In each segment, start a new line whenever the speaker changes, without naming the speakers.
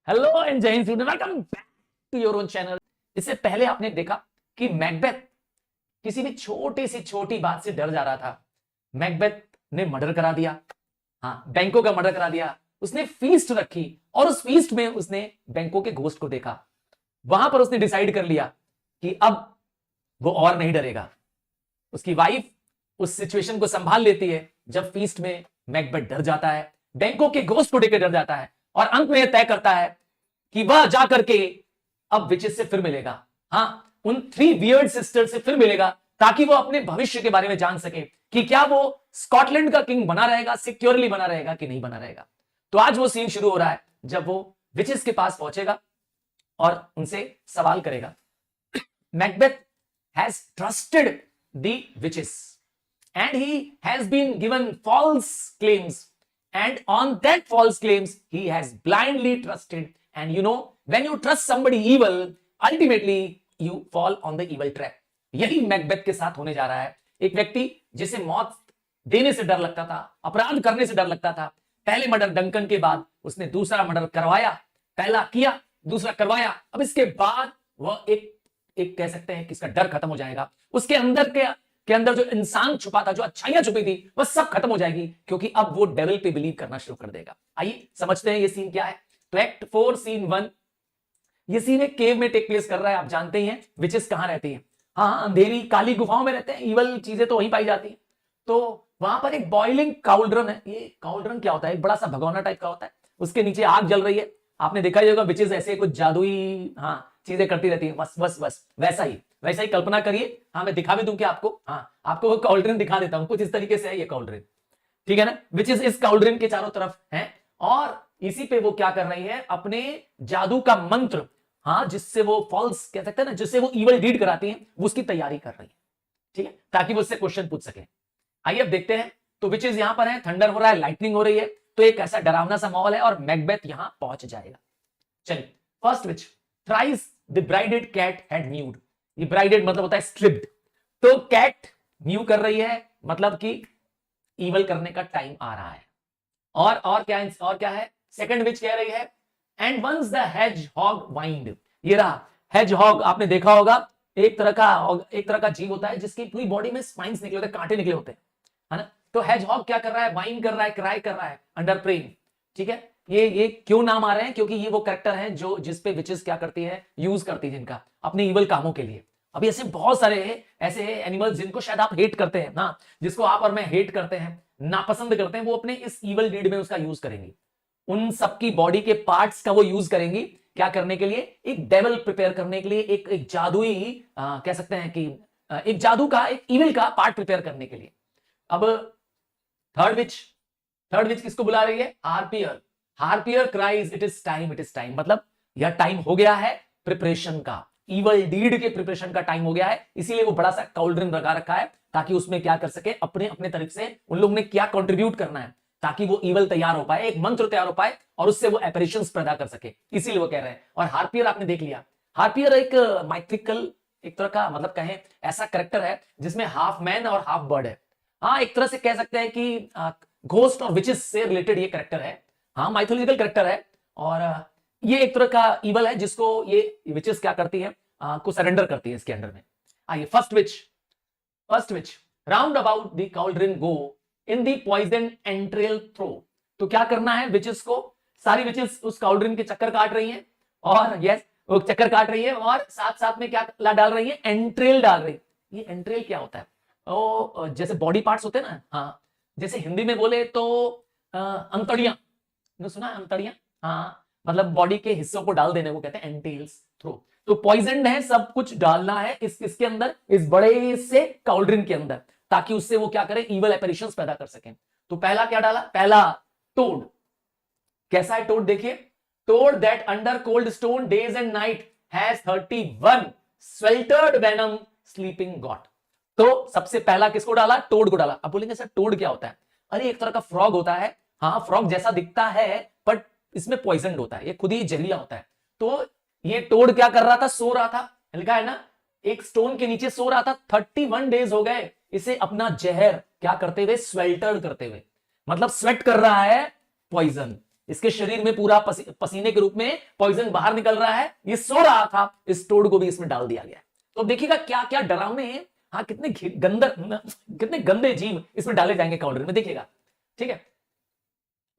Hello and Jai Hind student, welcome back to your own channel. इससे पहले आपने देखा कि मैकबेथ किसी भी छोटी सी छोटी बात से डर जा रहा था। मैकबेथ ने मर्डर करा दिया, हाँ, बैंकों का मर्डर करा दिया। उसने फीस्ट रखी और उस फीस्ट में उसने बैंकों के घोस्ट को देखा। वहां पर उसने डिसाइड कर लिया कि अब वो और नहीं डरेगा। उसकी वाइफ उस सिचुएशन को संभाल लेती है जब फीस्ट में मैकबेथ डर जाता है, बैंकों के घोस्ट को देकर डर जाता है और अंत में यह तय करता है कि वह जाकर के अब विचेस से फिर मिलेगा। हाँ, उन 3 वियर्ड सिस्टर से फिर मिलेगा ताकि वो अपने भविष्य के बारे में जान सके कि क्या वो स्कॉटलैंड का किंग बना रहेगा, सिक्योरली बना रहेगा कि नहीं बना रहेगा। तो आज वो सीन शुरू हो रहा है जब वो विचेस के पास पहुंचेगा और उनसे सवाल करेगा। Macbeth has trusted the witches and he has been given false claims, and on that false claims he has blindly trusted. And you know, when you trust somebody evil, ultimately you fall on the evil trap. यही Macbeth के साथ होने जा रहा है। एक व्यक्ति जिसे मौत देने से डर लगता था, अपराध करने से डर लगता था। पहले मर्डर डंकन के बाद उसने दूसरा मर्डर करवाया, पहला किया, दूसरा करवाया। अब इसके बाद वह एक कह सकते हैं कि इसका डर खत्म हो जाएगा। उसके अंदर के अंदर जो इंसान छुपा था, जो अच्छाइयां छुपी थी, वह सब खत्म हो जाएगी, क्योंकि अब वो डेविल पे बिलीव करना शुरू कर देगा। आइए समझते हैं ये सीन क्या है। तो एक्ट 4 सीन 1, ये सीन एक केव में टेक प्लेस कर रहा है। आप जानते ही हैं विचेस कहां रहती है। हाँ, अंधेरी काली गुफाओं में रहते हैं, इवल चीजें तो वहीं पाई जाती हैं। तो वहां पर एक बॉइलिंग काउल्ड्रन है। ये काउल्ड्रन क्या होता है? एक बड़ा सा भगोना टाइप का होता है, उसके नीचे आग जल रही है। आपने देखा ही होगा विचेस ऐसे कुछ जादुई चीजें करती रहती है। बस बस बस वैसा ही कल्पना करिए। हाँ, मैं दिखा भी दूं कि आपको, आपको वो काउल्ड्रन दिखा देता हूं। कुछ इस तरीके से है ये काउल्ड्रन, ठीक है ना। विचेस इस काउल्ड्रन के चारों तरफ है और इसी पे वो क्या कर रही है, अपने जादू का मंत्र, जिससे वो फॉल्स कह सकते हैं ना, जिससे वो इवल डीड कराती है, वो उसकी तैयारी कर रही है, ठीक है, ताकि वो उससे क्वेश्चन पूछ सके। आइए अब देखते हैं। तो विचेस यहां पर है, थंडर हो रहा है, लाइटनिंग हो रही है, तो एक ऐसा डरावना सा माहौल है और मैकबेथ यहां पहुंच जाएगा। चलिए, first witch thrice the braided cat had mewed. ये ब्राइडेड मतलब होता है स्लिप्ड। तो कैट म्यू कर रही है, मतलब कि इवल करने का टाइम आ रहा है। और क्या है, सेकंड विच कह रही है, and once the hedgehog whined. ये रहा हेजहॉग, आपने देखा होगा, एक तरह का जीव होता है जिसकी पूरी बॉडी में स्पाइन्स निकले होते हैं, कांटे निकले होते हैं, है ना। तो हेजहॉग क्या कर रहा है, वाइन कर रहा है, क्राई कर रहा है अंडर पेन, ठीक है। ये क्यों नाम आ रहे हैं? क्योंकि ये वो कैरेक्टर हैं जो जिसपे विचेस क्या करती है, यूज करती है जिनका अपने इवल कामों के लिए। अभी ऐसे बहुत सारे ऐसे एनिमल्स जिनको शायद आप हेट करते हैं ना, जिसको आप और मैं हेट करते हैं, नापसंद करते हैं, वो अपने इस इवल डीड में उसका यूज करेंगे। उन सबकी बॉडी के पार्ट्स का वो यूज करेंगी, क्या करने के लिए? एक डेविल प्रिपेयर करने के लिए, एक जादुई कह सकते हैं कि एक जादू का, एक इविल का पार्ट प्रिपेयर करने के लिए। अब थर्ड विच किसको बुला रही है? हार्पियर क्राइज इट इज टाइम, मतलब यह टाइम हो गया है प्रिपरेशन का, इवल डीड के प्रिपरेशन का टाइम हो गया है। इसीलिए वो बड़ा सा काउल्ड्रन लगा रखा है ताकि उसमें क्या कर सके, अपने अपने तरफ से उन लोगों ने क्या कंट्रीब्यूट करना है ताकि वो इवल तैयार हो पाए, एक मंत्र तैयार हो पाए और उससे वो एपरेशंस पैदा कर सके। इसीलिए वो कह रहे हैं। और हार्पियर आपने देख लिया, हार्पियर एक माइथिकल, एक तरह का, मतलब कहें ऐसा कैरेक्टर है जिसमें हाफ मैन और हाफ बर्ड है। एक तरह से कह सकते हैं कि घोस्ट और विचेस से रिलेटेड ये कैरेक्टर है। माइथोलॉजिकल कैरेक्टर है और ये एक तरह का इवल है जिसको ये विचेस क्या करती है, को सरेंडर करती है इसके अंडर में। आइए first witch round about the cauldron go in the poison entrail throw. तो क्या करना है विचेस को? सारी विचेस उस काउल्ड्रन के चक्कर काट रही हैं और यस, वो चक्कर काट रही है और साथ साथ में क्या डाल रही है? एंट्रेल डाल रही है। ये एंट्रेल क्या होता है? जैसे बॉडी पार्ट्स होते हैं ना, जैसे हिंदी में बोले तो अंतड़ियां, सुना है अंतड़ियां? मतलब बॉडी के हिस्सों को डाल देने को कहते हैं एंटेल्स थ्रो। तो पॉइजन है, सब कुछ डालना है इसके अंदर, इस बड़े से काउल्ड्रन के अंदर, ताकि उससे वो क्या करे, इवल एपरेशंस पैदा कर सकें। तो पहला क्या डाला? पहला टोड। कैसा है टोड? देखिए, toad that under cold stone days and night has 31 sweltered venom sleeping got. तो सबसे पहला किसको डाला? टोड को डाला। अब बोलेंगे सर टोड क्या होता है? अरे एक तरह का फ्रॉग होता है, फ्रॉग जैसा दिखता है बट इसमें पॉइजन होता है, ये खुद ही जहरीला होता है। तो ये टोड क्या कर रहा था? सो रहा था, लिखा है ना, एक स्टोन के नीचे सो रहा था। 31 डेज हो गए इसे अपना जहर क्या करते हुए, स्वेल्टर करते हुए, मतलब स्वेट कर रहा है पॉइजन। इसके शरीर में पूरा पसीने के रूप में पॉइजन बाहर निकल रहा है, ये सो रहा था, इस टोड को भी इसमें डाल दिया गया। तो देखिएगा क्या क्या डरावने हैं, हाँ कितने गंदे जीव इसमें डाले जाएंगे काउंड्रिन में, देखिएगा। ठीक है,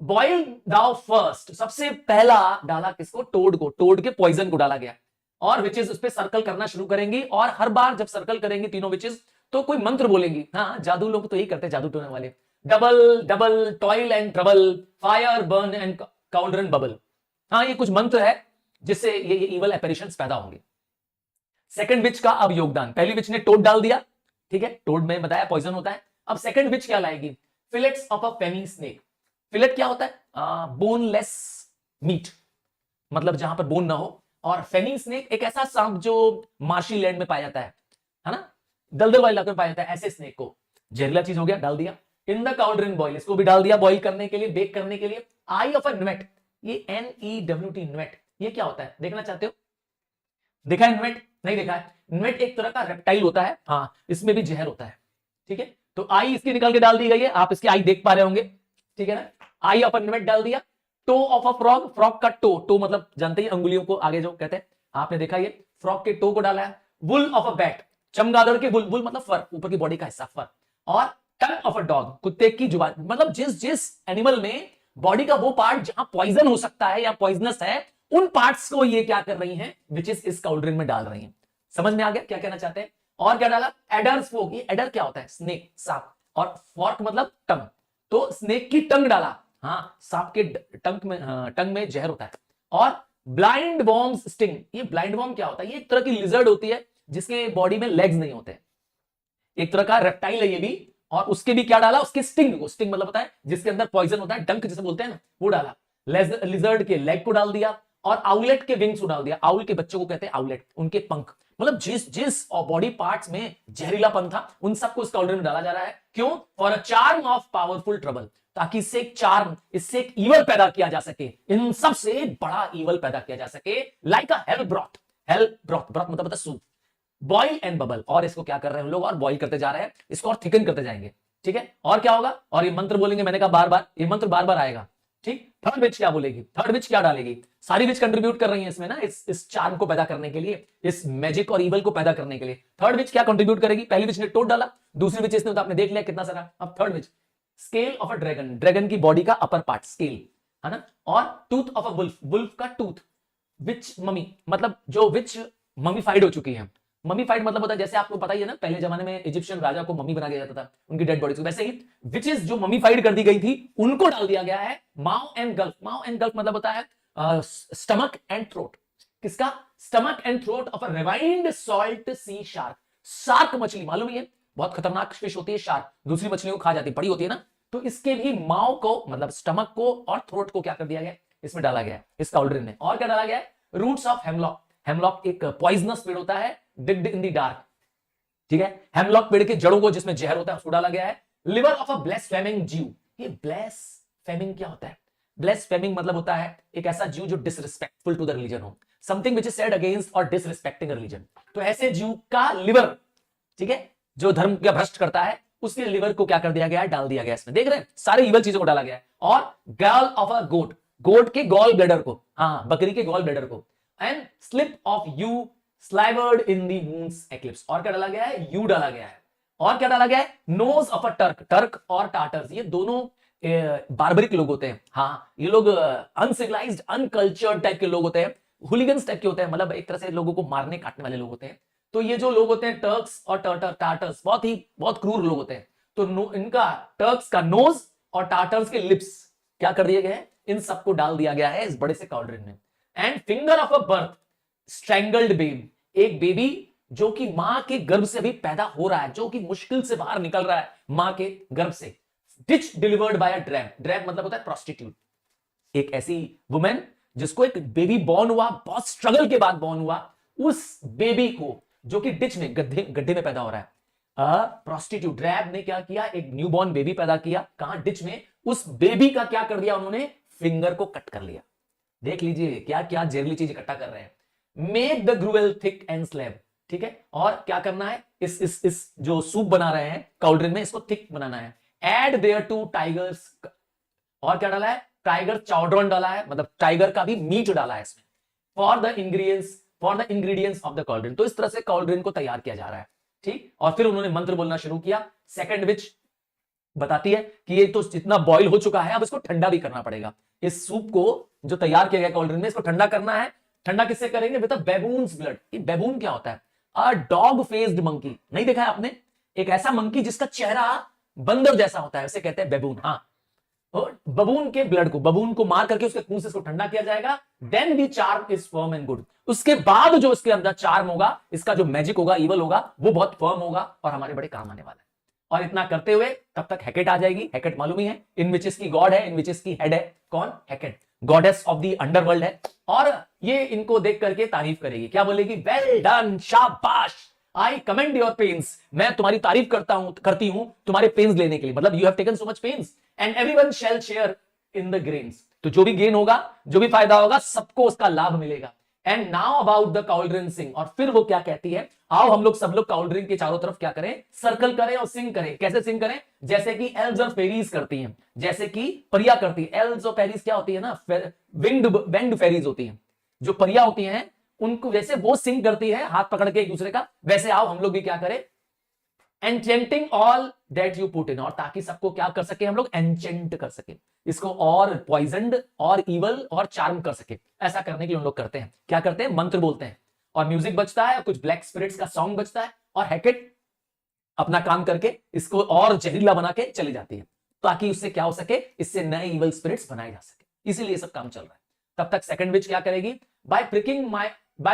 बॉयल दाउ फर्स्ट, सबसे पहला डाला किसको? टोड को, टोड के पॉइजन को डाला गया, और विचेस उस पर सर्कल करना शुरू करेंगी, और हर बार जब सर्कल करेंगे तीनों विचेस तो कोई मंत्र बोलेंगी। हाँ, जादू लोग तो यही करते हैं, जादू टोने वाले। Double double toil and trouble, fire burn and cauldron bubble. हाँ, ये कुछ मंत्र है जिससे ये इवल एपेरिशंस पैदा होंगे। सेकंड विच का अब योगदान, पहली विच ने टोड डाल दिया, ठीक है, टोड में बताया पॉइजन होता है। अब सेकंड विच क्या लाएगी? Fillets of a fenny snake. Fillet क्या होता है? बोनलेस मीट, मतलब जहां पर बोन ना हो। और फेनी स्नेक एक ऐसा सांप जो मार्शी लैंड में पाया जाता है ना, दलदल वाले इलाके में पाया जाता है, ऐसे स्नेक को। जहरीला चीज हो गया, डाल दिया। इन द काउंड्रिन बॉयल, इसको भी डाल दिया बॉईल करने के लिए, बेक करने के लिए। आई ऑफ अ न्वेट, ये NEWT न्वेट, ये क्या होता है देखना चाहते हो? देखा है न्वेट? नहीं देखा है? न्वेट एक तरह का रेप्टाइल होता है, हाँ, इसमें भी जहर होता है। ठीक है, तो आई इसकी निकाल के डाल दी गई है, आप इसकी आई देख पा रहे होंगे, ठीक है ना। आई ऑफ अ न्वेट डाल दिया। Toe of a frog, frog का टो मतलब जानते ही अंगुलियों को आगे जो कहते हैं, आपने देखा ये फ्रॉग के टो को डाला है। वुल ऑफ अ बैट, चमगादड़ के वुल, वुल मतलब फर, ऊपर की बॉडी का हिस्सा फर। और टंग ऑफ अ डॉग, कुत्ते की जुबान, मतलब जिस एनिमल में बॉडी का वो पार्ट जहां पॉइजन हो सकता है या पॉइजनस है, उन पार्ट्स को ये क्या कर रही हैं, विच इज इस काउंड्रिन में डाल रही हैं। समझ में आ गया क्या कहना चाहते हैं? और क्या डाला? एडर्स फोक, ये एडर क्या होता है? स्नेक, सांप। और फॉर्क मतलब टंग, तो स्नेक की टंग डाला, हाँ, सांप के टंग में जहर होता है। और ब्लाइंड वॉर्म्स स्टिंग, ये ब्लाइंड वॉर्म क्या होता है? ये एक तरह की लिजर्ड होती है जिसके बॉडी में लेग्स नहीं होते, एक तरह का रेप्टाइल है ये भी। और उसके भी क्या डाला? उसके स्टिंग को, स्टिंग मतलब होता है जिसके अंदर पॉइजन होता है, डंक जिसे बोलते हैं ना, वो डाला। लिजर्ड के लेग को डाल दिया, और आउलेट के विंग्स को डाल दिया। आउल के बच्चों को कहते हैं आउलेट, उनके पंख, मतलब जिस और बॉडी पार्ट्स में जहरीलापन था उन सबको इस काउंड्रिन में डाला जा रहा है। क्यों? For a charm of powerful trouble, ताकि इससे एक चार्म, इससे एक ईवल पैदा किया जा सके, इन सबसे बड़ा ईवल पैदा किया जा सके, लाइक अ hello broth. Hello broth, broth मतलब सूप। बॉयल एंड बबल, और इसको क्या कर रहे हैं हम लोग? और बॉयल करते जा रहे हैं इसको, और थिकन करते जाएंगे। ठीक है, और क्या होगा? और ये मंत्र बोलेंगे, मैंने कहा बार बार ये मंत्र बार बार आएगा। ठीक, थर्ड विच क्या बोलेगी? थर्ड विच क्या डालेगी? सारी विच कंट्रीब्यूट कर रही है इसमें ना, इस चार्म को पैदा करने के लिए, इस मैजिक और ईवल को पैदा करने के लिए। थर्ड विच क्या कंट्रीब्यूट करेगी? पहली विच ने टोड डाला, दूसरी विच इसने तो आपने देख लिया कितना सारा। अब third witch, scale of a dragon, dragon की बॉडी का अपर पार्ट स्केल, है ना। और tooth of a wolf, wolf का टूथ। विच ममी, मतलब जो विच ममीफाइड हो चुकी है। ममीफाइड मतलब होता है, जैसे आपको पता ही है ना, पहले जमाने में इजिप्शियन राजा को मम्मी बना दिया जाता था उनकी डेड बॉडी को, वैसे ही विचेस जो ममीफाइड कर दी गई थी उनको डाल दिया गया है। Maw and gulf, maw and gulf मतलब होता है स्टमक एंड थ्रोट। किसका? Stomach and throat of a ravined salt sea shark. Shark मछली, मालूम है बहुत खतरनाक फिश होती है शार्क, दूसरी मछलियों को खा जाती है, बड़ी होती है ना। तो इसके भी माउ को, मतलब स्टमक को और थ्रोट को क्या कर दिया गया? इसमें डाला गया इस काउंड्रिन में। और क्या डाला गया? रूट्स ऑफ हेमलॉक, हेमलॉक एक पॉइजनस पेड़ होता है, डिग्ड इन द डार्क। ठीक है, हेमलॉक पेड़ के जड़ों को जिसमें जहर होता है उसको डाला गया है। लिवर ऑफ अ ब्लेसफेमिंग जीव, ये ब्लेसफेमिंग क्या होता है? ब्लेसफेमिंग मतलब होता है एक ऐसा जीव जो डिसरिस्पेक्टफुल टू द रिलीजन हो, something which is said against और डिसरिस्पेक्टिंग रिलीजन। तो ऐसे जीव का लिवर, ठीक है, जो धर्म का भ्रष्ट करता है, उसके लिवर को क्या कर दिया गया? डाल दिया गया इसमें। देख रहे हैं, सारे इवल चीजों को डाला गया है। और गॉल ऑफ अ गोट, गोट के गॉल ब्लैडर को, हाँ, बकरी के गॉल ब्लैडर को। And slip of yew slivered in the moon's eclipse, और क्या डाला गया है? यू डाला गया है। और क्या डाला गया है? Nose of a Turk, Turk और टाटर्स, ये दोनों बार्बरिक लोग होते हैं। हाँ, ये लोग अनसिविलाइज्ड, अनकल्चर्ड टाइप के लोग होते हैं, हुलिगन्स टाइप के होते हैं, मतलब एक तरह से लोगों को मारने काटने वाले लोग होते हैं। तो ये जो लोग होते हैं टर्क्स और टाटर्स, बहुत क्रूर लोग होते हैं। तो इनका, टर्क्स का नोज और टाटर्स के लिप्स क्या कर दिए गए हैं? इन सबको डाल दिया गया है इस बड़े से काउंड्रिन में। And finger of a birth, strangled baby, एक बेबी जो कि मां के गर्भ से भी पैदा हो रहा है, जो कि मुश्किल से बाहर निकल रहा है मां के गर्भ से। Ditch delivered by a drag, drag मतलब होता है प्रोस्टिट्यूट, एक ऐसी वुमेन जिसको एक बेबी बॉर्न हुआ, बहुत स्ट्रगल के बाद बॉर्न हुआ, उस बेबी को जो कि डिच में, गड्ढे में पैदा हो रहा है, प्रोस्टिट्यूट, ड्रैग ने क्या किया? एक न्यूबॉर्न बेबी पैदा किया, कहां? डिच में। उस बेबी का क्या कर दिया उन्होंने? फिंगर को कट कर लिया। देख लीजिए क्या क्या जहरीली चीज इकट्ठा कर रहे हैं। Make the gruel thick and slab, ठीक है। और क्या करना है? इस जो सूप बना रहे हैं काउंड्रिन में, इसको थिक बनाना है। एड देयर टू टाइगर्स, और क्या डाला है? टाइगर चाउड्रॉन डाला है, मतलब टाइगर का भी मीट डाला है इसमें, for the ingredients of the cauldron. तो इस तरह से कॉल्ड्रिन को तैयार किया जा रहा है, ठीक। और फिर उन्होंने मंत्र बोलना शुरू किया। सेकंड विच बताती है कि ये तो जितना बॉईल हो चुका है, अब इसको ठंडा भी करना पड़ेगा। इस सूप को जो तैयार किया गया कॉल्ड्रिन में, इसको ठंडा करना है। ठंडा किससे करेंगे? With baboon's blood. ये बेबून क्या होता है? A dog faced monkey. नहीं देखा है आपने? एक ऐसा मंकी जिसका चेहरा बंदर जैसा होता है, उसे कहते हैं बेबून। हाँ, बबून के ब्लड को, बबून को मार करके उसके खून से इसको ठंडा किया जाएगा। Then the charm is firm and good. उसके बाद जो इसके अंदर चार्म होगा, इसका जो मैजिक होगा, इवल होगा, वो बहुत फर्म होगा और हमारे बड़े काम आने वाला है। और इतना करते हुए तब तक हेकेट आ जाएगी। हेकेट मालूम ही है, इन विचेस की गॉड है, इन विचेस की हेड है। कौन? Hecate, goddess of the underworld है। और ये इनको देख करके तारीफ करेगी। क्या बोलेगी? वेल डन, शाबाश, आई कमेंड योर पेन्स। मैं तुम्हारी तारीफ करती हूं तुम्हारे पेन्स लेने के लिए, मतलब you have taken so much pains, and everyone shall share in the grains. तो जो भी गेन होगा, जो भी फायदा होगा, सबको उसका लाभ मिलेगा। एंड नाउ अबाउट द कॉल्ड्रिन सिंग। और फिर वो क्या कहती है? आओ हम लोग सब लोग कॉल्ड्रिन के चारों तरफ क्या करें? सर्कल करें और सिंग करें। कैसे सिंग करें? जैसे कि एल्व्स और फेरीज करती हैं, जैसे कि परिया करती है। एल्व्स और फेरीज क्या होती है ना? विंग्ड फेरीज होती हैं, जो परिया होती हैं, उनको जैसे वो सिंग करती है हाथ पकड़ के एक दूसरे का, वैसे आओ हम लोग भी क्या करें? Enchanting all that you put in. और ताकि सबको क्या कर सके हम लोग? एंचेंट कर सके, इसको और पॉइजनड और इवल और चार्म कर सके। ऐसा करने के लिए हम लोग करते हैं, क्या करते हैं? मंत्र बोलते हैं, और म्यूजिक बजता है, कुछ ब्लैक स्पिरिट्स का सॉन्ग बजता है, और हैकेट अपना काम करके इसको और जहरीला बना के चली जाती है, ताकि उससे क्या हो सके? इससे नए इवल स्पिरिट्स बनाए जा सके। इसीलिए सब काम चल रहा है। तब तक सेकंड विच क्या करेगी? By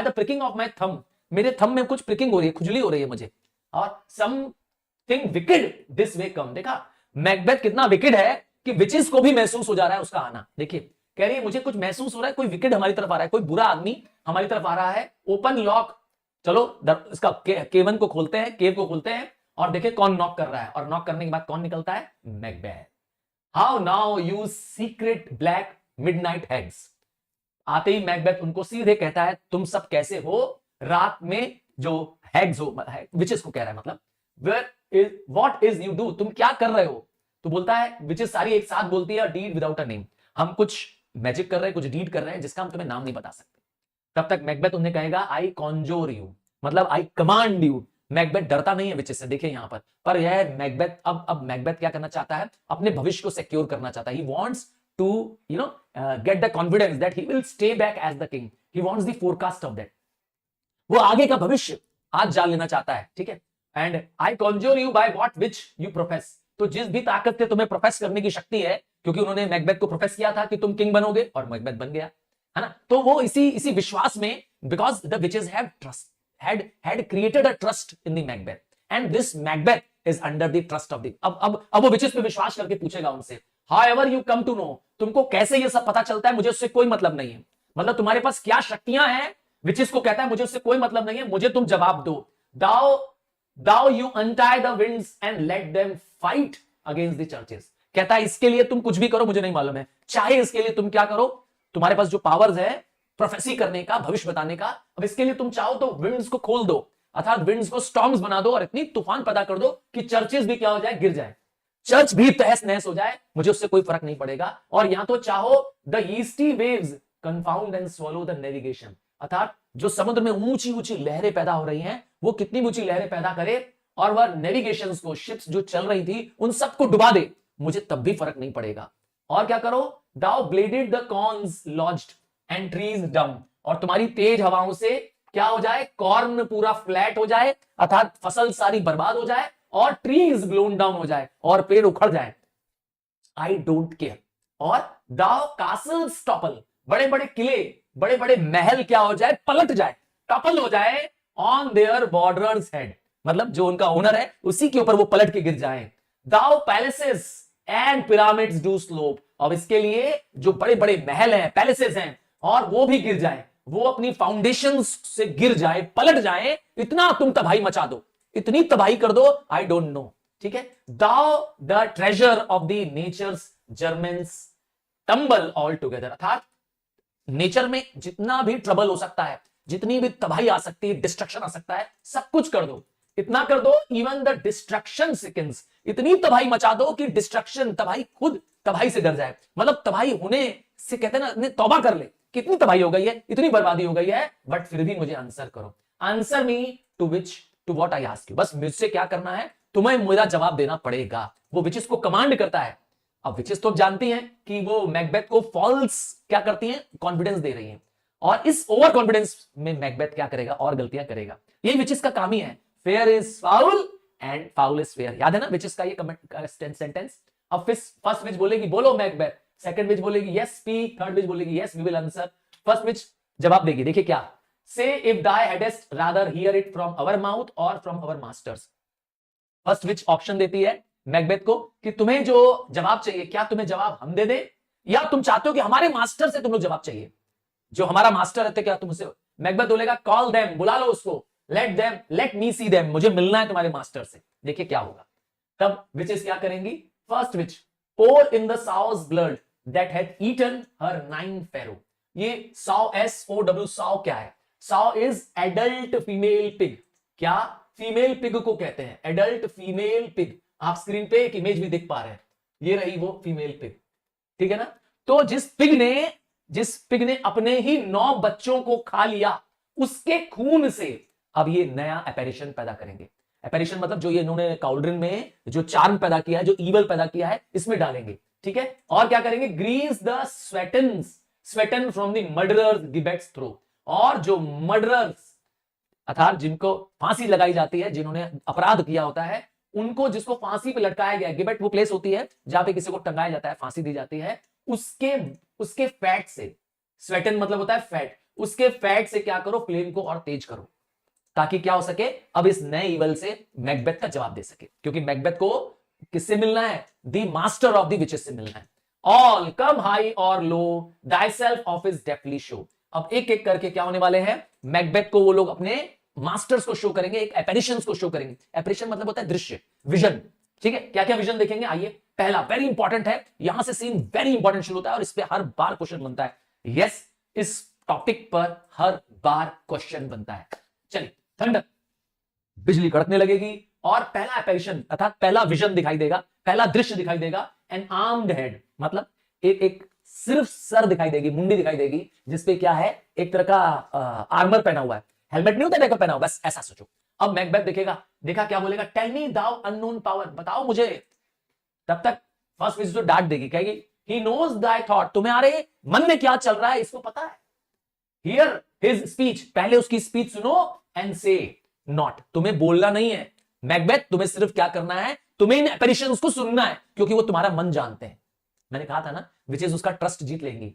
the pricking of my thumb. मेरे थंब में कुछ प्रिकिंग हो रही है, खुजली हो रही है मुझे, और समथिंग विकेड दिस वे कम। देखा मैकबेथ कितना विकेड है कि विचेस को भी महसूस हो जा रहा है उसका आना। देखिए, कह रही है मुझे कुछ महसूस हो रहा है, कोई विकेड हमारी तरफ आ रहा है, कोई बुरा आदमी हमारी तरफ आ रहा है। ओपन लॉक, चलो इसका केवन को खोलते हैं, केव को खोलते हैं, और देखिए कौन नॉक कर रहा है। और नॉक करने के बाद कौन निकलता है? Macbeth. How now you secret black midnight हैग्स। आते ही मैकबेथ उनको सीधे कहता है, तुम सब कैसे हो रात में जो हैग्स हो, विचेस को कह रहा है, मतलब व्हाट इज यू डू, तुम क्या कर रहे हो? तो बोलता है, विचेस सारी एक साथ बोलती है, डीड विदाउट अ नेम। हम कुछ मैजिक कर रहे हैं, कुछ डीड कर रहे हैं जिसका हम तुम्हें नाम नहीं बता सकते। तब तक मैकबेथ उन्हें कहेगा, आई कॉन्जोर यू, मतलब आई कमांड यू। मैकबेथ डरता नहीं है विचेस से, देखिए यहां पर यह मैकबेथ अब मैकबेथ क्या करना चाहता है? अपने भविष्य को सिक्योर करना चाहता है। He wants to get the confidence that he will stay back as the king. He wants the forecast of that. वो आगे का भविष्य आज जान लेना चाहता है, ठीक है। And I conjure you by what which you profess. तो जिस भी ताकत से तुम्हें प्रोफेस करने की शक्ति है, क्योंकि उन्होंने मैकबेथ को प्रोफेस किया था कि तुम किंग बनोगे, और मैकबेथ बन गया, है ना। तो वो इसी विश्वास में, because the witches have trust, had created a trust in the Macbeth, and this Macbeth is under the trust of the. अब वो विचेस पे विश्वास करके पूछेगा उनसे, However you come to know, तुमको कैसे ये सब पता चलता है, मुझे उससे कोई मतलब नहीं है। मतलब तुम्हारे पास क्या शक्तियां हैं? विचेस को कहता है, मुझे उससे कोई मतलब नहीं है, मुझे तुम जवाब दो। Thou you untie the winds and let them fight against the churches. कहता है इसके लिए तुम कुछ भी करो, मुझे नहीं मालूम है, चाहे इसके लिए तुम क्या करो, तुम्हारे पास जो पावर्स है प्रोफेसी करने का, भविष्य बताने का, अब इसके लिए तुम चाहो तो विंड्स को खोल दो, अर्थात विंड्स को स्टॉर्म्स बना दो, और इतनी तूफान पैदा कर दो कि चर्चेस भी क्या हो जाए? गिर जाए, चर्च भी तहस नहस हो जाए, मुझे उससे कोई फर्क नहीं पड़ेगा। और यहां तो चाहो the yeasty waves confound and swallow the navigation, अर्थात जो समुद्र में ऊंची ऊंची लहरें पैदा हो रही हैं, वो कितनी ऊंची लहरें पैदा करे, और वह नेविगेशंस को, शिप्स जो चल रही थी, उन सबको डुबा दे, मुझे तब भी फर्क नहीं पड़ेगा। और क्या करो? Though bladed the corns lodged and trees down. और तुम्हारी तेज हवाओं से क्या हो जाए? कॉर्न पूरा फ्लैट हो जाए, अर्थात फसल सारी बर्बाद हो जाए, और ट्रीज ब्लोन डाउन हो जाए, और पेड़ उखड़ जाए। I don't care. और दाउ कासल्स टॉपल, बड़े बड़े किले, बड़े बड़े महल क्या हो जाए? पलट जाए, टॉपल हो जाए, ऑन देयर बॉर्डर्स हेड, मतलब जो उनका ओनर है उसी के ऊपर वो पलट के गिर जाए। Though palaces and pyramids do slope. अब इसके लिए जो बड़े बड़े महल हैं, पैलेसेस हैं, और वो भी गिर जाए, वो अपनी फाउंडेशंस से गिर जाए, पलट जाए, इतना तुम तबाही मचा दो, इतनी तबाही कर दो, आई डोंट नो, ठीक है। Though the treasure of the nature's germens tumble all together, अर्थात नेचर में जितना भी ट्रबल हो सकता है, जितनी भी तबाही आ सकती है, डिस्ट्रक्शन आ सकता है, सब कुछ कर दो। इतना कर दो, इवन द डिस्ट्रक्शन सिकन्स, इतनी तबाही मचा दो कि डिस्ट्रक्शन, तबाही खुद तबाही से डर जाए। मतलब तबाही होने से कहते हैं ना, इतनी तौबा कर ले, कितनी तबाही हो गई है, इतनी बर्बादी हो गई है, बट फिर भी मुझे आंसर करो। Answer me to what I ask you. बस मुझसे क्या करना है, तुम्हें मेरा जवाब देना पड़ेगा। वो विचेस को कमांड करता है। अब विचेस तो जानती हैं कि वो मैकबेथ को फॉल्स क्या करती हैं, कॉन्फिडेंस दे रही हैं, और इस ओवर कॉन्फिडेंस में मैकबेथ क्या करेगा, और गलतियां करेगा। यही विचेस का काम ही है, fair is foul and foul is fair. याद है ना विचेस का ये सेंटेंस। अब फर्स्ट विच बोलेगी बोलो मैकबेथ, सेकंड विच बोलेगी यस स्पीक, थर्ड विच बोलेगी yes we will answer, first witch जवाब देगी। देखिए क्या, say if thy hadst rather hear it from our mouth और from our masters. First witch option देती है मैकबेथ को कि तुम्हें जो जवाब चाहिए, क्या तुम्हें जवाब हम दे दें, या तुम चाहते हो कि हमारे मास्टर से तुम लोग जवाब चाहिए, जो हमारा मास्टर रहते, क्या तुम उससे। मैकबेथ बोलेगा कॉल देम, बुला लो उसको, लेट मी सी देम, मुझे मिलना है तुम्हारे मास्टर से। देखिए क्या होगा। तब विचेस क्या करेंगी, first which, pour in the sow's blood that had eaten her 9 farrow। ये sow, SOW, sow क्या है, sow is adult female pig। क्या, फीमेल पिग को कहते हैं एडल्ट फीमेल पिग। आप स्क्रीन पे एक इमेज भी देख पा रहे हैं, ये रही वो फीमेल पिग, ठीक है ना। तो जिस पिग ने अपने ही 9 बच्चों को खा लिया, उसके खून से अब ये नया एपेरेशन पैदा करेंगे। एपेरेशन मतलब जो ये इन्होंने काउल्ड्रिन में जो चार्म पैदा किया है, जो ईवल पैदा किया है, इसमें डालेंगे, ठीक है। और क्या करेंगे, grease the sweaten from the murderer's gibbets throw. और जो मर्डरर्स अर्थात जिनको फांसी लगाई जाती है, जिन्होंने अपराध किया होता है, उनको जिसको फांसी पे लटकाया गया, गिबेट वो प्लेस होती है जहां पे किसी को टंगाया जाता है, फांसी दी जाती है, उसके फैट से, स्वेटन मतलब होता है फैट, उसके फैट से क्या करो, फ्लेम को और तेज करो, ताकि क्या हो सके, अब इस नए ईवल से मैकबेथ का जवाब दे सके। क्योंकि मैकबेथ को किससे मिलना है, the master of the witches से मिलना है। ऑल कम हाई और लो, thyself of his deathly show. अब एक एक करके क्या होने वाले हैं, मैकबेथ को वो लोग अपने मास्टर्स को शो करेंगे, एक एपेरिशंस को शो करेंगे। एपेरिशन मतलब होता है दृश्य, विजन, ठीक है। क्या क्या विजन देखेंगे, आइए। पहला वेरी इंपॉर्टेंट है, यहां से सीन वेरी इंपॉर्टेंट शुरू होता है और इस पे हर बार क्वेश्चन बनता है। यस, इस टॉपिक पर हर बार क्वेश्चन बनता है। चलिए, थंडर, बिजली कड़कने लगेगी और पहला एपेरिशन अर्थात पहला विजन दिखाई देगा, पहला दृश्य दिखाई देगा। एन आर्म्ड हेड मतलब एक सिर्फ सर दिखाई देगी, मुंडी दिखाई देगी, जिसपे क्या है, एक तरह का आर्मर पहना हुआ है, हेलमेट नहीं होता देखो पहना हुआ, बस ऐसा सोचो। अब मैकबेथ देखेगा, देखा क्या बोलेगा, टेल मी दाउ अननोन पावर, बताओ मुझे। तब तक फर्स्ट विच तो डांट देगी, कहेगी ही नोज दाई थॉट, तुम्हारे मन में क्या चल रहा है इसको पता है। हियर हिज स्पीच, पहले उसकी स्पीच सुनो एंड से नॉट, तुम्हें बोलना नहीं है मैकबेथ, तुम्हें सिर्फ क्या करना है, तुम्हें इन एपेरिशंस को सुनना है, क्योंकि वो तुम्हारा मन जानते हैं। मैंने कहा था ना, विचेस उसका ट्रस्ट जीत लेंगी।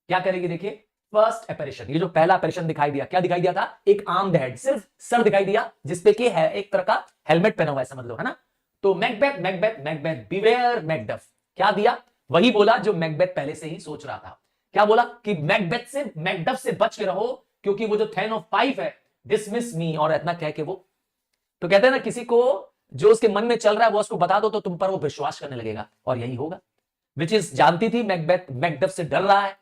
क्या करेगी, देखिए फर्स्ट एपेरिशन, ये जो पहला एपेरिशन दिखाई दिया, क्या दिखाई दिया था, एक आर्म्ड हेड, सिर्फ सर दिखाई दिया, जिसपे कि है एक तरह का हेलमेट पहना हुआ है, समझ लो, है ना। तो Macbeth Macbeth Macbeth beware Macduff, क्या दिया, वही बोला जो मैकबेथ पहले से ही सोच रहा था। क्या बोला कि मैकडफ से बच के रहो, क्योंकि वो जो थैन ऑफ 5 है, डिसमिस मी, और इतना कह के वो, तो कहते हैं ना, किसी को जो उसके मन में चल रहा है वो उसको बता दो तो तुम पर वो विश्वास करने लगेगा, और यही होगा। विचेस जानती थी मैकबेथ मैकडफ से डर रहा है।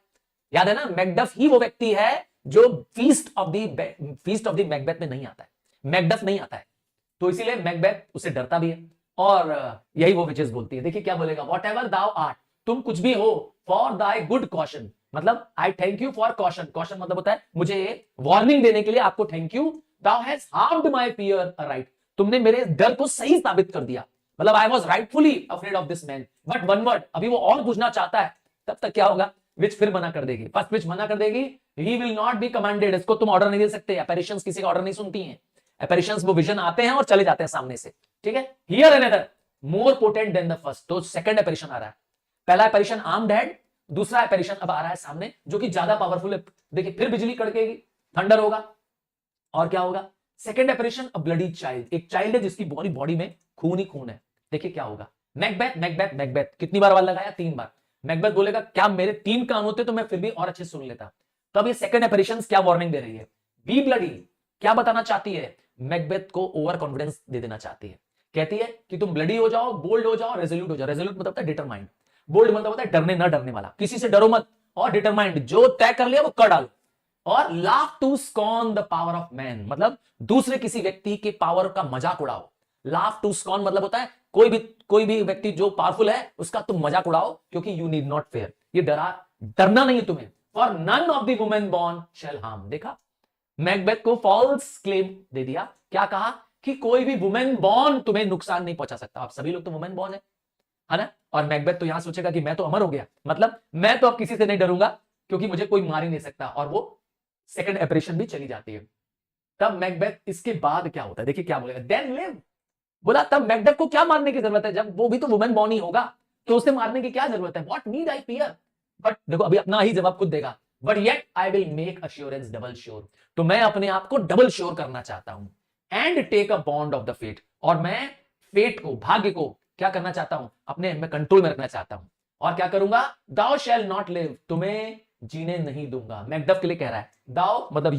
याद है ना, मैकडफ ही वो व्यक्ति है जो फीस्ट ऑफ द मैकबेथ में नहीं आता है, मैकडफ नहीं आता है, तो इसीलिए मैकबेथ उससे डरता भी है। और यही वो विचेस बोलती है। देखिए क्या बोलेगा, वॉट एवर दाउ आर्ट, तुम कुछ भी हो, फॉर दाई गुड कॉशन, मतलब I thank you for caution, caution मतलब होता है मुझे वार्निंग देने के लिए, आपको thank you. Thou has harmed my fear right, तुमने मेरे डर को सही साबित कर दिया, मतलब I was rightfully afraid of this man, but one word, अभी वो और पूछना चाहता है, तब तक क्या होगा, विच फिर मना कर देगी। फर्स्ट विच मना कर देगी, he will not be commanded, इसको तुम ऑर्डर नहीं दे सकते, एपेरिशंस किसी का ऑर्डर नहीं सुनती हैं, एपेरिशंस वो विजन आते हैं और चले जाते हैं सामने से, ठीक है। Here another more potent then the first, तो सेकंड एपेरिशन आ रहा है। पहला एपेरिशन आर्म्ड हेड, दूसरा एपेरिशन अब आ रहा है सामने, जो कि ज्यादा पावरफुल है। देखिए फिर बिजली कड़केगी, थंडर होगा, और क्या होगा, सेकंड एपेरिशन अ ब्लडी चाइल्ड, एक चाइल्ड है जिसकी बॉडी में खून ही खून है। देखिए क्या होगा, मैकबेथ मैकबेथ मैकबेथ, कितनी बार वाला लगाया, 3 बार। मैकबेथ बोलेगा क्या मेरे 3 कान होते तो मैं फिर भी और अच्छे सुन लेता। तो अब ये सेकंड एपेरिशन क्या वार्निंग दे रही है, बी ब्लडी, क्या बताना चाहती है, मैकबेथ को ओवर कॉन्फिडेंस दे देना चाहती है। कहती है कि तुम ब्लडी हो जाओ, बोल्ड हो जाओ, रेजोल्यूट हो जाओ। रेजोल्यूट मतलब होता है डिटरमाइंड, बोल्ड मतलब होता है डरने ना डरने वाला, किसी से डरो मत, और डिटरमाइंड जो तय कर लिया वो कर डालो। और laugh to scorn the power of man, मतलब दूसरे किसी व्यक्ति के पावर का मजाक उड़ाओ। लाफ टू स्कॉन मतलब होता है कोई भी व्यक्ति जो पावरफुल है उसका तुम मजाक उड़ाओ, क्योंकि यू नीड नॉट फेयर, ये डरना नहीं है तुम्हें। For none of the women born shall harm. देखा, मैकबेथ को फॉल्स क्लेम दे दिया। क्या कहा कि कोई भी वुमेन बॉर्न तुम्हें नुकसान नहीं पहुंचा सकता। आप सभी लोग तो वुमेन बॉर्न है ना। और मैकबेथ तो यहां सोचेगा कि मैं तो अमर हो गया, मतलब मैं तो अब किसी से नहीं डरूंगा क्योंकि मुझे कोई मार ही नहीं सकता, और वो सेकंड ऑपरेशन भी चली जाती है। तब मैकबेथ इसके बाद क्या होता है, देखिए क्या बोलेगा, देन लिव। बोला तब मैकबेथ को क्या मारने की जरूरत है, जब वो भी तो वुमेन बॉर्न ही होगा, तो उसे मारने की क्या जरूरत है। What need I fear. But देखो अभी अपना ही जवाब खुद देगा। But yet I will make assurance double sure. तो मैं अपने आप को डबल श्योर करना चाहता हूं। And take a bond of the fate. और मैं फेट को, भाग्य को क्या करना चाहता हूं, अपने मैं कंट्रोल में रखना चाहता हूं। और क्या करूंगा, दाउ शैल नॉट लिव, तुम्हें जीने नहीं दूंगा। मैकडफ के लिए कह रहा है, दाउ मतलब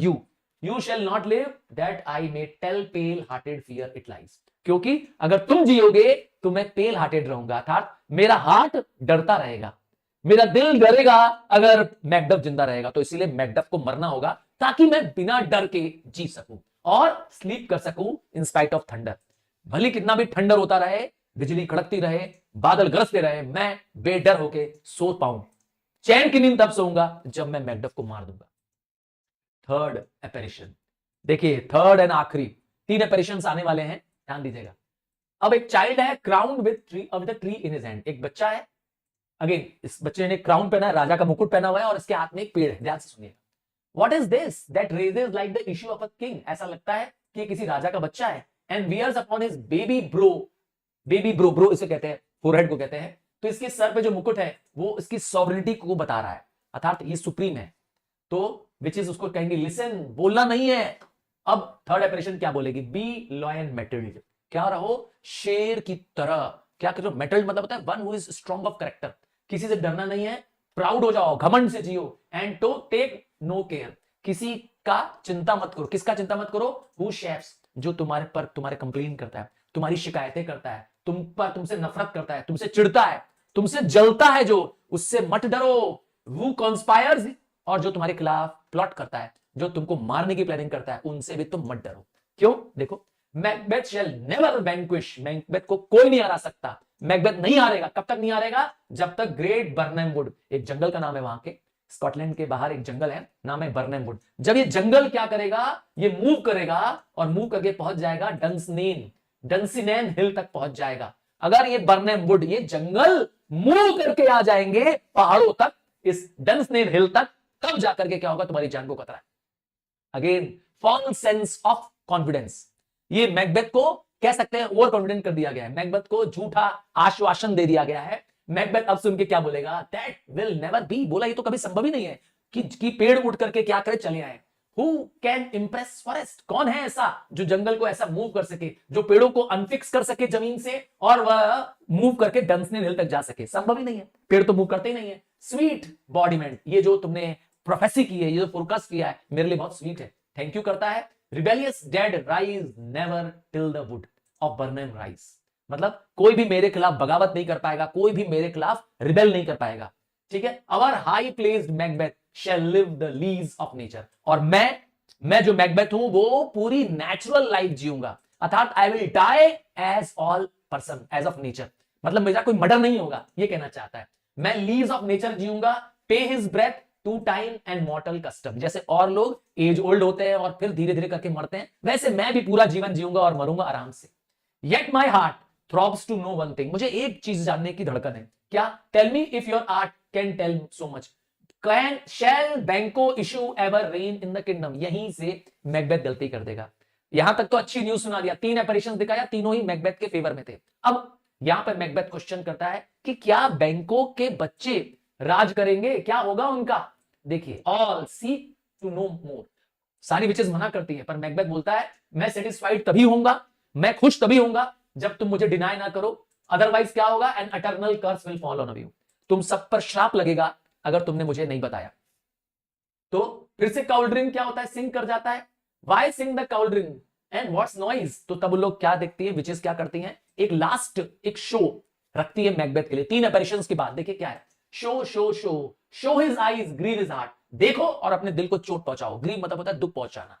you shall not live that I may tell pale hearted fear it lies. क्योंकि अगर तुम जियोगे तो मैं पेल हार्टेड रहूंगा, अर्थात मेरा हार्ट डरता रहेगा, मेरा दिल डरेगा अगर मैकडफ जिंदा रहेगा। तो इसीलिए मैकडफ को मरना होगा ताकि मैं बिना डर के जी सकूं और स्लीप कर सकूं इन स्पाइट ऑफ थंडर। भले कितना भी ठंडर होता रहे, बिजली कड़कती रहे, बादल गरजते रहे, मैं बेडर होके सो पाऊं। चैन की नींद तब सोऊंगा जब मैं मैकडफ को मार दूंगा। थर्ड एपेरिशन, देखिए थर्ड एंड आखिरी 3 एपेरिशंस आने वाले हैं, ध्यान दीजिएगा। अब एक चाइल्ड है crowned with tree in his hand. एक बच्चा है, अगेन इस बच्चे ने क्राउन पहना है, राजा का मुकुट पहना हुआ है, और इसके हाथ में एक पेड़ है। ध्यान से सुनिएगा। What is this that raises like the issue of a king. ऐसा लगता है कि किसी राजा का बच्चा है। And wears upon his baby brow, brow इसे कहते हैं, फोरहेड को कहते हैं। तो इसके सर पे जो मुकुट है वो इसकी सॉवरेनिटी को बता रहा है, अर्थात ये सुप्रीम है। तो विच इज उसको कहेंगे लिसन, बोलना नहीं है। अब थर्ड ऑपरेशन क्या बोलेगी, बी लॉयन मेटल्ड। क्या रहो, शेर की तरह। क्या करो, मेटल्ड मतलब होता है one who is strong of character. किसी से डरना नहीं है, प्राउड हो जाओ, घमंड से जियो। And to take no care, किसी का चिंता मत करो। किसका चिंता मत करो, हु शेफ्स, जो तुम्हारे कंप्लेन करता है, तुम्हारी शिकायतें करता है, तुमसे नफरत करता है, तुमसे चिढ़ता है, तुमसे जलता है, जो उससे मत डरो। हु कॉन्स्पायर्स, और जो तुम्हारे खिलाफ प्लॉट करता है, जो तुमको मारने की प्लानिंग करता है, उनसे भी तुम मत डरो। क्यों, देखो, मैकबेथ शैल नेवर वैंक्विश, मैकबेथ को कोई नहीं हरा सकता। मैकबेथ नहीं हारेगा, कब तक नहीं हारेगा, जब तक ग्रेट बर्नम वुड, एक जंगल का नाम है वहां के, स्कॉटलैंड के बाहर एक जंगल है, नाम है बर्नम वुड। जब ये जंगल क्या करेगा, ये मूव करेगा और मूव करके पहुंच जाएगा डंसिनेन हिल तक पहुंच जाएगा। अगर ये बर्नम वुड, ये जंगल मूव करके आ जाएंगे पहाड़ों तक, इस डंसिनेन हिल तक, तब जाकर के क्या होगा, तुम्हारी जान को खतरा है। Again false sense of confidence, ये मैकबेथ को कह सकते हैं ओवर कॉन्फिडेंट कर दिया गया है, मैकबेथ को झूठा आश्वासन दे दिया गया है। मैकबेथ अब सुन के क्या बोलेगा, दैट विल नेवर बी, बोला ये तो कभी संभव ही नहीं है कि पेड़ उठ करके क्या करे चले आए। हु कैन इंप्रेस फॉरेस्ट, कौन है ऐसा जो जंगल को ऐसा मूव कर सके, जो पेड़ों को अनफिक्स कर सके जमीन से और वह मूव करके डंसनिल हिल तक जा सके, संभव ही नहीं है, पेड़ तो मूव करते ही नहीं है। स्वीट बॉडीमेंट, ये जो तुमने प्रोफेसी की है, ये जो फोरकास्ट किया है, मेरे लिए बहुत स्वीट है, थैंक यू करता है। Rebellious dead rise never till the wood of Birnam rise, मतलब कोई भी मेरे खिलाफ बगावत नहीं कर पाएगा, कोई भी मेरे खिलाफ रिबेल नहीं कर पाएगा। ठीक है, our high placed Macbeth shall live the lease of nature, और मैं जो मैकबेथ हूं वो पूरी नेचुरल लाइफ जीऊंगा, अर्थात I will die as all person as of nature, मतलब मेरा कोई मर्डर नहीं होगा, ये कहना चाहता है। मैं लीज ऑफ नेचर जीऊंगा, pay his breath to time and mortal custom, जैसे और लोग एज ओल्ड होते हैं और फिर धीरे धीरे करके मरते हैं, वैसे मैं भी पूरा जीवन जीऊंगा और मरूंगा आराम से। Yet my heart throbs to know one thing, मुझे एक चीज जानने की धड़कन है, क्या, tell me if your art can tell so much, can shall Banquo issue ever reign in the kingdom. यहीं से मैकबेथ गलती कर देगा। यहां तक तो अच्छी न्यूज सुना दिया, 3 एपरेशंस दिखाया, तीनों ही मैकबेथ के फेवर में थे। अब यहां पर मैकबेथ क्वेश्चन करता है कि क्या बैंको के बच्चे राज करेंगे, क्या होगा उनका। देखिए, ऑल सीक टू नो मोर, सारी विचेस मना करती है, पर मैकबेथ बोलता है मैं सेटिस्फाइड तभी होऊंगा, मैं खुश तभी होऊंगा जब तुम मुझे डिनाई ना करो, अदरवाइज क्या होगा, an eternal curse will fall on you, तुम सब पर श्राप लगेगा अगर तुमने मुझे नहीं बताया। तो फिर से काउल ड्रिंग क्या होता है, सिंग कर जाता है। Why sink the cauldron and what's noise, तो तब लोग क्या देखती है, विचेस क्या करती हैं, एक लास्ट एक शो रखती है मैकबेथ के लिए 3 एपरेशंस के बाद। देखिए क्या है, show show show show his eyes grieve his heart, देखो और अपने दिल को चोट पहुंचाओ। ग्रीव मतलब होता है दुख पहुंचाना।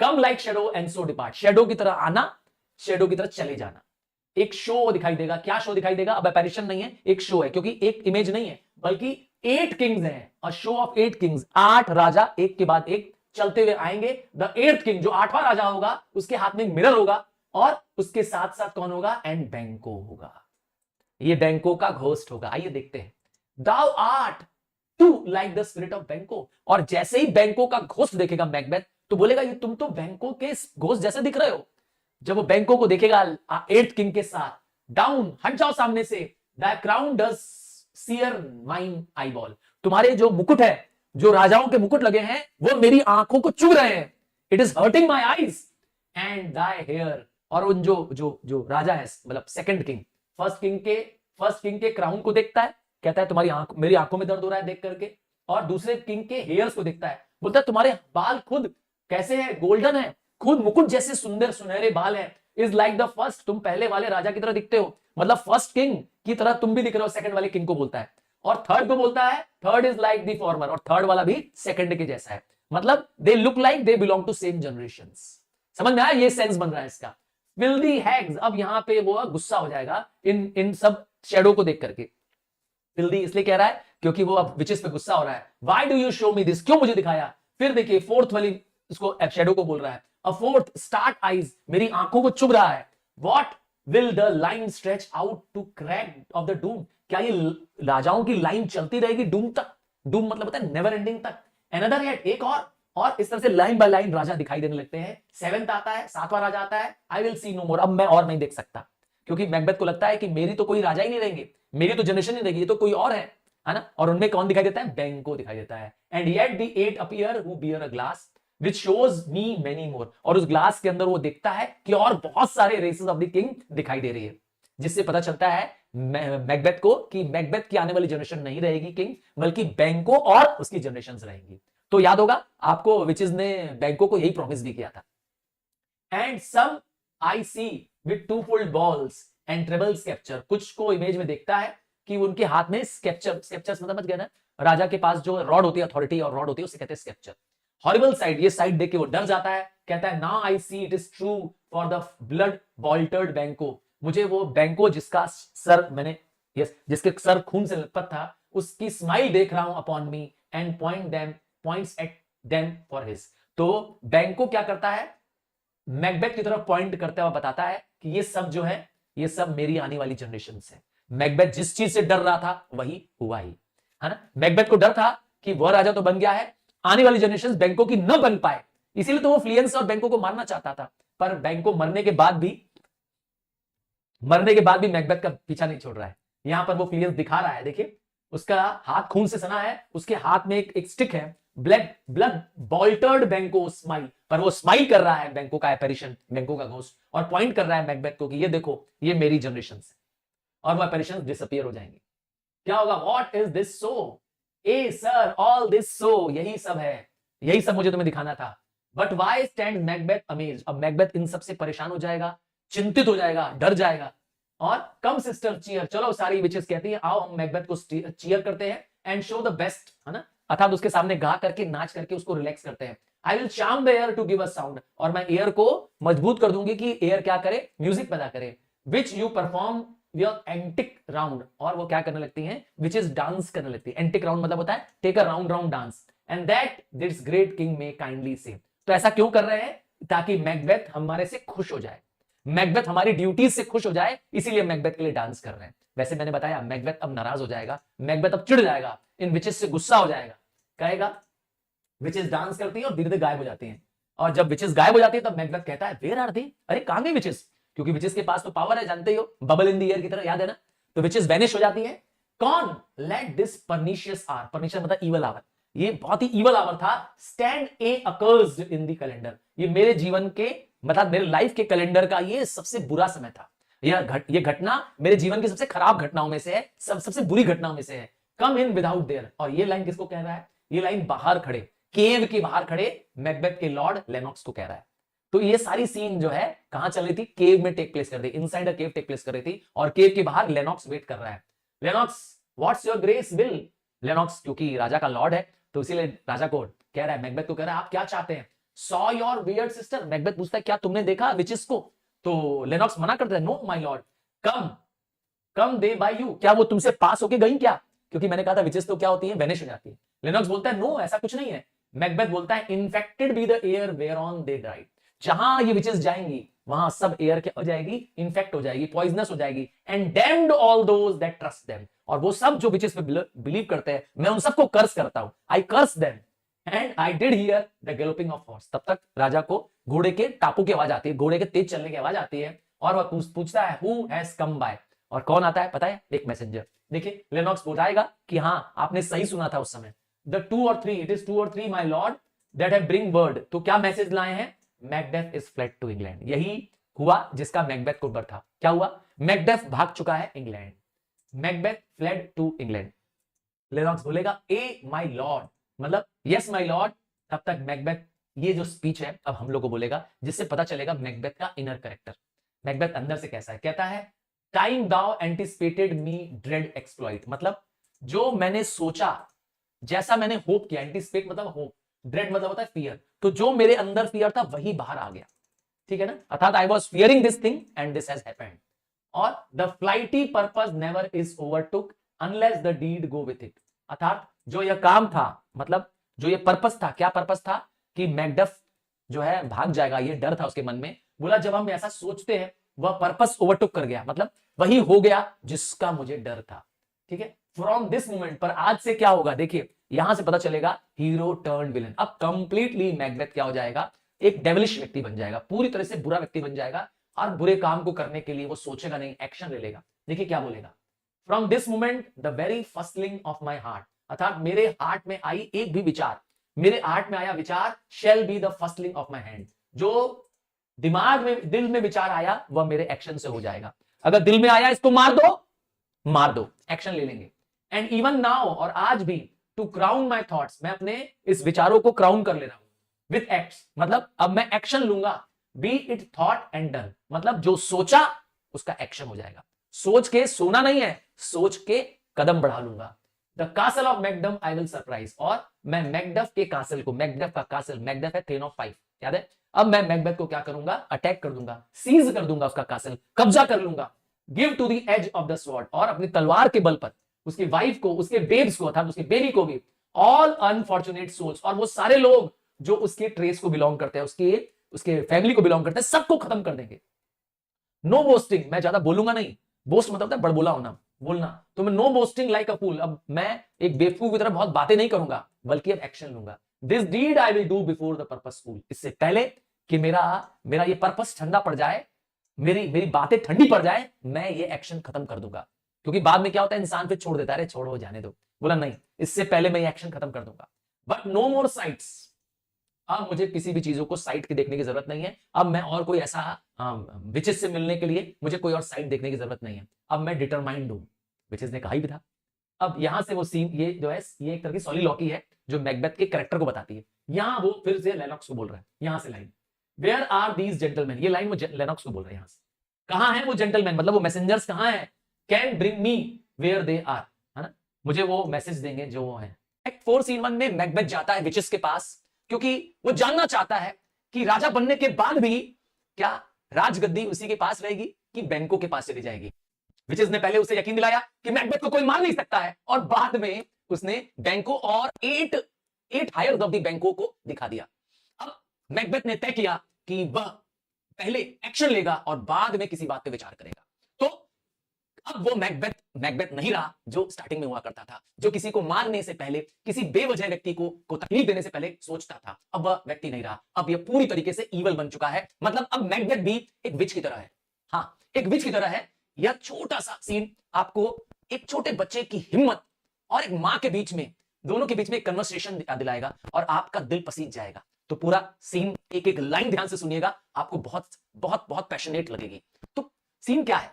Come like shadow and so depart, shadow की तरह आना, शेडो की तरह चले जाना। एक शो दिखाई देगा। क्या शो दिखाई देगा? अब अपैरिशन नहीं है, एक शो है, क्योंकि एक इमेज नहीं है बल्कि 8 किंग्स हैं, अ शो ऑफ 8 किंग्स। 8 राजा एक के बाद एक चलते हुए आएंगे। द 8th किंग, जो 8वां राजा होगा, उसके हाथ में एक मिरर होगा और उसके साथ साथ कौन होगा? एंड बैंको होगा। ये बैंको का घोस्ट होगा। आइए देखते हैं। Thou art too like the spirit of Banquo. और जैसे ही बैंको का घोस्ट देखेगा मैकबेथ, तो बोलेगा ये तुम तो बैंको के घोस्ट जैसे दिख रहे हो। जब वो बैंको को देखेगा 8th किंग के साथ, डाउन, हट जाओ सामने से। The crown does sear mine eyeball. तुम्हारे जो मुकुट है, जो राजाओं के मुकुट लगे हैं, वो मेरी आंखों को चुभ रहे हैं। It is hurting my eyes and thy hair. और उन जो जो जो राजा है, मतलब सेकंड किंग, फर्स्ट किंग के क्राउन को देखता है, कहता है तुम्हारी मेरी आंखों में दर्द हो रहा है देख करके। और दूसरे किंग के हेयर्स को देखता है, बोलता है तुम्हारे बाल खुद कैसे है? गोल्डन है, खुद मुकुट जैसे सुंदर सुनहरे बाल है। इज लाइक द फर्स्ट, तुम पहले वाले राजा की तरह दिखते हो, मतलब फर्स्ट किंग की तरह तुम भी दिख रहे हो। सेकंड वाले किंग को बोलता है। और थर्ड को बोलता है, third is like the former, और थर्ड वाला भी सेकंड के जैसा है। मतलब they look like they belong to same generations. समझ में आया? ये सेंस बन रहा है इसका। फिल्दी हैग्स, अब यहां पे वो गुस्सा हो जाएगा इन सब शेडो को देख करके। फिल्दी इसलिए कह रहा है क्योंकि वो अब विचेस पे गुस्सा हो रहा है। Why do you show me this, क्यों मुझे दिखाया? फिर देखिए फोर्थ वाली इसको शेडो को बोल रहा है, अ फोर्थ स्टार्ट आईज, मेरी आंखों को चुभ रहा है। What will the line stretch out to crack of the doom, क्या ये राजाओं की लाइन चलती रहेगी डूम तक? डूम मतलब होता है नेवर एंडिंग तक। एनदर येट, एक और इस तरह से लाइन बाय लाइन राजा दिखाई देने लगते हैं। 7th आता है, 7वां राजा आता है, आई विल सी नो मोर, अब मैं और नहीं देख सकता। क्योंकि मैकबेथ को लगता है कि मेरी तो कोई राजा ही नहीं रहेंगे, मेरी तो जनरेशन नहीं रहेगी, ये तो कोई और है ना। और उनमें कौन दिखाई देता है? बैंको दिखाई देता है। And yet the 8 appear who bear a glass which shows me many more, और उस ग्लास के अंदर वो देखता है कि और बहुत सारे रेसेस ऑफ द किंग दिखाई दे रही है, जिससे पता चलता है मैकबेथ को कि मैकबेथ की आने वाली जनरेशन नहीं रहेगी किंग, बल्कि बैंको और उसकी जनरेशन रहेंगी। तो याद होगा आपको, विचेस ने बैंको को यही प्रॉमिस भी किया था। And some I see with 2 fold balls and treble scepter, कुछ को इमेज में देखता है कि उनके हाथ में स्केप्चर, स्केप्चर मतलब मत कहना, राजा के पास जो रॉड होती है, अथॉरिटी और रॉड होती है, उसे कहते हैं स्केप्चर। हॉरिबल साइड, ये साइड देख के वो डर जाता है, कहता है now I see it is true for the blood boltered Banquo, मुझे वो बैंको जिसका सर मैंने जिसके सर खून से लथपथ था, उसकी स्माइल देख रहा हूं upon me and points at them for his. तो बैंको क्या करता है? मैकबेथ की तरफ पॉइंट करते हुए बताता है कि ये सब जो है, ये सब मेरी आने वाली जनरेशन से। मैकबेथ जिस चीज से डर रहा था वही हुआ ही, है ना। मैकबेथ को डर था कि वह राजा तो बन गया है, आने वाली जनरेशन बैंको की न बन पाए, इसीलिए तो वो फ्लियंस और बैंको को मारना चाहता था। पर बैंको मरने के बाद भी मैकबेथ का पीछा नहीं छोड़ रहा है। यहां पर वो फ्लियंस दिखा रहा है, देखिए उसका हाथ खून से सना है, उसके हाथ में एक स्टिक है, ब्लड बॉल्टर्ड बैंको स्माइल, पर वो स्माइल कर रहा है बैंको का एपेरिशन, बैंको का घोस्ट, और पॉइंट कर रहा है मैकबेथ को कि ये देखो ये मेरी जनरेशन है, और वो एपेरिशन डिसअपीयर हो जाएंगे। क्या होगा? What is this so? A sir, all this so, यही सब है, यही सब मुझे तुम्हें दिखाना था। But why stand Macbeth amazed, अब मैकबेथ इन सबसे परेशान हो जाएगा, चिंतित हो जाएगा, डर जाएगा। और कम सिस्टर चीयर, चलो सारी विचेस कहती है आओ हम मैकबेथ को चीयर करते हैं एंड शो द बेस्ट, है ना, अर्थात उसके सामने गा करके नाच करके उसको रिलैक्स करते हैं। I will charm the air to give a sound, और मैं एयर को मजबूत कर दूंगी कि एयर क्या करे? म्यूजिक पैदा करे। Which you perform your antique round, और वो क्या करने लगती हैं? विच इज डांस करने लगती है। एंटिक राउंड मतलब होता है take a round round dance, and that this great king may kindly say. तो ऐसा क्यों कर रहे हैं? ताकि मैकबेथ हमारे से खुश हो जाए, मैकबेथ हमारी ड्यूटीज से खुश हो जाए, इसीलिए मैकबेथ के लिए डांस कर रहे हैं। वैसे मैंने बताया मैकबेथ अब नाराज हो जाएगा, मैकबेथ अब चिढ़ जाएगा, इन विचेस से गुस्सा हो जाएगा, कहेगा विचेस डांस करती है और धीरे धीरे गायब हो जाती हैं। और जब विचेस गायब हो जाती है तब मैकबेथ कहता है वेयर आर दे, अरे कहां गई विचेस? क्योंकि विचेस के पास तो पावर है, जानते ही हो, बबल इन द एयर की तरह, याद है ना। तो विचेस वैनिश हो जाती है। कौन? Let this pernicious hour, pernicious मतलब इवल आवर, ये बहुत ही इवल आवर था। Stand aye accursed in the calendar, ये मेरे जीवन के मतलब मेरे लाइफ के कैलेंडर का ये सबसे बुरा समय था। ये घटना मेरे जीवन की सबसे खराब घटनाओं में से है, सबसे बुरी घटनाओं में से है। कम इन विदाउट देयर, और ये लाइन किसको कह रहा है? ये लाइन बाहर खड़े, केव के बाहर खड़े मैकबेथ के लॉर्ड लेनॉक्स को कह रहा है। तो ये सारी सीन जो है कहां चल रही थी? केव में टेक प्लेस कर रही, inside a cave take place कर रही थी, और केव के बाहर लेनॉक्स वेट कर रहा है। Lennox, what's your grace will? Lennox क्योंकि राजा का लॉर्ड है तो इसीलिए राजा को कह रहा है, मैकबेथ को कह रहा है, आप क्या चाहते हैं? Saw your weird sister. Macbeth पूछता है, क्या तुमने देखा विचिस को? तो लेनॉक्स मना करता है, no my lord, come come they by you. क्या वो तुमसे पास होके गई क्या? क्योंकि मैंने कहा था विचेस तो क्या होती है, वेनिश हो जाती है। लेनॉक्स बोलता है, नो ऐसा कुछ नहीं है। मैकबेथ बोलता है, infected be the air where on they died. जहां ये विचेस जाएंगी वहां सब एयर क्या हो जाएगी, इन्फेक्ट हो जाएगी, पॉइजनस हो जाएगी। And damned all those that trust them. और वो सब जो विचेस पे बिलीव करते हैं, मैं उन सबको कर्स करता हूं। I curse them and I did hear the galloping of horse. तब तक राजा को घोड़े के टापू की आवाज आती है, घोड़े के तेज चलने की आवाज आती है, और वह पूछता है, हु हैज कम बाय। और कौन आता है पता है? एक मैसेंजर। देखिए लेनॉक्स बताएगा कि हां आपने सही सुना था उस समय। द 2 और 3, इट इज 2 और 3 my lord that have bring word. तो क्या मैसेज लाए हैं? Macbeth is fled to England. यही हुआ जिसका मैकबेथ को डर था। क्या हुआ? मैकबेथ भाग चुका है England. Macbeth fled to England. Lennox बोलेगा, ए माय लॉर्ड, मतलब यस माय लॉर्ड। तब तक मैकबेथ ये जो स्पीच है अब हम लोग को बोलेगा, जिससे पता चलेगा मैकबेथ का इनर कैरेक्टर। मैकबेथ अंदर से कैसा है? कहता है, टाइम दाउ एंटिसिपेटेड मी ड्रेड एक्सप्लॉइट। मतलब जो मैंने सोचा, जैसा मैंने होप किया, एंटिसिपेट मतलब होप, ड्रेड मतलब होता है फियर, तो जो मेरे अंदर फियर था वही बाहर आ गया। ठीक है ना? अर्थात I was fearing this thing and this has happened. और the flighty purpose never is overtook unless the deed go with it. अर्थात जो यह काम था, मतलब जो ये पर्पस था, क्या पर्पस था? कि मैकडफ जो है भाग जाएगा, ये डर था उसके मन में। बोला जब हम ऐसा सोचते हैं वह पर्पस ओवरटुक कर गया, मतलब वही हो गया जिसका मुझे डर था। ठीक है? फ्रॉम दिस मोमेंट, पर आज से क्या होगा? देखिए यहां से पता चलेगा, हीरो टर्न विलन। अब कंप्लीटली मैकबेथ क्या हो जाएगा? एक डेविलिश व्यक्ति बन जाएगा, पूरी तरह से बुरा व्यक्ति बन जाएगा। और बुरे काम को करने के लिए वो सोचेगा नहीं, एक्शन ले लेगा। देखिए क्या बोलेगा, from this moment the very firstling of my heart. अर्थात मेरे हार्ट में आई एक भी विचार, मेरे हार्ट में आया विचार, shall be the firstling of my hand. जो दिमाग में, दिल में विचार आया वह मेरे एक्शन से हो जाएगा। अगर दिल में आया इसको मार दो, एक्शन ले लेंगे। एंड इवन नाउ, और आज भी, टू क्राउन माई थॉट्स, मैं अपने इस विचारों को क्राउन कर ले रहा हूं विथ एक्ट्स, मतलब अब मैं एक्शन लूंगा। B it thought and done, मतलब जो सोचा उसका एक्शन हो जाएगा। सोच के सोना नहीं है, सोच के कदम बढ़ा लूंगा। The castle of McAdam I will surprise, और मैं मैकडफ के कासल को, मैकडफ का कासल, मैकडफ है 10 ऑफ 5, याद है? अब मैं मैकबेथ को क्या करूंगा? अटैक कर दूंगा, सीज कर दूंगा उसका कासल, कब्जा कर लूंगा। Give to the edge of the sword, और अपनी तलवार के बल पर उसकी वाइफ को, उसके बेब्स को, अर्थात उसके बेबी को भी, ऑल अनफॉर्चुनेट सोल्स, और वो सारे लोग जो उसके ट्रेस को बिलोंग करते हैं, उसके फैमिली को बिलोंग करते हैं, सबको खत्म कर देंगे। नो बोस्टिंग, मैं ज्यादा बोलूंगा नहीं। बोस्ट मतलब होता है बड़बोला होना, बोलना। तो मैं नो बोस्टिंग लाइक अ फूल, अब मैं एक बेवकूफ की तरह बहुत बातें नहीं करूंगा, बल्कि अब एक्शन लूंगा। This deed I will do before the purpose cool, इससे पहले कि मेरा ये पर्पस ठंडा पड़ जाए, मेरी बातें ठंडी पड़ जाए, मैं ये एक्शन खत्म कर दूंगा। क्योंकि बाद में क्या होता है, इंसान फिर छोड़ देता है, अरे छोड़ो जाने दो। बोला नहीं, इससे पहले मैं ये एक्शन खत्म कर दूंगा। बट नो मोर साइट्स, अब मुझे किसी भी चीजों को साइट की देखने की जरूरत नहीं है। अब मैं और कोई ऐसा विचेस से मिलने के लिए मुझे कोई और साइट देखने की जरूरत नहीं है। अब मैं डिटरमाइंड हूं, विचेस ने कहा ही भी था। अब यहां से वो सीन, ये जो है, ये एक तरह की सॉलिलॉकी है जो मैकबेथ के कैरेक्टर को बताती है। यहां वो फिर से लेनॉक्स को बोल रहा है, यहां से line, where are these gentleman, ये लाइन वो लेनॉक्स को बोल रहा है यहां से। कहां है वो जेंटलमैन, मतलब वो मैसेंजर्स कहां है? Can bring me where they are, है ना? मुझे वो मैसेज देंगे जो वो है। एक्ट 4 सीन 1 में मैकबेथ जाता है विचेस के पास, क्योंकि वो जानना चाहता है कि राजा बनने के बाद भी क्या राजगद्दी उसी के पास रहेगी कि बैंकों के पास चली जाएगी। विचेस ने पहले उसे यकीन दिलाया कि मैकबेथ को कोई मार नहीं सकता है, और बाद में उसने बैंकों और 8 हायर ऑफ द बैंकों को दिखा दिया। अब मैकबेथ ने तय किया कि वह पहले एक्शन लेगा और बाद में किसी बात पे विचार करेगा। तो अब वो मैकबेथ नहीं रहा जो स्टार्टिंग में हुआ करता था, जो किसी को मारने से पहले, किसी बेवजह व्यक्ति को तकलीफ देने से पहले सोचता था। अब वह व्यक्ति नहीं रहा, अब यह पूरी तरीके से ईवल बन चुका है। मतलब अब मैकबेथ भी एक विच की तरह है। हाँ, एक विच की तरह है। यह छोटा सा सीन आपको एक छोटे बच्चे की हिम्मत और एक मां के बीच में, दोनों के बीच में एक कन्वर्सेशन दिलाएगा, और आपका दिल पसीज जाएगा। तो पूरा सीन, एक एक लाइन ध्यान से सुनिएगा, आपको बहुत बहुत बहुत पैशनेट लगेगी। तो सीन क्या है?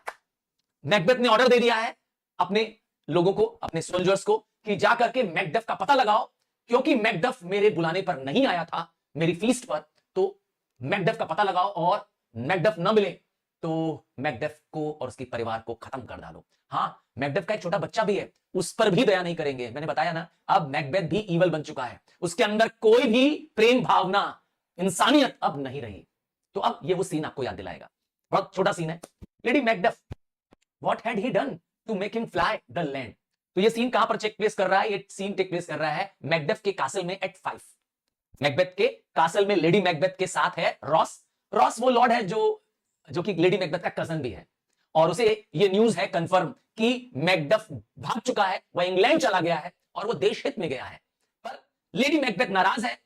मैकबेथ ने ऑर्डर दे दिया है अपने लोगों को, अपने सोल्जर्स को, कि जाकर के मैकडफ का पता लगाओ, क्योंकि मैकडफ मेरे बुलाने पर नहीं आया था, मेरी फीस्ट पर। तो मैकडफ का पता लगाओ, और मैकडफ न मिले तो मैकडफ को और उसके परिवार को खत्म कर डालो। हाँ, मैकबेथ का एक छोटा बच्चा भी है, उस पर भी दया नहीं करेंगे। मैंने बताया ना, अब मैकबेथ भी ईवल बन चुका है, उसके अंदर कोई भी प्रेम भावना, इंसानियत अब नहीं रही। तो अब ये वो सीन आपको याद दिलाएगा, बहुत छोटा सीन है। Lady Macbeth, what had he done to make him fly the land. तो ये सीन कहां पर टेक प्लेस कर रहा है? ये सीन टेक प्लेस कर रहा है मैकबेथ के कासल में एट 5। मैकबेथ के कासल में लेडी मैकबेथ के साथ है रॉस। रॉस वो लॉर्ड है जो कि लेडी मैकबेथ का कजन भी है, और उसे ये न्यूज है कंफर्म कि मैकबेथ भाग चुका है, वह इंग्लैंड चला गया है और वो देश हित में गया है। पर लेडी मैकबेथ नाराज है,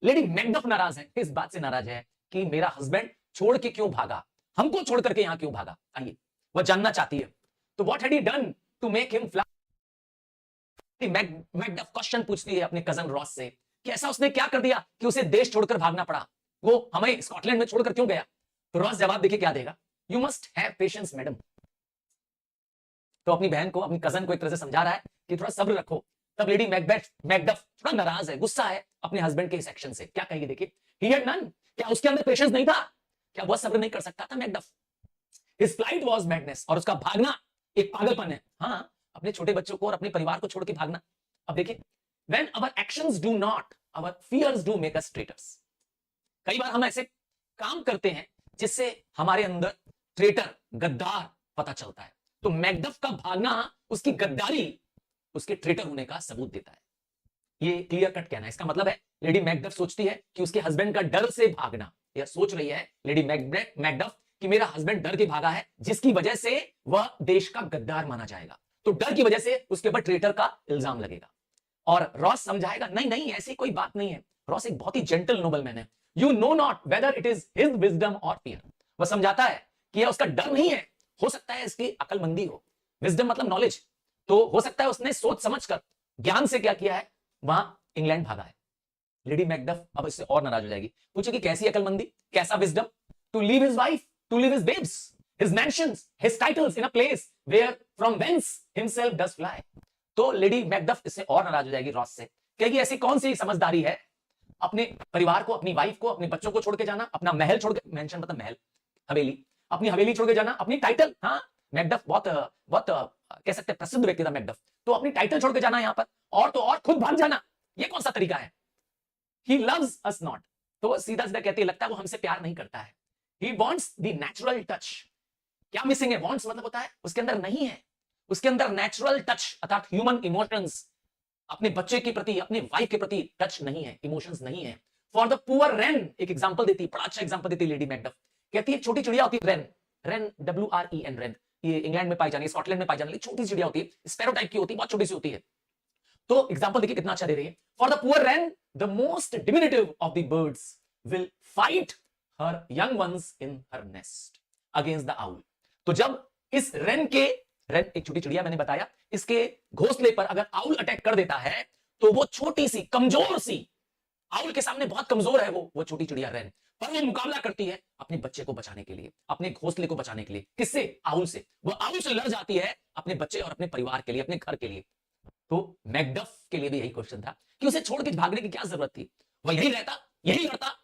लेडी मैकबेथ नाराज है, इस बात से नाराज है कि मेरा हस्बैंड छोड़ के क्यों भागा, हमको छोड़ करके यहां क्यों भागा। आइए, वह जानना चाहती है। तो what had he done to make him fly. Macbeth question पूछती है अपने कजन रॉस से कि ऐसा उसने क्या कर दिया कि उसे देश छोड़कर भागना पड़ा, वो हमें स्कॉटलैंड में छोड़कर क्यों गया। तो रॉस जवाब देखिए क्या देगा, you must have patience madam. तो अपनी बहन को, अपनी कजन को एक तरह से समझा रहा है कि थोड़ा सब्र रखो। तब लेडी मैकबेथ थोड़ा नाराज है, गुस्सा है अपने हस्बैंड के इस एक्शन से। क्या कहेगी देखिए, ही हैड नन, क्या उसके अंदर पेशेंस नहीं था, क्या वह सब्र नहीं कर सकता था Macbeth. His flight was madness, और उसका भागना एक पागलपन है। हाँ, अपने छोटे बच्चों को और अपने परिवार को छोड़ के भागना। अब देखिए, when our actions do not, our fears do make us traitors। कई बार हम ऐसे काम करते हैं जिससे हमारे अंदर ट्रेटर, गद्दार पता चलता है। तो मैकबेथ का भागना उसकी गद्दारी, उसके ट्रेटर होने का सबूत देता है। ये क्लियर कट कहना है। इसका मतलब है लेडी मैकबेथ सोचती है कि उसके हस्बैंड का डर से भागना, यह सोच रही है लेडी मैकबेथ कि मेरा हस्बैंड डर के भागा है, जिसकी वजह से वह देश का गद्दार माना जाएगा। तो डर की वजह से उसके ऊपर ट्रेटर का इल्जाम लगेगा। और रॉस समझाएगा, नहीं नहीं, ऐसी कोई बात नहीं है। रॉस एक बहुत ही जेंटल नोबलमैन है। You know not whether it is his wisdom और फियर। वह समझाता है कि यह उसका डर नहीं है, हो सकता है इसकी अकलमंदी हो। विजडम मतलब नॉलेज, तो हो सकता है उसने सोच समझकर, ज्ञान से क्या किया है, वहां इंग्लैंड भागा है। लेडी मैकबेथ अब इससे और नाराज हो जाएगी, पूछेगी कैसी अकलमंदी, कैसा wisdom, to leave his wife, to leave his babes, his mansions, his titles in a place where from whence himself does fly। तो लेडी मैकबेथ इससे और नाराज हो जाएगी रॉस से, कहेगी ऐसी कौन सी समझदारी है अपने परिवार को, अपनी वाइफ को, अपने बच्चों को छोड़ के जाना, अपना महल छोड़ के, मेंशन मतलब महल, हवेली, अपनी हवेली छोड़ के जाना, अपनी टाइटल। हाँ, मैकबेथ बहुत बहुत कह सकते हैं प्रसिद्ध व्यक्ति था मैकबेथ, तो अपनी टाइटल छोड़ के जाना यहां पर, और तो और खुद भाग जाना, ये कौन सा तरीका है। He loves us not, तो सीधा सीधा कहती है लगता है वो हमसे प्यार नहीं करता है। He wants the natural touch। क्या मिसिंग है, वॉन्ट्स मतलब होता है उसके अंदर नहीं है, उसके अंदर नेचुरल टच अर्थात ह्यूमन इमोशंस, अपने बच्चे के प्रति, अपने वाइफ के प्रति टच नहीं है, इमोशंस नहीं है। फॉर द पुअर रेन, एक एग्जांपल देती, बड़ा अच्छा एग्जांपल देती लेडी मैकबेथ, कहती है छोटी चिड़िया होती है रेन, रेन WREN, रेन, ये इंग्लैंड में पाई जानी है, स्कॉटलैंड में पाई जाने वाली छोटी चिड़िया होती है, स्पैरो टाइप की होती है, बहुत छोटी सी होती है। तो एग्जांपल देखिए कितना अच्छा दे रही है, for the poor wren the most diminutive of the birds will fight her young ones in her nest against the owl. तो जब इस रेन एक छोटी चिड़िया मैंने बताया, इसके घोंसले पर अगर आउल अटैक कर देता है तो वो छोटी सी कमजोर सी, आउल के सामने बहुत कमजोर है वो छोटी चिड़िया रेन, पर वो मुकाबला करती है अपने बच्चे को बचाने के लिए, अपने घोंसले को बचाने के लिए। किससे? आउल से। वो आउल से लड़ जाती है अपने बच्चे और अपने परिवार के लिए, अपने घर के लिए। तो मैकबेथ के लिए भी यही क्वेश्चन था कि उसे छोड़ के भागने की क्या जरूरत थी, वह यही रहता, यही लड़ता।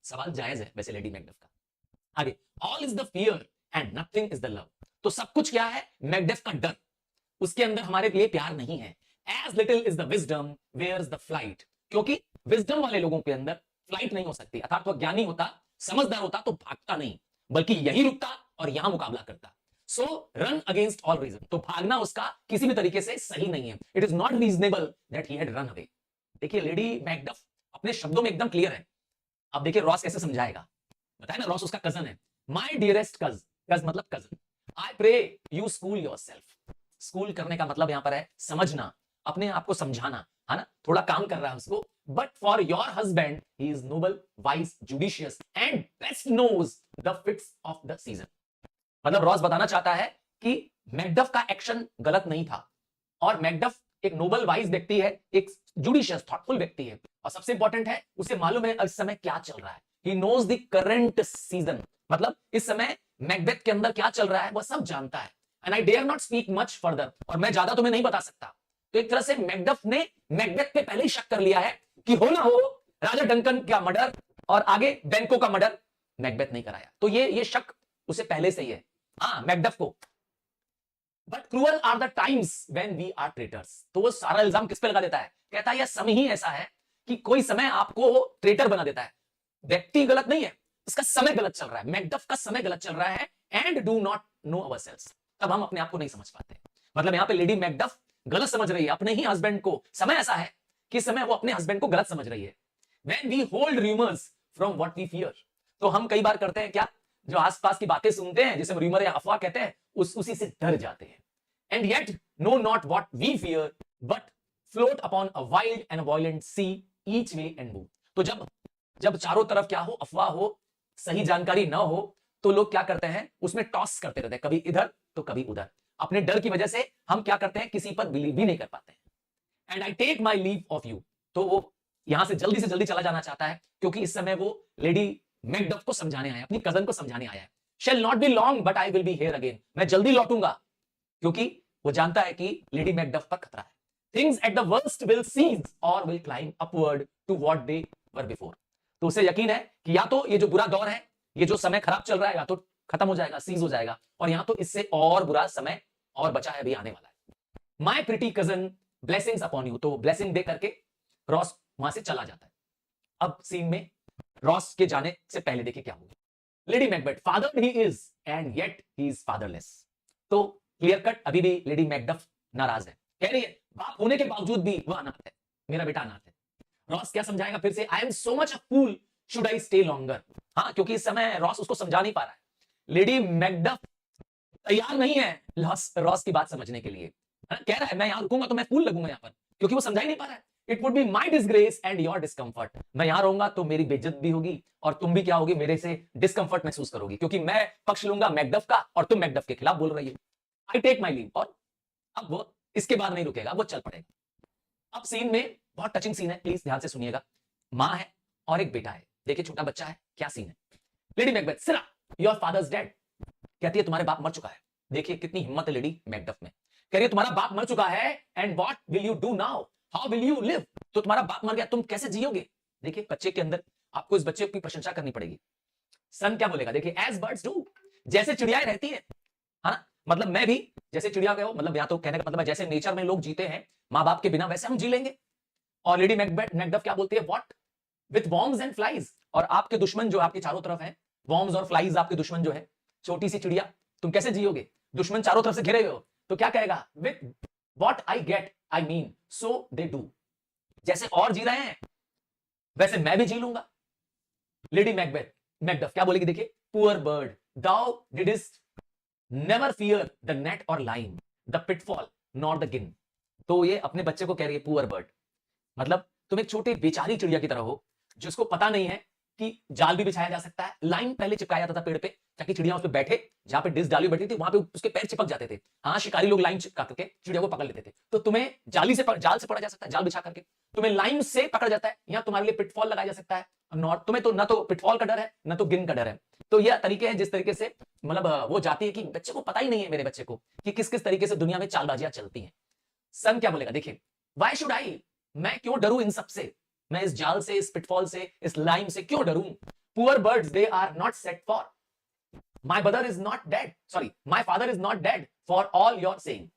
सवाल जायज है वैसे लेडी मैकबेथ का। आगे, all is the fear and nothing is the love. तो सब कुछ क्या है? मैकबेथ का डर, उसके अंदर हमारे लिए प्यार नहीं है। As little is the wisdom where is the flight. क्योंकि विजडम वाले लोगों के अंदर फ्लाइट नहीं हो सकती, अर्थात वह ज्ञानी होता, समझदार होता तो भागता नहीं, बल्कि यही रुकता और यहां मुकाबला करता। सो रन अगेंस्ट ऑल रीजन। तो भागना उसका किसी भी तरीके से सही नहीं है। It is not reasonable that he had run away. देखिए लेडी मैकबेथ अपने शब्दों में एकदम क्लियर है। अब देखिए रॉस कैसे समझाएगा, बताया ना, रॉस उसका कजन है। माय डियरेस्ट कज, कज मतलब cousin, I pray you school yourself. School करने का मतलब यहां पर है समझना, अपने आप को समझाना, है ना, थोड़ा काम कर रहा है उसको। But for your husband he is noble, wise, judicious and best knows the fits of the season. मतलब रॉस बताना चाहता है कि मैकबेथ का एक्शन गलत नहीं था, और मैकबेथ एक नोबल, वाइज व्यक्ति है, एक जुडिशियस, थॉटफुल व्यक्ति है, और सबसे इंपॉर्टेंट है उसे मालूम है इस समय क्या चल रहा है। He knows the current season, मतलब इस समय मैकबेथ के अंदर क्या चल रहा है वह सब जानता है। And I dare not speak much further, और मैं ज्यादा तुम्हें नहीं बता सकता। तो एक तरह से मैकबेथ ने मैकबेथ पे पहले ही शक कर लिया है कि हो ना हो राजा डंकन का मर्डर और आगे बैंको का मर्डर मैकबेथ नहीं कराया। तो ये शक उसे पहले से ही है। हाँ, मैकबेथ को but cruel are the times when we are traitors. तो वो सारा इल्जाम किस पे लगा देता है, कहता है यह समय ही ऐसा है कि कोई समय आपको ट्रेटर बना देता है। व्यक्ति गलत नहीं है, उसका समय गलत चल रहा है, मैकडफ का समय गलत चल रहा है, and do not know ourselves. तब हम अपने आप को नहीं समझ पाते। मतलब यहां पे लेडी मैकडफ गलत समझ रही है अपने ही हस्बैंड को। समय ऐसा है कि समय वो अपने हस्बैंड को गलत समझ रही है। When we hold rumours from what we fear, तो हम कई बार करते हैं क्या, जो आसपास की बातें सुनते हैं जिसे रूमर या अफवाह कहते हैं, उसी से डर जाते हैं। And yet know not what we fear but float upon a wild and violent sea each way and move. तो जब जब चारों तरफ क्या हो, अफवाह हो, सही जानकारी ना हो, तो लोग क्या करते हैं, उसमें टॉस करते रहते हैं, कभी इधर तो कभी उधर। अपने डर की वजह से हम क्या करते हैं, किसी पर बिलीव भी नहीं कर पाते हैं। And I take my leave of you, तो वो यहां से जल्दी चला जाना चाहता है, क्योंकि इस समय वो लेडी मैकडफ को समझाने आया है, अपनी कजन को समझाने आया है। Shall not be long but I will be here again, मैं जल्दी लौटूंगा, क्योंकि वो जानता है कि लेडी मैकडफ पर खतरा है। Things at the worst will cease और will climb upward to what they were before. तो उसे यकीन है कि या तो ये जो बुरा दौर है, ये जो समय खराब चल रहा है, या तो खत्म हो जाएगा, सीज हो जाएगा, और यहां तो इससे और बुरा समय और बचा है, अभी आने वाला है। My pretty cousin blessings upon you, तो ब्लेसिंग दे करके रॉस वहां से चला जाता है। अब सीन में रॉस के जाने से पहले देखिए क्या हुआ। Lady Macbeth, father he is and yet he is fatherless. तो क्लियर कट अभी भी लेडी मैकडफ नाराज है, कह रही है बाप होने के बावजूद भी वह अनाथ है, मेरा बेटा अनाथ है। रॉस क्या समझाएगा फिर से, I am so much a fool should I stay longer. हाँ, क्योंकि इस समय रॉस उसको समझा नहीं पा रहा है। लेडी मैकडफ तैयार नहीं है रॉस की बात समझने के लिए। कह रहा है मैं यहां रुकूंगा तो मैं फूल लगूंगा यहां पर, क्योंकि वो समझा ही नहीं पा रहा है। It would be my disgrace and your discomfort, मैं यहां रहूंगा तो मेरी बेइज्जत भी होगी और तुम भी क्या होगी, मेरे से डिस्कंफर्ट महसूस करोगी, क्योंकि मैं पक्ष लूंगा मैकडफ का और तुम मैकडफ के खिलाफ बोल रही हो। आई टेक माई लीव, और अब वो इसके बाद नहीं रुकेगा, वो चल पड़ेगा। अब सीन में बहुत टचिंग सीन है, प्लीज ध्यान से सुनिएगा। मां है और एक बेटा है, देखिए छोटा बच्चा है, क्या सीन है। लेडी मैकबेथ, सिरा योर फादर्स डेड, कहती है तुम्हारे बाप मर चुका है। देखिए कितनी हिम्मत है लेडी मैकडफ में, कह रही है तुम्हारा बाप मर चुका है, and what will you do now, how will you live, तो तुम्हारा बाप मर गया, तुम कैसे जियोगे। देखिए बच्चे के अंदर आपको इस बच्चे की प्रशंसा करनी पड़ेगी। सन क्या बोलेगा, देखिए एज बर्ड्स डू, जैसे चिड़ियाएं रहती है, हाँ मतलब मैं भी जैसे चिड़िया गए हो, मतलब या तो कहने का मतलब है जैसे नेचर में लोग जीते हैं मां बाप के बिना, वैसे हम जी लेंगे। और लेडी मैकडफ क्या बोलती है, what with worms and flies, और आपके दुश्मन जो आपके चारों तरफ है, वॉर्म्स और फ्लाइज आपके दुश्मन जो है, छोटी सी चिड़िया, तुम कैसे जियोगे, दुश्मन चारों तरफ से घिरे हुए हो। तो क्या कहेगा, with what I get I mean so they do, जैसे और जी रहे हैं वैसे मैं भी जी लूंगा। लेडी मैकडफ क्या बोलेगी, देखिए poor bird thou didst never fear the net और line the pitfall not the gin. तो ये अपने बच्चे को कह रही है पुअर बर्ड, मतलब तुम एक छोटे बेचारी चिड़िया की तरह हो, जिसको पता नहीं है कि जाल भी बिछाया जा सकता है। लाइन पहले चिपकाया जाता था पेड़ पे, ताकि चिड़िया उस पे बैठे, जहां पे डिस डाली बैठी थी वहां पे उसके पैर चिपक जाते थे। हाँ, शिकारी लोग लाइन चिपका करके चिड़िया को पकड़ लेते थे। तो तुम्हें जाल से पकड़ा जा सकता है, जाल बिछा करके तुम्हें लाइन से पकड़ा जाता है, यहाँ तुम्हारे लिए पिटफॉल लगाया जा सकता है। नॉट तुम्हें तो ना तो पिटफॉल का डर है ना तो गिन का डर है। तो यह तरीके हैं जिस तरीके से मतलब वो जाती है कि बच्चे को पता ही नहीं है, मेरे बच्चे को, कि किस किस तरीके से दुनिया में चालबाजियां चलती हैं। सन क्या बोलेगा, देखिए वाई शुड आई, मैं क्यों डरूं इन सब से, मैं इस जाल से, इस पिटफॉल से, इस लाइन से क्यों डरूं। Poor birds they are not set for, my brother is not dead, sorry my father is not dead for all your saying.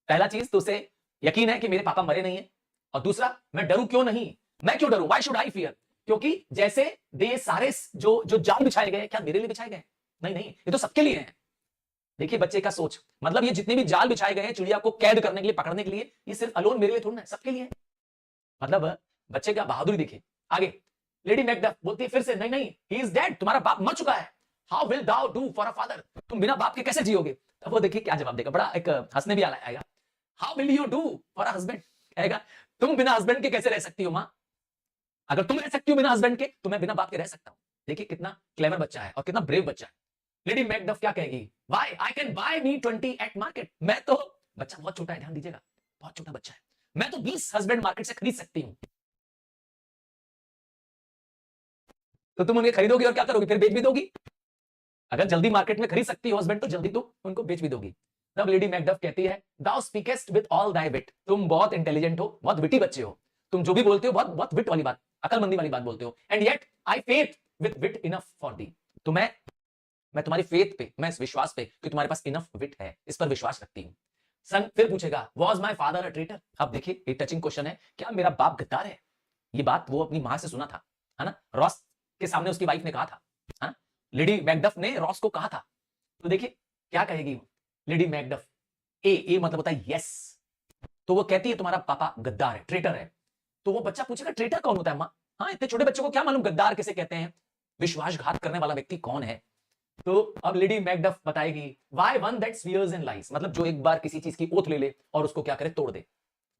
पहला चीज तो उसे यकीन है कि मेरे पापा मरे नहीं है, और दूसरा मैं डरूं क्यों नहीं, मैं क्यों डरूं, व्हाई शुड आई फियर, क्योंकि जैसे ये सारे जो जो जाल बिछाए गए, क्या मेरे लिए बिछाए गए, नहीं नहीं, ये तो सबके लिए हैं। देखिए बच्चे का सोच, मतलब ये जितने भी जाल बिछाए गए हैं चिड़िया को कैद करने के लिए, पकड़ने के लिए, ये सिर्फ अलोन मेरे लिए थोड़ा ना है, सबके लिए है। मतलब बच्चे का बहादुरी देखिए। आगे लेडी मैकडफ बोलती है फिर से, नहीं नहीं, ही इज डेड, तुम्हारा बाप मर चुका है, how will thou do for a father, तुम बिना बाप के कैसे जियोगे। तब वो देखिए क्या जवाब देगा, बड़ा एक हंसने भी आएगा। How will you do for a husband, कहेगा तुम बिना हस्बैंड के कैसे रह सकती हो मां, अगर तुम रह सकती हो बिना हस्बैंड के, तो मैं बिना बाप के रह सकता हूं। देखिए कितना क्लेवर बच्चा है और कितना ब्रेव बच्चा है। लेडी मैकडफ क्या कहेगी, why I can buy me 20 eight market, मैं तो, बच्चा बहुत छोटा है, ध्यान दीजिएगा, बहुत छोटा बच्चा है, मैं तो 20 हस्बैंड मार्केट से खरीद सकती हूं। तो तुम उन्हें खरीदोगी और क्या करोगी, फिर बेच भी दोगी। अगर जल्दी मार्केट में खरीद सकती हो हस्बैंड, तो जल्दी तो उनको बेच भी दोगी। तब लेडी मैकडफ कहती है, दाउ स्पीकेस्ट विद ऑल दाई विट, तुम बहुत इंटेलिजेंट हो, बहुत विटी बच्चे हो, तुम जो भी बोलते हो बहुत बहुत विट वाली बात, अकलमंदी वाली बात बोलते हो। And yet I faith with wit enough for thee, तो मैं तुम्हारी फेथ पे, मैं इस विश्वास पे कि तुम्हारे पास इनफ विट है, इस पर विश्वास रखती हूं। सन फिर पूछेगा was my father a traitor. अब देखिए एक टचिंग क्वेश्चन है, क्या मेरा बाप गद्दार है? ये बात वो अपनी मां से सुना था, है ना, रॉस के सामने उसकी वाइफ ने कहा था, है ना, लेडी मैकडफ ने रॉस को कहा था। तो देखिए क्या कहेगी लेडी मैकडफ। ए मतलब होता है यस। तो वो कहती है तुम्हारा पापा गद्दार है, ट्रेटर है। तो वो बच्चा पूछेगा ट्रेटर कौन होता है मां? हाँ, इतने छोटे बच्चों को क्या मालूम गद्दार किसे कहते हैं, विश्वासघात करने वाला व्यक्ति कौन है। तो अब लेडी मैकडफ बताएगी why one that swears and lies, मतलब जो एक बार किसी चीज की ओथ ले ले और उसको क्या करे, तोड़ दे।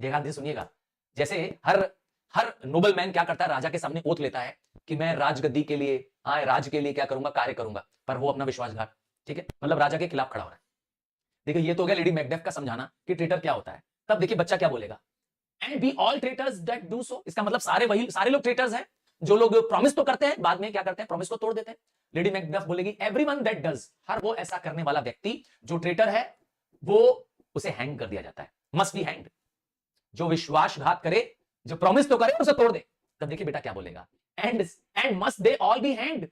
ध्यान से सुनिएगा, जैसे हर हर नोबल मैन क्या करता है, राजा के सामने ओथ लेता है कि मैं राजगद्दी के लिए, हाँ राज के लिए क्या करूंगा, कार्य करूंगा, पर वो अपना विश्वासघात, ठीक है, मतलब राजा के खिलाफ खड़ा हो रहा है। देखिए ये तो हो गया लेडी मैकडफ का समझाना कि ट्रेटर क्या होता है। तब देखिए बच्चा क्या बोलेगा, and be all traitors that do so, इसका मतलब सारे लोग ट्रेटर्स हैं, जो लोग प्रॉमिस तो करते हैं बाद में क्या करते हैं, प्रॉमिस को तोड़ देते हैं। लेडी मैकडफ बोलेगी एवरीवन दैट डज, हर वो ऐसा करने वाला व्यक्ति जो ट्रेटर है वो उसे हैंग कर दिया जाता है, मस्ट बी हैंग्ड। जो विश्वासघात करे, जो प्रॉमिस तो करे उसे तोड़ दे। तब देखिए बेटा क्या बोलेगा, and must they all be hanged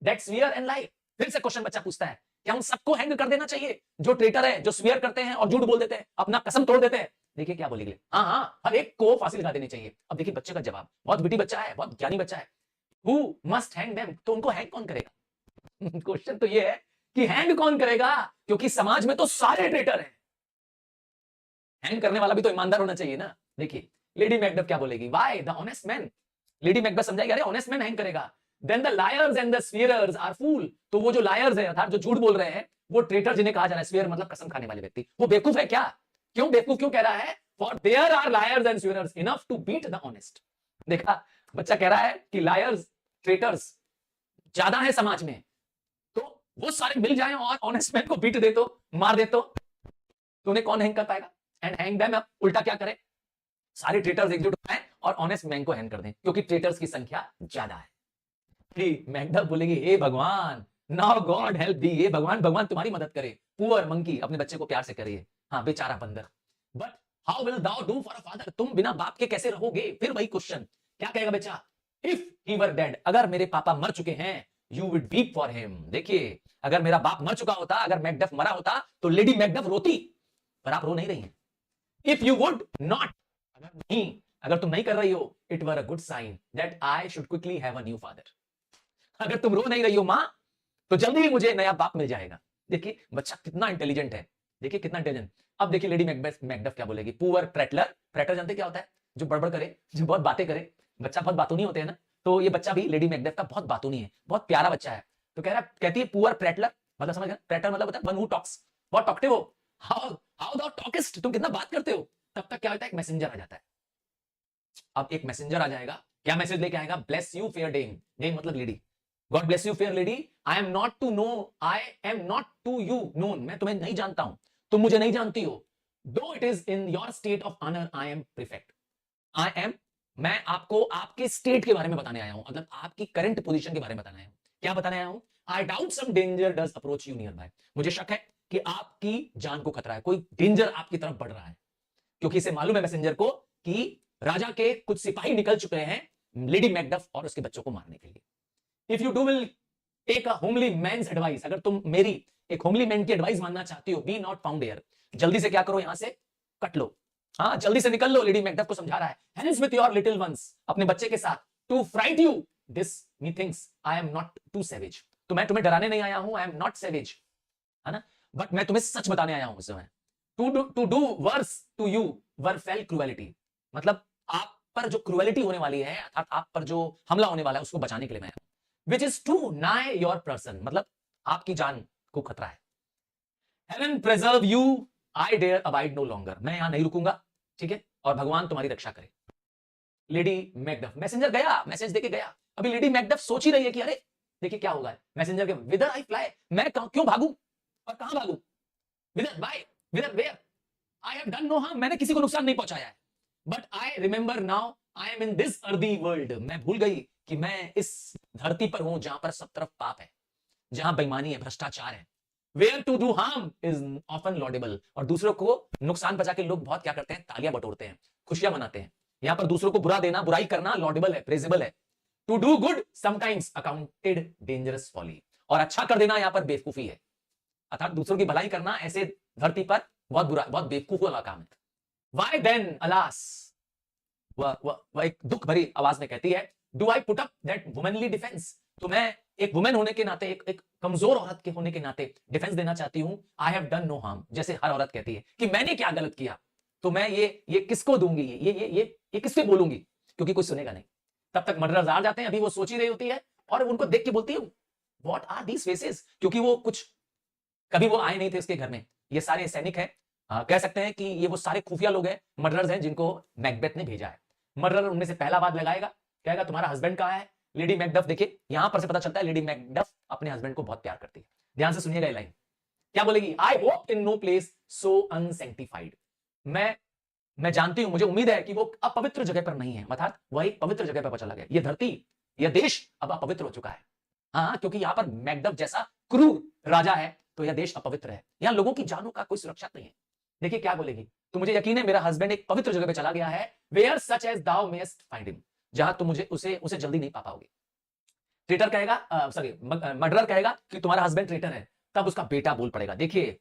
that severe and lie. फिर से क्वेश्चन बच्चा पूछता है क्या उन सबको हैंग कर देना चाहिए जो ट्रेटर है, जो स्वियर करते हैं और झूठ बोल देते हैं, अपना कसम तोड़ देते हैं। देखिए क्या बोलेगी, हाँ हाँ हर एक को फांसी लगा देनी चाहिए। अब देखिए बच्चे का जवाब, बहुत विटी बच्चा है, बहुत ज्ञानी बच्चा है। हु मस्ट हैंग देम, तो उनको हैंग कौन करेगा? क्वेश्चन तो ये है कि हैंग कौन करेगा, क्योंकि समाज में तो सारे ट्रेटर हैं, हैंग करने वाला भी तो ईमानदार होना चाहिए ना। देखिए लेडी मैकडफ क्या बोलेगी, why the honest man, Lady Macduff समझाएगी अरे ऑनेस्ट मैन हैंग करेगा, then the liars and the swearers are fool, तो वो जो लायर्स है अर्थात जो झूठ बोल रहे हैं, वो ट्रेटर जिन्हें कहा जा रहा है, स्वीयर मतलब कसम खाने वाले व्यक्ति, वो बेवकूफ है क्या? क्यों बेवकूफ क्यों कह रहा है? For there are liars and swearers enough to beat the honest. देखा बच्चा कह रहा है कि लायर्स ट्रेटर्स ज्यादा है समाज में, तो वो सारे मिल जाएं और ऑनेस्ट मैन को बीट दे, तो मार दे, तो उन्हें कौन हैंग कर पाएगा? एंड हैंग देम, उल्टा क्या करे, सारे ट्रेटर्स एकजुट हो जाएं और ऑनेस्ट मैन को हैंग कर दें, क्योंकि ट्रेटर्स की संख्या ज्यादा है। मैकडफ बोलेगी हे भगवान, नाउ गॉड हेल्प दी, हे भगवान, भगवान तुम्हारी मदद करे। पुअर मंकी, अपने बच्चे को प्यार से करिए, हाँ बेचारा बंदर। But how will thou do for a father, तुम बिना बाप के कैसे रहोगे? फिर वही क्वेश्चन, क्या कहेगा बच्चा, इफ ही वर डेड, अगर मेरे पापा मर चुके हैं, you would weep for him. देखिए अगर मेरा बाप मर चुका होता, अगर मैकडफ मरा होता तो लेडी मैकडफ रोती, पर आप रो नहीं रही हैं। इफ यू वुड नॉट, अगर तुम नहीं कर रही हो, it were a good sign that I should quickly have a new father, अगर तुम रो नहीं रही हो मां, तो जल्दी ही मुझे नया बाप मिल जाएगा। देखिए बच्चा कितना इंटेलिजेंट है, देखिए कितना इंटेलिजेंट। अब देखिए लेडी मैकडफ क्या बोलेगी, पुअर प्रेटलर, प्रेटर जानते क्या होता है, जो बड़बड़ करे, जो बहुत बातें करे, बच्चा बहुत बातूनी होते हैं ना, तो ये बच्चा भी लेडी मैकडफ का बहुत बातूनी है, बहुत प्यारा बच्चा है। तो कहती है पुअर प्रेटलर, मतलब समझ गए, प्रेटर मतलब होता है वन हू टॉक्स, बहुत टॉकटिव हो, हाउ दो टॉकिस्ट, तुम कितना बात करते हो। तब तक क्या होता है, एक मैसेंजर आ जाता है। अब एक मैसेंजर आ जाएगा, क्या मैसेज लेके आएगा, bless you fair dame, dame मतलब lady, God bless you fair lady, I am not to know, I am not to you known, मैं तुम्हें नहीं जानता हूं, तुम मुझे नहीं जानती हो, though it is in your state of honour, I am perfect, I am, मैं आपको आपके स्टेट के बारे में बताने आया हूं, मतलब आपकी करंट पोजीशन के बारे में बताने आया हूं। क्या बताने आया हूं, I doubt some danger does approach you nearby, मुझे शक है कि आपकी जान को खतरा है, कोई डेंजर आपकी तरफ बढ़ रहा है, क्योंकि इसे मालूम है मैसेंजर को कि राजा के कुछ सिपाही निकल चुके हैं लेडी मैकडफ और उसके बच्चों को मारने के लिए। If you do will take a homely man's advice, अगर तुम मेरी एक होमली मैन की एडवाइस मानना चाहती हो, बी नॉट फाउंड हियर, जल्दी से क्या करो, यहां से कट लो, हाँ जल्दी से निकल लो, लेडी मैकडफ को समझा रहा है, hence with your little ones, अपने बच्चे के साथ, to fright you thus methinks I am not too savage, तो मैं तुम्हें डराने नहीं आया हूं, आई एम नॉट सेवेज, है ना, बट मैं तुम्हें सच बताने आया हूं इस समय, to do worse to you were fell cruelty, मतलब आप पर जो क्रुएलिटी होने वाली है, अर्थात आप पर जो हमला होने वाला है, उसको बचाने के लिए मैं, which is too nigh your person, मतलब आपकी जान को खतरा है, heaven preserve you, I dare abide no longer, मैं यहां नहीं रुकूंगा, ठीक है, और भगवान तुम्हारी रक्षा करे। लेडी मैकडफ, मैसेंजर गया, मैसेज देके गया, अभी लेडी मैकडफ सोच ही रही है कि अरे देखिए क्या होगा, मैसेंजर के विदर आई फ्लाई, मैं क्यों भागूं और कहां भागूं, whither by, whither where, I have done no harm, मैंने किसी को नुकसान नहीं पहुंचाया है, but I remember now I am in this earthly world, मैं भूल गई कि मैं इस धरती पर हूं जहां पर सब तरफ पाप है, जहां बेईमानी है, भ्रष्टाचार है, where to do harm is often laudable, और दूसरों को नुकसान पहुंचा के लोग बहुत क्या करते हैं, तालियां बटोरते हैं, खुशियां मनाते हैं, यहां पर दूसरों को बुरा देना, बुराई करना लॉडेबल है, प्रेजेबल है, to do good sometimes accounted dangerous folly, और अच्छा कर देना यहां पर बेवकूफी है, अर्थात दूसरों की भलाई करना ऐसे धरती पर बहुत बुरा, बहुत बेवकूफ वाला काम है। वाई देन अलास, वह एक दुख भरी आवाज में कहती है, do I put up that womanly defence, तो मैं एक वुमेन होने के नाते, एक कमजोर औरत के होने के नाते डिफेंस देना चाहती हूं। I have done no harm, जैसे हर औरत कहती है कि मैंने क्या गलत किया, तो मैं ये किसको दूंगी, ये किससे बोलूंगी, क्योंकि कोई सुनेगा नहीं। तब तक मर्डरर्स आ जाते हैं, अभी वो सोच ही रही होती है और उनको देख के बोलती है, व्हाट आर दीस फेसेस, क्योंकि वो कुछ कभी वो आए नहीं थे उसके घर में। ये सारे सैनिक हैं, कह सकते हैं कि ये वो सारे खुफिया लोग हैं, मर्डरर्स हैं, जिनको मैकबेथ ने भेजा है। मर्डरर उनमें से पहला बात लगाएगा, कहेगा तुम्हारा हस्बैंड कहां है। लेडी मैकडफ, देखिए यहां पर से पता चलता है लेडी मैकडफ अपने हस्बैंड को बहुत प्यार करती है। ध्यान से सुनिएगा ये लाइन क्या बोलेगी, I hope in no place so unsanctified, मैं जानती हूं, मुझे उम्मीद है कि वो अपवित्र जगह पर नहीं है, अर्थात वह एक पवित्र जगह पर चला गया। ये धरती, यह देश अब अपवित्र हो चुका है। हाँ, क्योंकि यहां पर मैकडफ जैसा क्रूर राजा है, तो यह देश अपवित्र है, यहां लोगों की जानों का कोई सुरक्षा नहीं है। देखिए क्या बोलेगी, तो मुझे यकीन है मेरा हस्बैंड एक पवित्र जगह पे चला गया है, where such as thou mayst find him, जहां तुम मुझे उसे जल्दी नहीं पा पाओगे। ट्रेटर कहेगा, सॉरी मर्डरर कहेगा कि तुम्हारा हस्बैंड ट्रेटर है, तब उसका बेटा बोल पड़ेगा, देखिए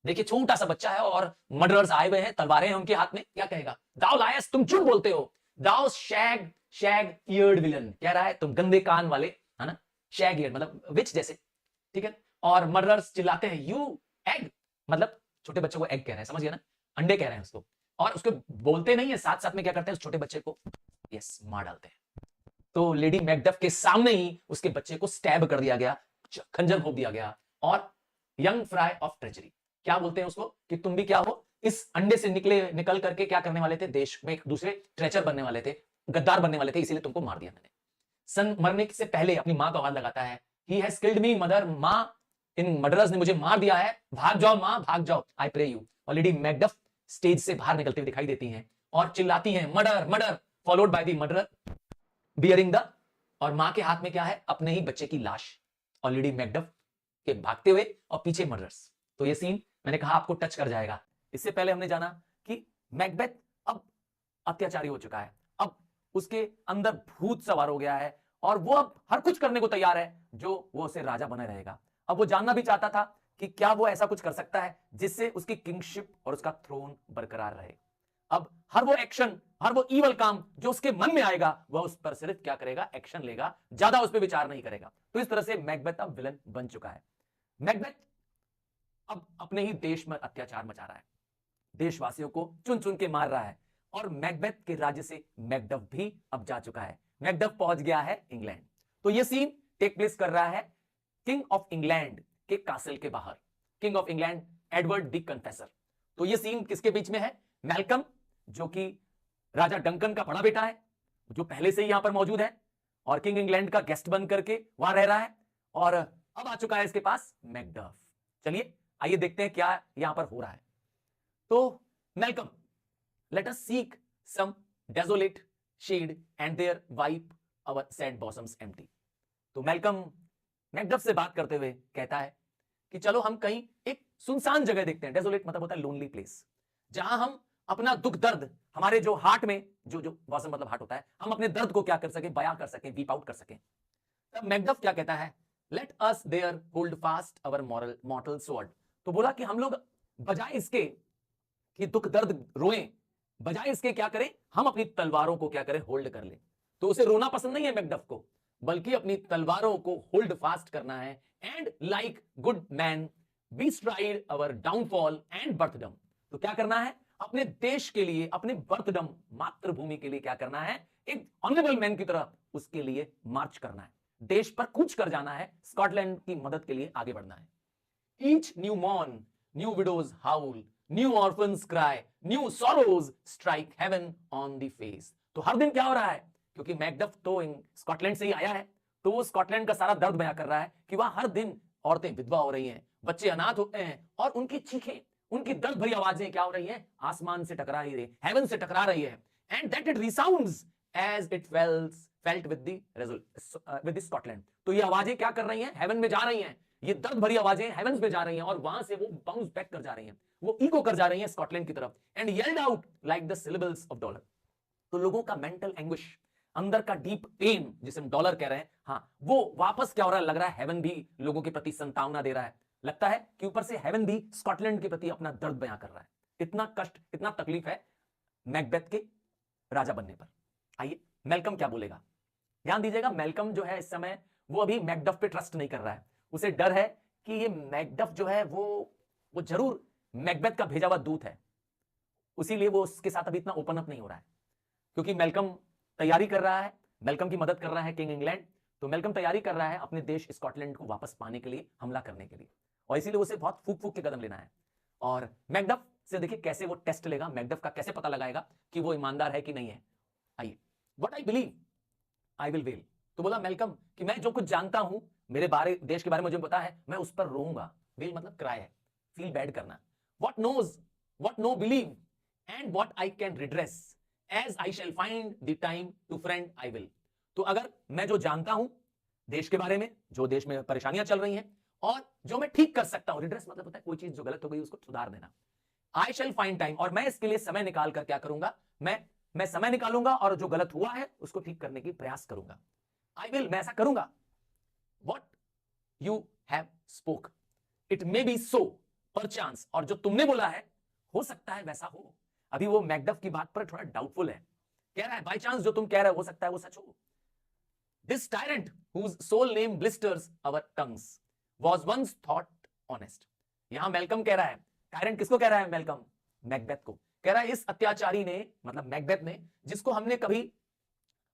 देखिए छोटा सा बच्चा है और मर्डरर्स आए हुए हैं, तलवारें हैं उनके हाथ में, क्या कहेगा, दाउ लायस, तुम झूठ बोलते हो, दाउ शैग ईयर्ड विलन, कह रहा है तुम गंदे कान वाले, है ना, शैग ईयर्ड मतलब विच जैसे, ठीक है। और मर्डरर्स चिल्लाते हैं, यू एग, मतलब छोटे बच्चे को एग कह रहे हैं, समझ गया ना, अंडे कह रहे हैं उसको, और उसको बोलते नहीं है, साथ साथ में क्या करते हैं, उस छोटे बच्चे को यस मार डालते हैं। तो लेडी मैकडफ के सामने ही उसके बच्चे को स्टैब कर दिया गया, खंजर घोंप दिया गया। और यंग फ्राई ऑफ ट्रेजरी, क्या बोलते हैं उसको, कि तुम भी क्या हो, इस अंडे से निकल करके क्या करने वाले थे, देश में एक दूसरे ट्रेचर बनने वाले थे, गद्दार बनने वाले थे, इसीलिए तुमको मार दिया मैंने। सन मरने से पहले अपनी मां को आवाज लगाता है, he has killed me mother, मां इन मर्डरर्स ने मुझे मार दिया है, भाग जाओ मां भाग जाओ, आई प्रे यू। और लेडी मैकडफ स्टेज से बाहर निकलते हुए दिखाई देती हैं और चिल्लाती हैं, murder murder, followed by the murderer bearing the, और मां के हाथ में क्या है, अपने ही बच्चे की लाश, और लेडी मैकडफ के भागते हुए और पीछे मर्डरर्स। तो ये सीन मैंने कहा आपको टच कर जाएगा। इससे पहले हमने जाना कि मैकबेथ अब अत्याचारी हो चुका है, अब उसके अंदर भूत सवार हो गया है और वो अब हर कुछ करने को तैयार है जो वो उसे राजा बने रहेगा। अब वो जानना भी चाहता था कि क्या वो ऐसा कुछ कर सकता है जिससे उसकी किंगशिप और उसका थ्रोन बरकरार रहे। अब हर वो एक्शन, हर वो इवल काम जो उसके मन में आएगा, वह उस पर सिर्फ क्या करेगा, एक्शन लेगा, ज्यादा उस पर विचार नहीं करेगा। तो इस तरह से मैकबेथ अब विलन बन चुका है। मैकबेथ अब अपने ही देश में अत्याचार मचा रहा है, देशवासियों को चुन चुन के मार रहा है, और मैकबेथ के राज्य से मैकडफ भी अब जा चुका है। मैकडफ पहुंच गया है इंग्लैंड। तो यह सीन टेक प्लेस कर रहा है किंग ऑफ इंग्लैंड के कासल के बाहर, king of England Edward the Confessor. तो यह सीन किसके बीच में है, मैल्कम जो कि राजा डंकन का बड़ा बेटा है, जो पहले से ही यहां पर मौजूद है और किंग इंग्लैंड का गेस्ट बन करके वहां रह रहा है, और अब आ चुका है इसके पास मैकडफ। चलिए आइए देखते हैं क्या यहां पर हो रहा है। तो Malcolm, let us seek some desolate shade and there wipe our sad bosoms empty। तो मैल्कम मैकडफ से बात करते हुए कहता है कि चलो हम कहीं एक सुनसान जगह देखते हैं। डेजोलेट मतलब होता है लोनली प्लेस, जहां हम अपना दुख दर्द, हमारे जो हार्ट में जो बॉसम मतलब हार्ट होता है, हम अपने दर्द को क्या कर सके, बयां कर सके, वीप आउट कर सके। तब मैकडफ क्या कहता है, let us there hold fast our मॉर्टल sword. तो बोला कि हम लोग बजाय इसके कि दुख दर्द रोएं, बजाय इसके क्या करें, हम अपनी तलवारों को क्या करें, होल्ड कर ले। तो उसे रोना पसंद नहीं है मैकडफ को, बल्कि अपनी तलवारों को होल्ड फास्ट करना है। And like good man bestride our downfall and birthdom. तो क्या करना है, अपने देश के लिए, अपने बर्थडम मातृभूमि के लिए क्या करना है, एक ऑनरेबल मैन की तरह उसके लिए मार्च करना है, देश पर कूच कर जाना है, स्कॉटलैंड की मदद के लिए आगे बढ़ना है। Each new morn new widows howl, new orphans cry, new sorrows strike heaven on the face. तो हर दिन क्या हो रहा है, क्योंकि मैकडफ तो स्कॉटलैंड से ही आया है, तो वो स्कॉटलैंड का सारा दर्द बयां कर रहा है कि वहां हर दिन औरतें विधवा हो रही हैं, बच्चे अनाथ होते हैं, और उनकी चीखें, उनकी दर्द भरी आवाजें क्या हो रही हैं, आसमान से टकरा रही है, हेवन से टकरा रही है। And that it resounds as it felt with the Scotland. तो ये आवाजें क्या कर रही हैं, हेवन में जा रही हैं, ये दर्द भरी आवाजें हेवंस में जा रही हैं, और वहां से वो बाउंस बैक कर जा रही हैं, वो इको कर जा रही हैं स्कॉटलैंड की तरफ। And yelled out like the syllables of dolour. तो लोगों का मेंटल एंग्विश, अंदर का डीप पेन जिसे हम डॉलर कह रहे हैं, हाँ, वो वापस क्या हो रहा है, लग रहा है हेवन भी लोगों के प्रति संतावना दे रहा है। लगता है कि ऊपर से हेवन भी स्कॉटलैंड के प्रति अपना दर्द बयां कर रहा है। इतना कष्ट, इतना तकलीफ है मैकबेथ के राजा बनने पर। आइए मैल्कम क्या बोलेगा, ध्यान दीजिएगा। मैल्कम जो है इस समय वो अभी मैकडफ पे ट्रस्ट नहीं कर रहा है। उसे डर है कि ये मैकडफ जो है वो जरूर मैकबेथ का भेजा हुआ दूत है, उसीलिए वो उसके साथ अभी इतना ओपन अप नहीं हो रहा है। क्योंकि मैल्कम तैयारी कर रहा है, मैल्कम की मदद कर रहा है किंग इंग्लैंड, तो मैल्कम तैयारी कर रहा है अपने देश स्कॉटलैंड को वापस पाने के लिए, हमला करने के लिए, और इसीलिए उसे बहुत फूक फूक के कदम लेना है। और मैकडफ से देखिए कैसे वो टेस्ट लेगा, मैकडफ का कैसे पता लगाएगा कि वो ईमानदार है कि नहीं है। आइए, what I believe I will well. तो बोला मैल्कम कि मैं जो कुछ जानता हूं मेरे बारे, देश के बारे में मुझे पता है, मैं उस पर रोऊंगा। वेल मतलब क्राई है, फील बैड करना। What know believe and what I can redress as I shall find the time to friend I will. तो अगर मैं जो जानता हूं देश के बारे में, जो देश में परेशानियां चल रही हैं, और जो मैं ठीक कर सकता हूं, रिड्रेस मतलब होता है कोई चीज जो गलत हो गई उसको सुधार देना। आई शैल फाइंड टाइम, और मैं इसके लिए समय निकाल कर क्या करूंगा, मैं समय निकालूंगा और जो गलत हुआ है उसको ठीक करने की प्रयास करूंगा। आई विल, मैं ऐसा करूंगा। What you have spoke it may be so, perchance, और जो तुमने बोला है हो सकता है वैसा हो। अभी वो मैकडफ की बात पर थोड़ा डाउटफुल है, कह रहा है बाय चांस जो तुम कह रहे हो सकता है वो सच हो। This tyrant whose soul name blisters our tongues was once thought honest। यहां मैल्कम कह रहा है, टायरेंट किसको कह रहा है, मैल्कम मैकबेथ को कह रहा है, इस अत्याचारी ने मतलब मैकबेथ ने, जिसको हमने कभी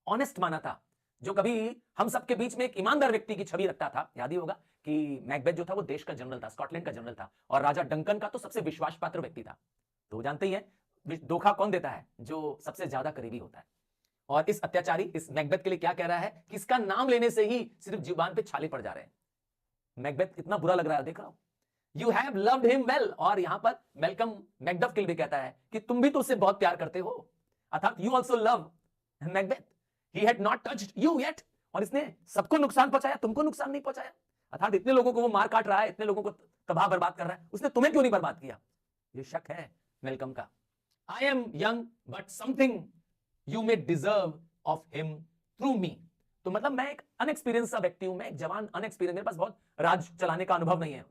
ऑनेस्ट माना था, जो कभी हम सबके बीच में एक ईमानदार व्यक्ति की छवि रखता था। याद ही होगा कि मैकबेथ जो था वो देश का जनरल था, स्कॉटलैंड का जनरल था, और राजा डंकन का तो सबसे विश्वास पात्र व्यक्ति था। तो जानते ही हैं धोखा कौन देता है, जो सबसे ज्यादा करीबी होता है। और इस अत्याचारी, इस मैकबेथ के लिए क्या कह रहा है कि इसका नाम लेने से ही सिर्फ जुबान पे छाले पड़ जा रहे हैं। मैकबेथ इतना बुरा लग रहा है, देख रहा हूं। You have loved him well, और यहां पर मैल्कम मैकडफ के लिए कहता है कि तुम भी तो उससे बहुत प्यार करते हो, अर्थात you also love Macbeth, he had not touched you yet, और इसने सबको नुकसान पहुंचाया, तुमको नुकसान नहीं पहुंचाया। अर्थात इतने लोगों को वो मार काट रहा है, इतने लोगों को तबाह बर्बाद कर रहा है, उसने तुम्हें क्यों नहीं बर्बाद किया। ये शक है मैल्कम का। I am young but something you may deserve of him through me. तो मतलब मैं एक अनएक्सपीरियंस सा व्यक्ति हूं, मैं एक जवान अनएक्सपीरियंस, मेरे पास बहुत राज चलाने का अनुभव नहीं है,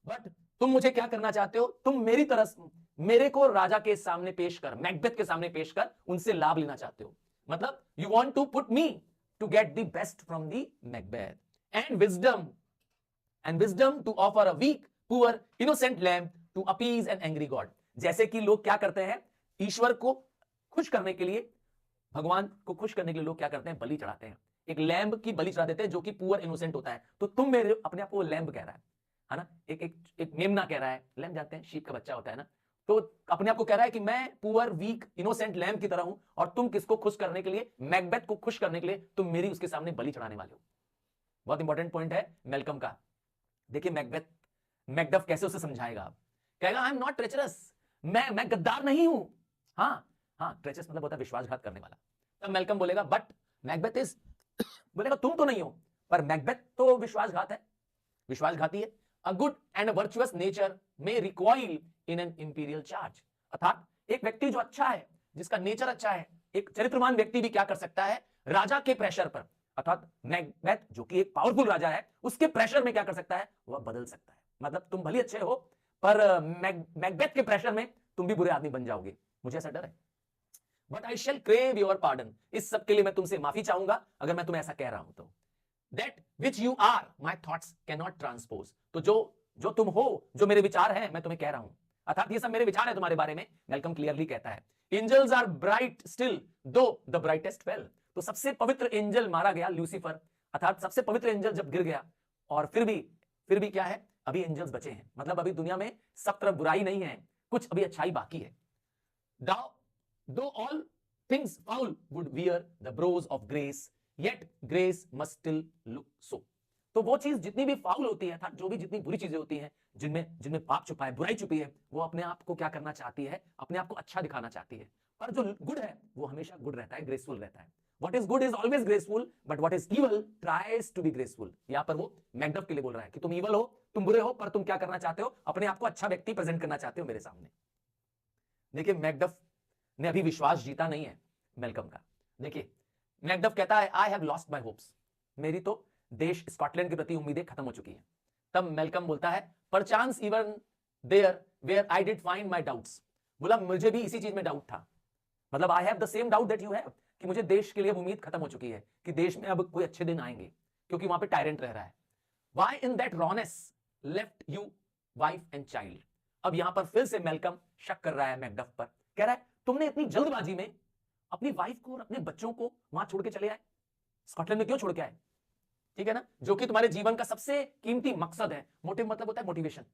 बट तुम मुझे क्या करना चाहते हो, तुम मेरी तरह मेरे को राजा के सामने पेश कर, मैकबेथ के सामने पेश कर, उनसे लाभ लेना चाहते हो। मतलब you want to put me to get the best from the Macbeth and wisdom to offer a weak poor innocent lamb to appease an angry god. जैसे कि लोग क्या करते हैं, ईश्वर को खुश करने के लिए, भगवान को खुश करने के लिए लोग क्या करते हैं, बलि चढ़ाते हैं, एक लैम्ब की बलि चढ़ा देते हैं जो कि पुअर इनोसेंट होता है। तो तुम मेरे अपने आप को लैम्ब कह रहा है ना, एक मेमना कह रहा है, लैम्ब जानते हैं शीप का बच्चा होता है ना, तो अपने आप को कह रहा है कि मैं पुअर वीक इनोसेंट लैम्ब की तरह हूं, और तुम किसको खुश करने के लिए, मैकबेथ को खुश करने के लिए तुम मेरी उसके सामने बलि चढ़ाने वाले हो। बहुत इंपॉर्टेंट पॉइंट है मैल्कम का। देखिए मैकडफ कैसे उसे समझाएगा, कहेगा आई एम नॉट ट्रेचरस, मैं गद्दार नहीं हूं। हाँ ट्रेचरस मतलब होता है विश्वासघात करने वाला। तब मैल्कम बोलेगा बट मैकबेथ इज, बोलेगा तुम तो नहीं हो, पर मैकबेथ तो विश्वासघात है, विश्वासघाती है। A good and virtuous nature में recoil in an imperial charge. अर्थात एक व्यक्ति जो अच्छा है, जिसका नेचर अच्छा है, एक चरित्रवान व्यक्ति भी क्या कर सकता है, राजा के प्रेशर पर, अर्थात मैकबेथ जो कि एक पावरफुल राजा है, उसके प्रेशर में क्या कर सकता है, वह बदल सकता है। मतलब तुम भले अच्छे हो, पर मैकबेथ के प्रेशर में तुम भी बुरे आदमी बन जाओगे, मुझे ऐसा डर है। But I shall crave your pardon, इस सब के लिए मैं तुमसे माफी चाहूंगा अगर मैं तुम्हें ऐसा कह रहा हूं तो। That which you are my thoughts can not transpose, तो जो तुम हो, जो मेरे विचार हैं, मैं तुम्हें कह रहा हूं, अर्थात ये सब मेरे विचार है तुम्हारे बारे में। मैल्कम क्लियरली कहता है एंजल्स आर ब्राइट स्टिल दो द ब्राइटेस्ट फेल। तो सबसे पवित्र एंजल मारा गया, लूसीफर, अर्थात सबसे पवित्र एंजल जब गिर गया, और फिर भी क्या है, अभी एंजल्स बचे हैं। मतलब अभी दुनिया में सब तरफ बुराई नहीं है, कुछ अभी अच्छाई बाकी है। Though all things foul would wear the brows of grace, yet grace must still look so। तो वो चीज जितनी भी फाउल होती है, अर्थात जो भी जितनी बुरी चीजें होती हैं, जिनमें पाप छुपा है, बुराई छुपी है, वो अपने आप को क्या करना चाहती है, अपने आप को अच्छा दिखाना चाहती है। पर जो गुड है वो हमेशा गुड रहता है, ग्रेसफुल रहता है। What is good is always graceful, but what is evil tries to be graceful। यहां पर वो मैकडफ के लिए बोल रहा है कि तुम इवल हो, तुम बुरे हो, पर तुम क्या करना चाहते हो, अपने आप को अच्छा व्यक्ति प्रेजेंट करना चाहते हो मेरे सामने। देखिए मैकडफ ने अभी विश्वास जीता नहीं है मैल्कम का। देखिए मैकडफ कहता है I have lost my hopes, मेरी तो देश स्कॉटलैंड के प्रति उम्मीदें खत्म हो चुकी हैं। तब मेलकम बोलता है perchance even there where I did find my doubts, बोला मुझे भी इसी चीज में डाउट था, मतलब I have the same doubt that you have, कि मुझे देश के लिए उम्मीद खत्म हो चुकी है कि देश में अब कोई अच्छे दिन आएंगे, क्योंकि वहां पे टायरेंट रह रहा है। Why in that rawness left you wife and child? अब यहां पर फिर से मेलकम शक कर रहा है मैकडफ पर, कह रहा है तुमने इतनी जल्दबाजी में अपनी वाइफ को और अपने बच्चों को वहां छोड़ के चले आए, स्कॉटलैंड में क्यों छोड़ के आए? ठीक है ना, जो कि तुम्हारे जीवन का सबसे कीमती मकसद है। मोटिव मतलब होता है मोटिवेशन,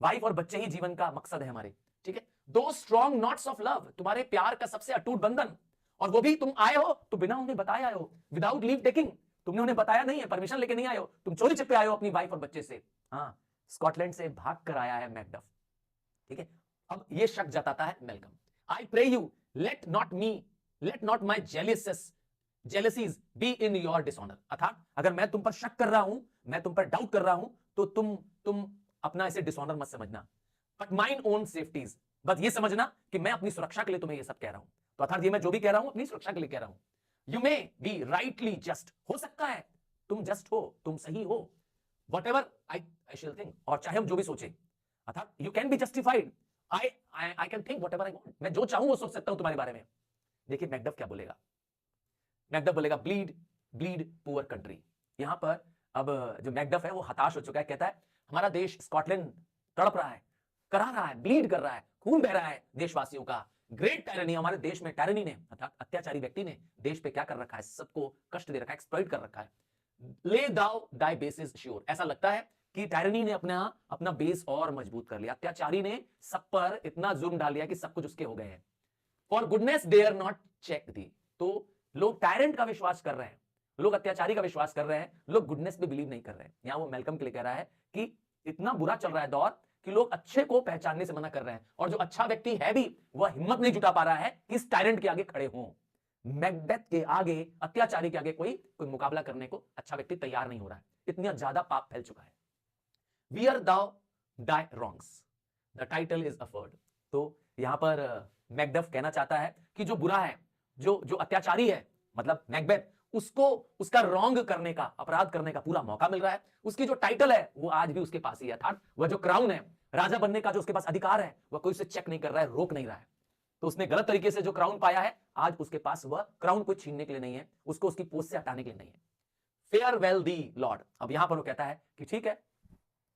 वाइफ और बच्चे ही जीवन का मकसद है हमारे। ठीक है, दो स्ट्रॉन्ग नॉट्स ऑफ लव, तुम्हारे प्यार का सबसे अटूट बंधन, और वो भी तुम आए हो तो बिना उन्हें बताए आए हो, विदाउट लीव टेकिंग, तुमने उन्हें बताया नहीं है, परमिशन लेके नहीं आए हो, तुम चोरी छिपे आए हो अपनी वाइफ और बच्चे से। हाँ, स्कॉटलैंड से भाग कर आया है मैकडफ। ठीक है, अब ये शक जताता है Malcolm. I pray you let not my jealousies be in your dishonour, अर्थात अगर मैं तुम पर शक कर रहा हूं, मैं तुम पर डाउट कर रहा हूं, तो तुम अपना इसे डिसऑनर मत समझना, बट माइन ओन सेफ्टीज, बस ये समझना कि मैं अपनी सुरक्षा के लिए तुम्हें ये सब कह रहा हूं। तो अर्थात ये मैं जो भी कह रहा हूं अपनी सुरक्षा के लिए कह रहा हूं। You may be rightly just, हो सकता है तुम जस्ट हो, तुम सही हो, what ever I shall think, और चाहे हम जो भी सोचे, अर्थात you can be justified, I can think what ever I want, मैं जो चाहूं वो सोच सकता हूं तुम्हारे बारे में। देखिए मैकडफ क्या बोलेगा, मैकडफ बोलेगा ब्लीड पुअर कंट्री। यहां पर अब जो मैकडफ है वो हताश हो चुका है, कहता है हमारा देश स्कॉटलैंड तड़प रहा है, करा रहा है, ब्लीड कर रहा है, खून बह रहा है देशवासियों का। ग्रेट टायरनी, हमारे देश में टायरनी ने, अर्थात अत्याचारी व्यक्ति ने देश पे क्या कर रखा है, सबको कष्ट दे रखा है, एक्सप्लॉइट कर रखा है। ले दाओ दाई बेस इज श्योर, ऐसा लगता है कि टायरनी ने अपना बेस और मजबूत कर लिया, अत्याचारी ने सब पर इतना जुर्म डाल लिया कि सब कुछ उसके हो गए हैं। For goodness dare not check thee, तो लोग टायरेंट का विश्वास कर रहे हैं, लोग अत्याचारी का विश्वास कर रहे हैं, लोग गुडनेस पे बिलीव नहीं कर रहे हैं। यहां वो मेलकम के लिए कह रहा है कि इतना बुरा चल रहा है दौर कि लोग अच्छे को पहचानने से मना कर रहे हैं, और जो अच्छा व्यक्ति है भी वह हिम्मत नहीं जुटा पा रहा है कि इस टायरेंट के आगे खड़े हों। मैकबेथ के आगे, अत्याचारी के आगे कोई मुकाबला करने को अच्छा व्यक्ति तैयार नहीं हो रहा है, इतना ज्यादा पाप फैल चुका है। Wear thou thy wrongs, the title is affeered. तो यहां पर मैकडफ कहना चाहता है कि जो बुरा है, जो अत्याचारी है, मतलब मैकबेथ, उसको उसका रॉन्ग करने का, अपराध करने का पूरा मौका मिल रहा है। उसकी जो टाइटल है वो आज भी उसके पास ही है, अर्थात वह जो क्राउन है, राजा बनने का जो उसके पास अधिकार है, वह कोई उसे चेक नहीं कर रहा है, रोक नहीं रहा है। तो उसने गलत तरीके से जो क्राउन पाया है, आज उसके पास वह क्राउन को छीनने के लिए नहीं है, उसको उसकी पोस्ट से हटाने के लिए नहीं है। फेयरवेल दी लॉर्ड, अब यहां पर वो कहता है कि ठीक है,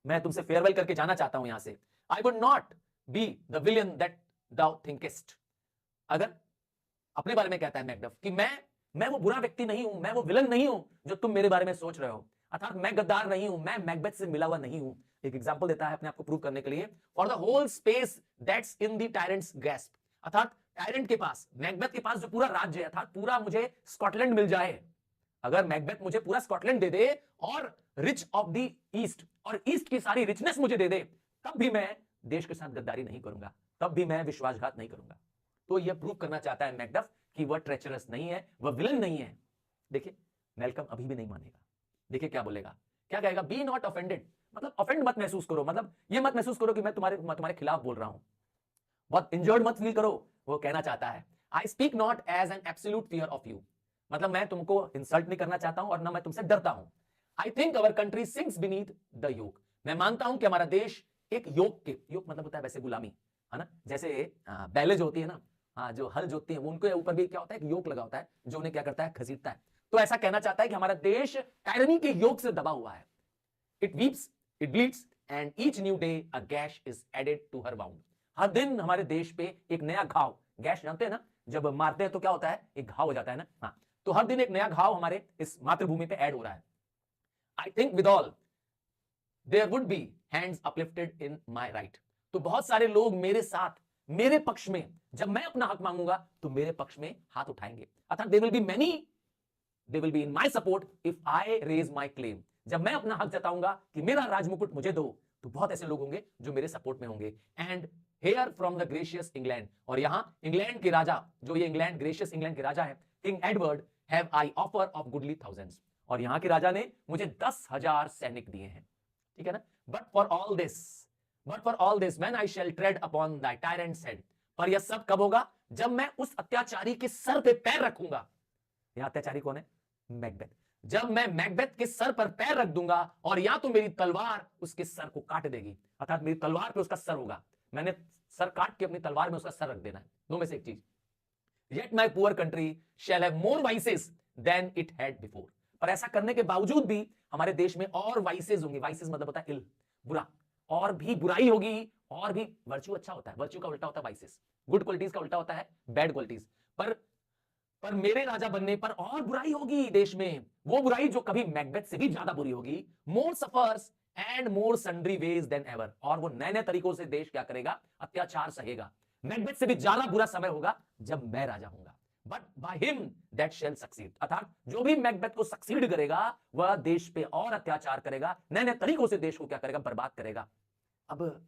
मैं तुमसे फेयरवेल करके जाना चाहता हूं यहां से। I would not be the villain that thou thinkest, अगर अपने बारे में कहता है मैकडफ कि मैं वो बुरा व्यक्ति नहीं हूं, मैं वो विलन नहीं हूं जो तुम मेरे बारे में सोच रहे हो, अर्थात मैं गद्दार नहीं हूं, मैं मैकबेथ से मिला हुआ नहीं हूं। एक एग्जांपल देता है अपने आप को प्रूव करने के लिए, for the whole space that's in the tyrant's grasp, अर्थात टायरेंट के पास, मैकबेथ के पास जो पूरा राज्य है, अर्थात पूरा मुझे स्कॉटलैंड मिल जाए, अगर मैकबेथ मुझे पूरा स्कॉटलैंड दे दे और रिच ऑफ द ईस्ट, और ईस्ट की सारी रिचनेस मुझे दे दे, तब भी मैं देश के साथ गद्दारी नहीं करूंगा, तब भी मैं विश्वासघात नहीं करूंगा। तो यह प्रूव करना चाहता है मैकडफ कि वह ट्रेचरस नहीं है, वह विलन नहीं है। देखिए मेलकम अभी भी नहीं मानेगा, देखिए क्या बोलेगा, क्या कहेगा, बी नॉट ऑफेंडेड, मतलब ऑफेंड मत महसूस करो, मतलब ये मत महसूस करो कि मैं तुम्हारे खिलाफ बोल रहा हूं, बहुत इंजर्ड मत फील करो। वो कहना चाहता है I speak not as an absolute fear of you, मतलब मैं तुमको इंसल्ट नहीं करना चाहता हूं और ना मैं तुमसे डरता हूं। I think our country sinks beneath the yoke, मैं मानता हूं कि हमारा देश एक योक मतलब होता है वैसे गुलामी, है ना, जैसे बैले जो होती है ना, हाँ, जो हल जोतती है, उनके ऊपर भी क्या होता है, एक योक लगा होता है जो उन्हें क्या करता है, घसीटता है। तो ऐसा कहना चाहता है कि हमारा देश टायरनी के योक से दबा हुआ है। It weeps, it bleeds and each new day a gash is added to her wound, हर दिन हमारे देश पे एक नया घाव, गैश जानते हैं ना, जब मारते हैं तो क्या होता है, एक घाव हो जाता है ना, हाँ, तो हर दिन एक नया घाव हमारे इस मातृभूमि पे ऐड हो रहा है। I think withal there would be hands uplifted in my right, तो बहुत सारे लोग मेरे साथ, मेरे पक्ष में, जब मैं अपना हक मांगूंगा तो मेरे पक्ष में हाथ उठाएंगे, अर्थात they will be many, they will be in my support if I raise my claim, जब मैं अपना हक जताऊंगा कि मेरा राजमुकुट मुझे दो, तो बहुत ऐसे लोग होंगे जो मेरे सपोर्ट में होंगे। And here from the gracious England, और यहां इंग्लैंड के राजा, जो ये इंग्लैंड, ग्रेशियस इंग्लैंड के राजा है, king Edward, have I offer of goodly thousands, और यहां के राजा ने मुझे 10,000 सैनिक दिए हैं, ठीक है ना। But for all this when I shall tread upon the tyrant's head, पर यह सब कब होगा, जब मैं उस अत्याचारी के सर पे पैर रखूंगा। यह अत्याचारी कौन है, मैकबेथ। जब मैं मैकबेथ के सर पर पैर रख दूंगा और या तो मेरी तलवार उसके सर को काट देगी, अर्थात मेरी तलवार पे उसका सर होगा, मैंने सर काट के अपनी तलवार में उसका सर रख देना है, दो में से एक चीज। Yet my poor country shall have more vices than it had before. पर ऐसा करने के बावजूद भी हमारे देश में और वाइसेस होंगे। वाइसेस मतलब होता है इल, बुरा, और भी बुराई होगी, और भी वर्च्यू अच्छा होता है, वर्च्यू का उल्टा होता है वाइसेस, गुड क्वालिटीज का उल्टा होता है बैड क्वालिटीज। पर मेरे राजा बनने पर और बुराई होगी देश में, वो बुराई जो कभी मैकबेथ से भी ज्यादा बुरी होगी। More suffers and more sundry ways than ever, और वो नए नए तरीकों से देश क्या करेगा, अत्याचार सहेगा। मैकबेथ से भी ज्यादा बुरा समय होगा जब मैं राजा हूंगा, but by him that shall succeed, अर्थात जो भी मैकबेथ को सक्सीड करेगा वह देश पे और अत्याचार करेगा, नए नए तरीकों से देश को क्या करेगा, बर्बाद करेगा। अब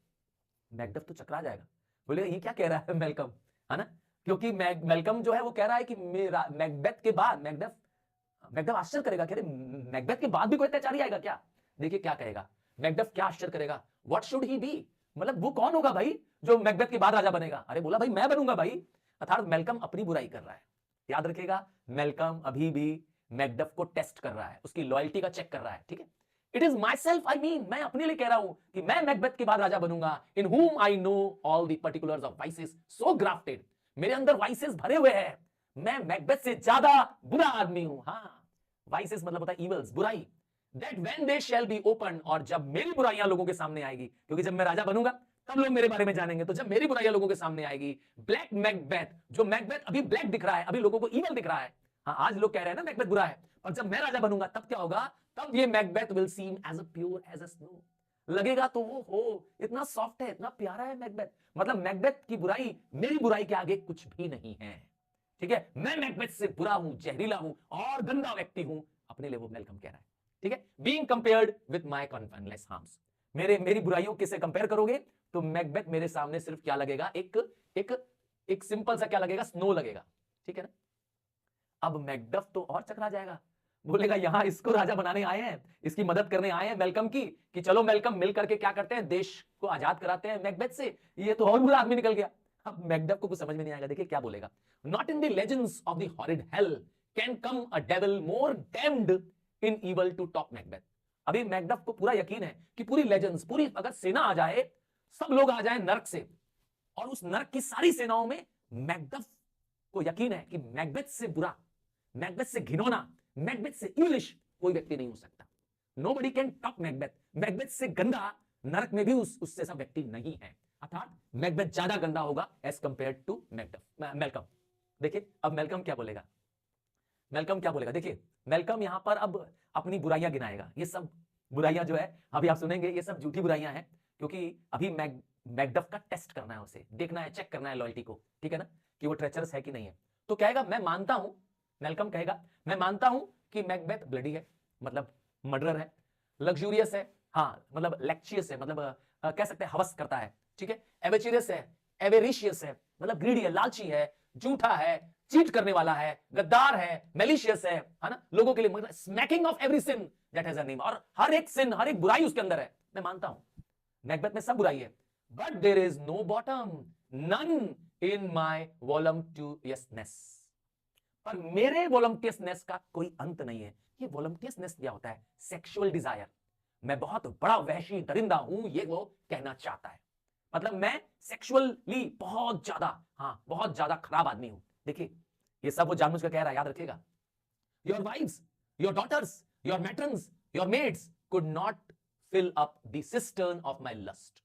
मैकबेथ तो चकरा जाएगा, बोले ये क्या कह रहा है मेलकम, है ना, क्योंकि मेलकम जो है वो कह रहा है कि मेरा मैकबेथ के बाद मैकबेथ आश्चर्य करेगा, कह रहे मैकबेथ के बाद भी कोई अत्याचारी आएगा क्या। देखिए क्या कहेगा मैकबेथ, क्या आश्चर्य करेगा, व्हाट शुड ही बी, मतलब वो कौन होगा भाई जो मैकबेथ के बाद राजा बनेगा। अरे बोला भाई मैं बनूंगा भाई, अर्थात मेलकम अपनी बुराई कर रहा है। याद रखिएगा मेलकम अभी भी मैकबेथ को टेस्ट कर रहा है, उसकी लॉयल्टी का चेक कर रहा है, ठीक है। It is my self, I mean मैं अपने लिए कह रहा हूं कि मैं मैकबेथ के बाद राजा बनूंगा, इन whom I know all the particulars of vices so grafted, मेरे अंदर वाइसेस भरे हुए हैं, मैं मैकबेथ से ज्यादा बुरा आदमी हूं। हाँ, वाइसेस मतलब होता है इवल्स, बुराई, that when they shall be open, और जब मेरी बुराइयां लोगों के सामने आएगी, क्योंकि जब मैं राजा बनूंगा तब लोग मेरे बारे में जानेंगे, तो जब मेरी बुराइयां लोगों के सामने आएगी, ब्लैक मैकबेथ, जो मैकबेथ अभी ब्लैक दिख रहा है, अभी लोगों को इवल दिख रहा है, हाँ आज लोग कह रहे हैं ना मैकबेथ बुरा है, पर जब मैं राजा बनूंगा तब क्या होगा, तब ये Macbeth will seem as a pure as a snow, लगेगा तो वो हो इतना सॉफ्ट है, इतना प्यारा है मैकबेथ, मतलब मैकबेथ की बुराई मेरी बुराई के आगे कुछ भी नहीं है, ठीक है। मैं मैकबेथ से बुरा हूं, जहरीला हूं और गंदा व्यक्ति हूं, अपने लिए वो मेलकम कह रहा है, ठीक है। Being compared with my confineless harms, मेरी बुराइयों किससे कंपेयर करोगे तो मैकबेथ मेरे सामने सिर्फ क्या लगेगा, एक सिंपल सा क्या लगेगा, स्नो लगेगा, ठीक है ना। अब मैकबेथ तो और चकरा जाएगा, बोलेगा यहां इसको राजा बनाने आए हैं, इसकी मदद करने आए हैं मेलकम की, कि चलो मेलकम मिल करके क्या करते हैं, देश को आजाद कराते हैं मैकबेथ से, ये तो और बुरा आदमी निकल गया। अब मैकबेथ को कुछ समझ में नहीं आएगा, देखिए क्या बोलेगा, not in the legends of the horrid hell can come a devil more damned in evil to top Macbeth. अभी मैकबेथ को पूरा यकीन है कि पूरी लेजेंड्स, पूरी अगर सेना आ जाए, सब लोग आ जाए नर्क से, और उस नर्क की सारी सेनाओं में मैकबेथ को यकीन है कि मैकबेथ से बुरा, मैकबेथ से घिनौना, मैकबेथ से इंग्लिश कोई व्यक्ति नहीं हो सकता। Nobody can top Macbeth, Macbeth से गंदा नरक में भी उससे सब व्यक्ति नहीं है, अर्थात मैकबेथ ज्यादा गंदा होगा एज कंपेयर टू मेलकम। देखिए अब मेलकम क्या बोलेगा, मेलकम क्या बोलेगा, देखिए मेलकम यहां पर अब अपनी बुराइयां गिनाएगा, ये सब बुराइयां जो है अभी आप सुनेंगे ये सब झूठी बुराइयां हैं, क्योंकि अभी मैकबेथ का टेस्ट करना है, उसे देखना है, चेक करना है लॉयल्टी को, ठीक है ना, कि वो ट्रेचरस है कि नहीं है। तो कहेगा मैं मानता हूं, मेलकम कहेगा मैं मानता हूं कि मैकबेथ ब्लडी है, मतलब मर्डरर है, लग्जूरियस है, हाँ मतलब लेक्चियस है, मतलब कह सकते हैं हवस करता है, ठीक है, एवेचियस है, एवेरिशियस है, मतलब ग्रीडी है, लालची है, झूठा है, चीट करने वाला है, गद्दार है, मेलिशियस है ना, लोगों के लिए मतलब smacking of every sin that has a name, और हर एक सिन, हर एक बुराई उसके अंदर है, मैं मानता हूं मैकबेथ में सब बुराई है, but there is no bottom, none in my voluptuousness, पर मेरे वॉलंटियसनेस का कोई अंत नहीं है। ये वॉलंटियसनेस क्या होता है, सेक्सुअल डिजायर, मैं बहुत बड़ा वहशी दरिंदा हूं, ये वो कहना चाहता है, मतलब मैं सेक्सुअली बहुत ज्यादा, हाँ बहुत ज्यादा खराब आदमी हूं। देखिए ये सब वो जानबूझकर कह रहा है, याद रखिएगा, your wives, your daughters, your matrons, your maids could not fill up the cistern of my lust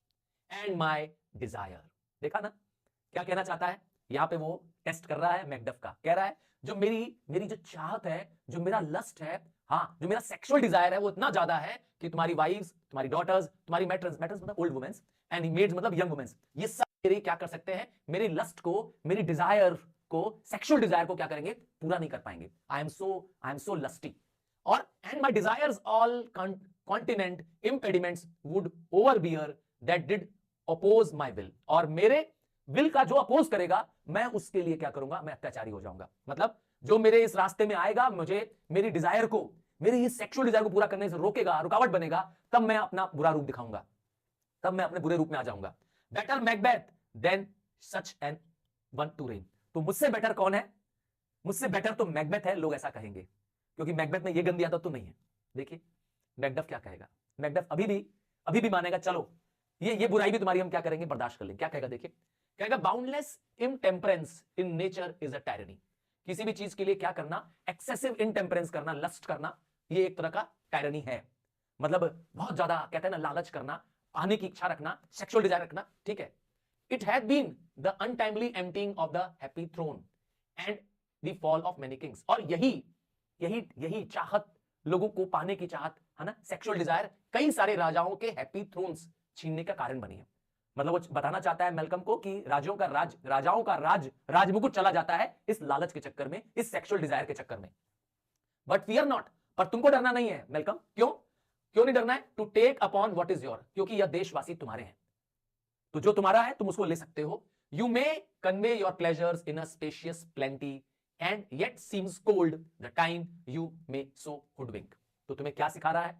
and my desire. देखा ना क्या कहना चाहता है, यहां पे वो टेस्ट कर रहा है मैकबेथ का, कह रहा है जो मेरी जो चाहत है, जो मेरा लस्ट है, हाँ जो मेरा सेक्सुअल डिजायर है, वो इतना ज्यादा है कि तुम्हारी वाइव्स, तुम्हारी डॉटर्स, तुम्हारी मैट्रन्स, मैट्रन्स मतलब ओल्ड वुमेन्स, एंड मेड्स मतलब यंग वुमेन्स, ये सब मेरे क्या कर सकते हैं, मेरी लस्ट को, मेरी डिजायर को, सेक्सुअल डिजायर को क्या करेंगे, पूरा नहीं कर पाएंगे। आई एम सो लस्टी, और and my desires all continent impediments would overbear that did oppose my will, और मेरे विल का जो अपोज करेगा मैं उसके लिए क्या करूंगा, मैं अत्याचारी हो जाऊंगा, मतलब जो मेरे इस रास्ते में आएगा, मुझे मेरी डिजायर को, मेरी इस सेक्सुअल डिजायर को पूरा करने से रोकेगा, रुकावट बनेगा, तब मैं अपना बुरा रूप दिखाऊंगा, तब मैं अपने बुरे रूप में आ जाऊंगा। Better Macbeth than such an one to reign, तो मुझसे बेटर कौन है, मुझसे बेटर तो मैकबेथ है, लोग ऐसा कहेंगे, क्योंकि मैकबेथ में ये गंदी आदत तो नहीं है। देखिए मैकडफ क्या कहेगा, मैकडफ अभी भी मानेगा चलो ये बुराई भी तुम्हारी हम क्या करेंगे, बर्दाश्त कर लेंगे। क्या कहेगा देखिए, कहेगा boundless intemperance in nature is a tyranny. किसी भी चीज के लिए क्या करना, एक्सेसिव इनटेम्परेंस करना, लस्ट करना, ये एक तरह का टायरनी है। मतलब बहुत ज्यादा कहते हैं ना, लालच करना, पाने की इच्छा रखना, सेक्सुअल डिजायर रखना, ठीक है। It had been the untimely emptying of the happy throne and the fall of many kings. और यही चाहत, लोगों को पाने की चाहत है ना, सेक्सुअल डिजायर, कई सारे राजाओं के हैप्पी थ्रोन्स छीनने का कारण बनी है। मतलब वो बताना चाहता है मेलकम को कि राजाओं का राजमुकुट चला जाता है इस लालच के चक्कर में, इस सेक्सुअल डिजायर के चक्कर में। बट फियर नॉट, पर तुमको डरना नहीं है मेलकम। क्यों नहीं डरना है? To take upon what is your, क्योंकि यह देशवासी तुम्हारे हैं, तो जो तुम्हारा है तुम उसको ले सकते हो। You may convey your pleasures in a spacious plenty and yet seems cold the time you may so hoodwink. तो तुम्हें क्या सिखा रहा है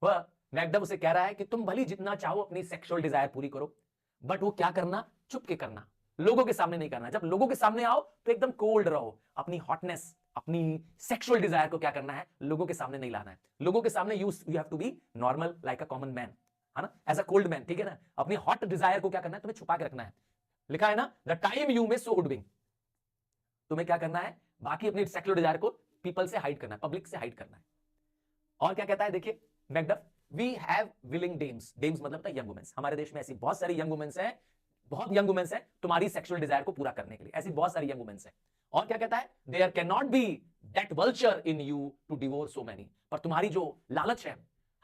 वह? मैकडफ उसे कह रहा है कि तुम भली जितना चाहो अपनी सेक्सुअल डिजायर पूरी करो, बट वो क्या करना, छुप के करना, लोगों के सामने नहीं करना। जब लोगों के सामने आओ तो एकदम कोल्ड रहो, अपनी हॉटनेस, अपनी सेक्सुअल डिजायर को क्या करना है, लोगों के सामने नहीं लाना है। लोगों के सामने you have to be normal like a common man, है ना, एज अ कोल्ड मैन, ठीक है ना। अपनी हॉट डिजायर को क्या करना है, तुम्हें छुपा के रखना है। लिखा है ना, the time you may so हुडविंक, तुम्हें क्या करना है, बाकी अपनी सेक्सुअल डिजायर को पीपल से हाइड करना है, पब्लिक से हाइड करना है। और क्या कहता है देखिए Macduff, we have willing dames, dames मतलब था यंग वुमेन्स। हमारे देश में ऐसी बहुत सारी यंग वुमेन्स हैं, बहुत यंग वुमेन्स हैं तुम्हारी सेक्सुअल डिजायर को पूरा करने के लिए, ऐसी बहुत सारी यंग वुमेन्स हैं। और क्या कहता है, there cannot be that vulture in you to devour so many, पर तुम्हारी जो लालच है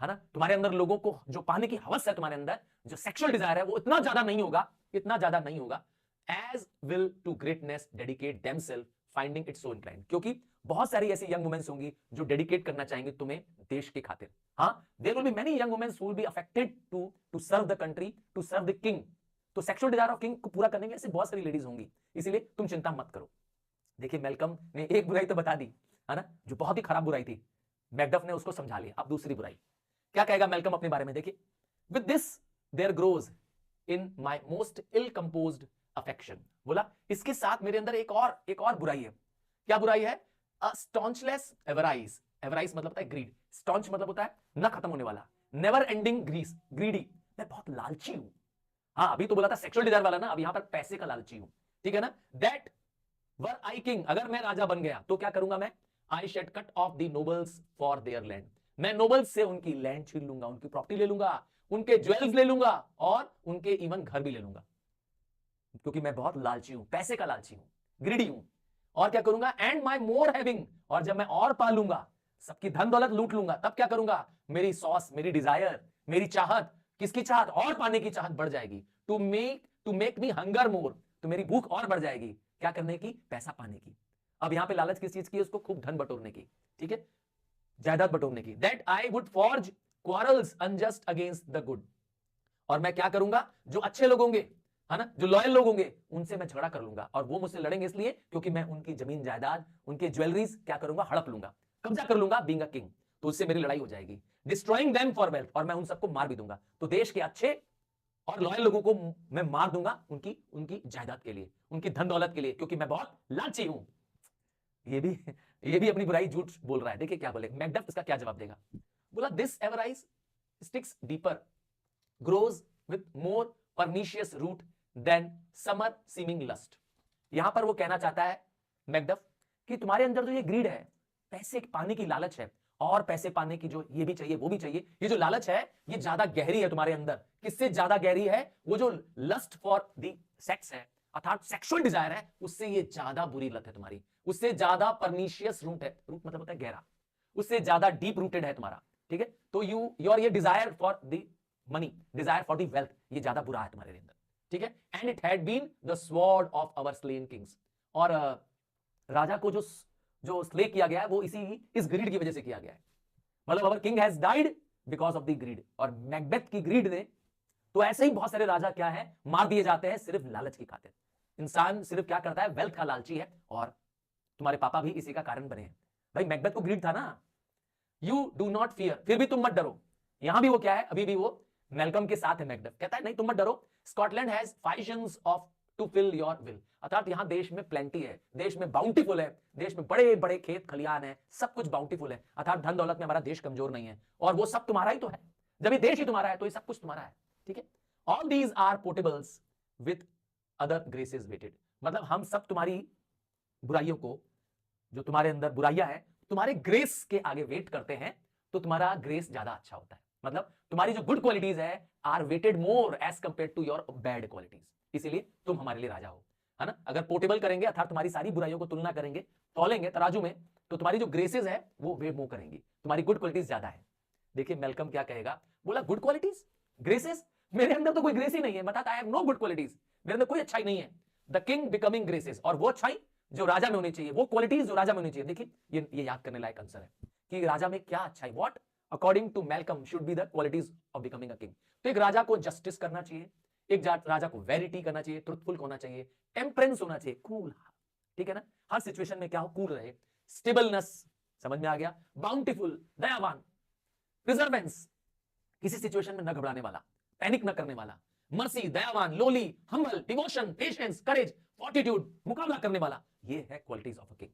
ना, तुम्हारे अंदर लोगों को जो पाने की हवस है, तुम्हारे अंदर जो सेक्सुअल डिजायर है, वो इतना ज्यादा नहीं होगा as will to greatness dedicate themselves finding it so inclined. क्योंकि बहुत सारी ऐसी यंग वुमेन्स होंगी जो डेडिकेट करना चाहेंगे तुम्हें देश के खातिर। हाँ, there will be many young womens who will be affected to serve the country, to serve the king. तो सेक्सुअल डिजायर ऑफ किंग को पूरा करने के लिए ऐसी बहुत सारी लेडीज होंगी, इसीलिए तुम चिंता मत करो। देखिए मेलकम ने एक बुराई तो बता दी है ना, जो बहुत ही खराब बुराई थी, मैकडफ ने उसको समझा लिया। अब दूसरी बुराई क्या कहेगा मेलकम अपने बारे में, देखिए, with this there grows in my most ill composed affection. बोला इसके साथ मेरे अंदर एक और बुराई है। क्या बुराई है? स्टॉन्चलेस एवराइज, एवराइज मतलब होता है ग्रीड, स्टॉन्च मतलब होता है न खत्म होने वाला, नेवर एंडिंग ग्रीडी, मैं बहुत लालची हूं। हाँ, अभी तो बोला था सेक्सुअल डिजायर वाला ना, अब यहां पर पैसे का लालची हूं, ठीक है ना। दैट वर आई किंग, अगर मैं राजा बन गया तो क्या करूंगा मैं, I should cut off the nobles for their land, मैं नोबल्स से उनकी लैंड छीन लूंगा, उनकी प्रॉपर्टी ले लूंगा, उनके ज्वेल्स ले लूंगा और उनके इवन घर भी ले लूंगा, क्योंकि मैं बहुत लालची हूं, पैसे का लालची हूं, ग्रीडी हूं। और क्या करूंगा, एंड माई मोर हैविंग, और जब मैं और पालूंगा, सबकी धन दौलत लूट लूंगा, तब क्या करूंगा, मेरी सॉस, मेरी डिजायर, मेरी चाहत, किसकी चाहत, और पाने की चाहत बढ़ जाएगी। टू मेक मी हंगर मोर, तो मेरी भूख और बढ़ जाएगी, क्या करने की, पैसा पाने की। अब यहां पे लालच किस चीज की है, उसको खूब धन बटोरने की, ठीक है, जायदाद बटोरने की। That I would forge quarrels unjust against the good, और मैं क्या करूंगा, जो अच्छे लोग होंगे है ना, जो लॉयल लोग होंगे, उनसे मैं झगड़ा कर लूंगा, और वो मुझसे लड़ेंगे इसलिए क्योंकि मैं उनकी जमीन जायदाद, उनके ज्वेलरीज क्या करूंगा, हड़प लूंगा, कब्जा कर लूंगा, बीइंग अ किंग, तो उससे मेरी लड़ाई हो जाएगी। डिस्ट्रॉइंग देम फॉर वेल्थ, और मैं उन सबको मार भी दूंगा, तो देश के अच्छे और लॉयल लोगों को मैं मार दूंगा उनकी जायदाद के लिए, उनकी धन दौलत के लिए, क्योंकि मैं बहुत लालची हूं। ये भी अपनी बुराई झूठ बोल रहा है। देखिए क्या बोले मैकडफ, इसका क्या जवाब देगा। बोला this avarice sticks deeper, grows with more pernicious root than summer seeming lust. यहां पर वो कहना चाहता है मैकडफ कि तुम्हारे अंदर जो ये ग्रीड है, पैसे पाने की लालच है, और पैसे पाने की जो ये भी चाहिए वो भी चाहिए, ये जो लालच है ये ज्यादा गहरी है तुम्हारे अंदर। किससे ज्यादा गहरी है? वो जो लस्ट फॉर द सेक्स है, अर्थात सेक्सुअल डिजायर है, उससे ये ज्यादा बुरी लत है तुम्हारी, उससे ज्यादा परनीशियस रूट है, रूट मतलब होता है गहरा, उससे ज्यादा डीप रूटेड है तुम्हारा, ठीक है। तो योर ये desire for the money, desire for the wealth, ये ज्यादा बुरा है तुम्हारे अंदर, ठीक है। And it had been the sword of our slain kings, और राजा को जो स्ले किया गया है वो इस ग्रीड की वजह से किया गया है। मतलब our king has died because of the greed, और मैकबेथ की ग्रीड ने, तो ऐसे ही बहुत सारे राजा क्या है, मार दिए जाते हैं सिर्फ लालच की खातिर। इंसान सिर्फ क्या करता है, वेल्थ का लालची है, और तुम्हारे पापा भी इसी का कारण बने हैं। भाई मैकबेथ को ग्रीड था ना। यू डू नॉट फियर, फिर भी तुम मत डरो। यहां भी वो क्या है, अभी भी वो मेलकम के साथ है। मैकबेथ कहता है नहीं तुम मत डरो, Scotland has foisons of to fill your will. अर्थात यहां देश में प्लेंटी है, देश में बाउंटीफुल है, देश में बड़े बड़े खेत खलियान है, सब कुछ बाउंटीफुल है। अर्थात धन दौलत में हमारा देश कमजोर नहीं है, और वो सब तुम्हारा ही तो है। जब ये देश ही तुम्हारा है तो ये सब कुछ तुम्हारा है। ठीक है, all these are portables with other graces weighted. मतलब हम सब तुम्हारी बुराइयों को, जो तुम्हारे अंदर बुराइयां हैं, तुम्हारे ग्रेस के आगे वेट करते हैं, तो तुम्हारा ग्रेस ज्यादा अच्छा होता है। मतलब तुम्हारी जो गुड क्वालिटीज है are weighted more as compare to your bad qualities, इसीलिए तुम हमारे लिए राजा हो, है ना। अगर पोर्टेबल करेंगे अर्थात तुम्हारी सारी बुराइयों को तुलना करेंगे, तौलेंगे तराजू में, तो तुम्हारी जो ग्रेसेस है वो वे मूव करेंगी, तुम्हारी गुड क्वालिटीज ज्यादा है। देखिए मेलकम क्या कहेगा, बोला गुड क्वालिटीज ग्रेसेस, मेरे अंदर तो कोई ग्रेस ही नहीं है, बताता I have no good qualities, मेरे अंदर कोई अच्छाई नहीं है। द किंग बिकमिंग ग्रेसेस, और वो अच्छाई जो राजा में होनी चाहिए, वो क्वालिटीज जो राजा में होनी चाहिए। देखिए ये याद करने लायक आंसर है कि राजा में क्या अच्छाई, what according to Malcolm should be the qualities of becoming a king. तो एक राजा को जस्टिस करना चाहिए, एक राजा को वेरिटी करना चाहिए, ट्रुथफुल होना चाहिए, टेम्परेंस होना चाहिए, कूल, ठीक है ना, हर सिचुएशन में क्या हो, कूल रहे, स्टेबलनेस, समझ में आ गया, बाउंटीफुल, दयावान, प्रिजर्वेंस, किसी सिचुएशन में न घबराने वाला, पैनिक न करने वाला, मर्सी, दयावान, lowly, humble, devotion, patience, courage, fortitude, मुकाबला करने वाला, ये है क्वालिटीज ऑफ अ किंग।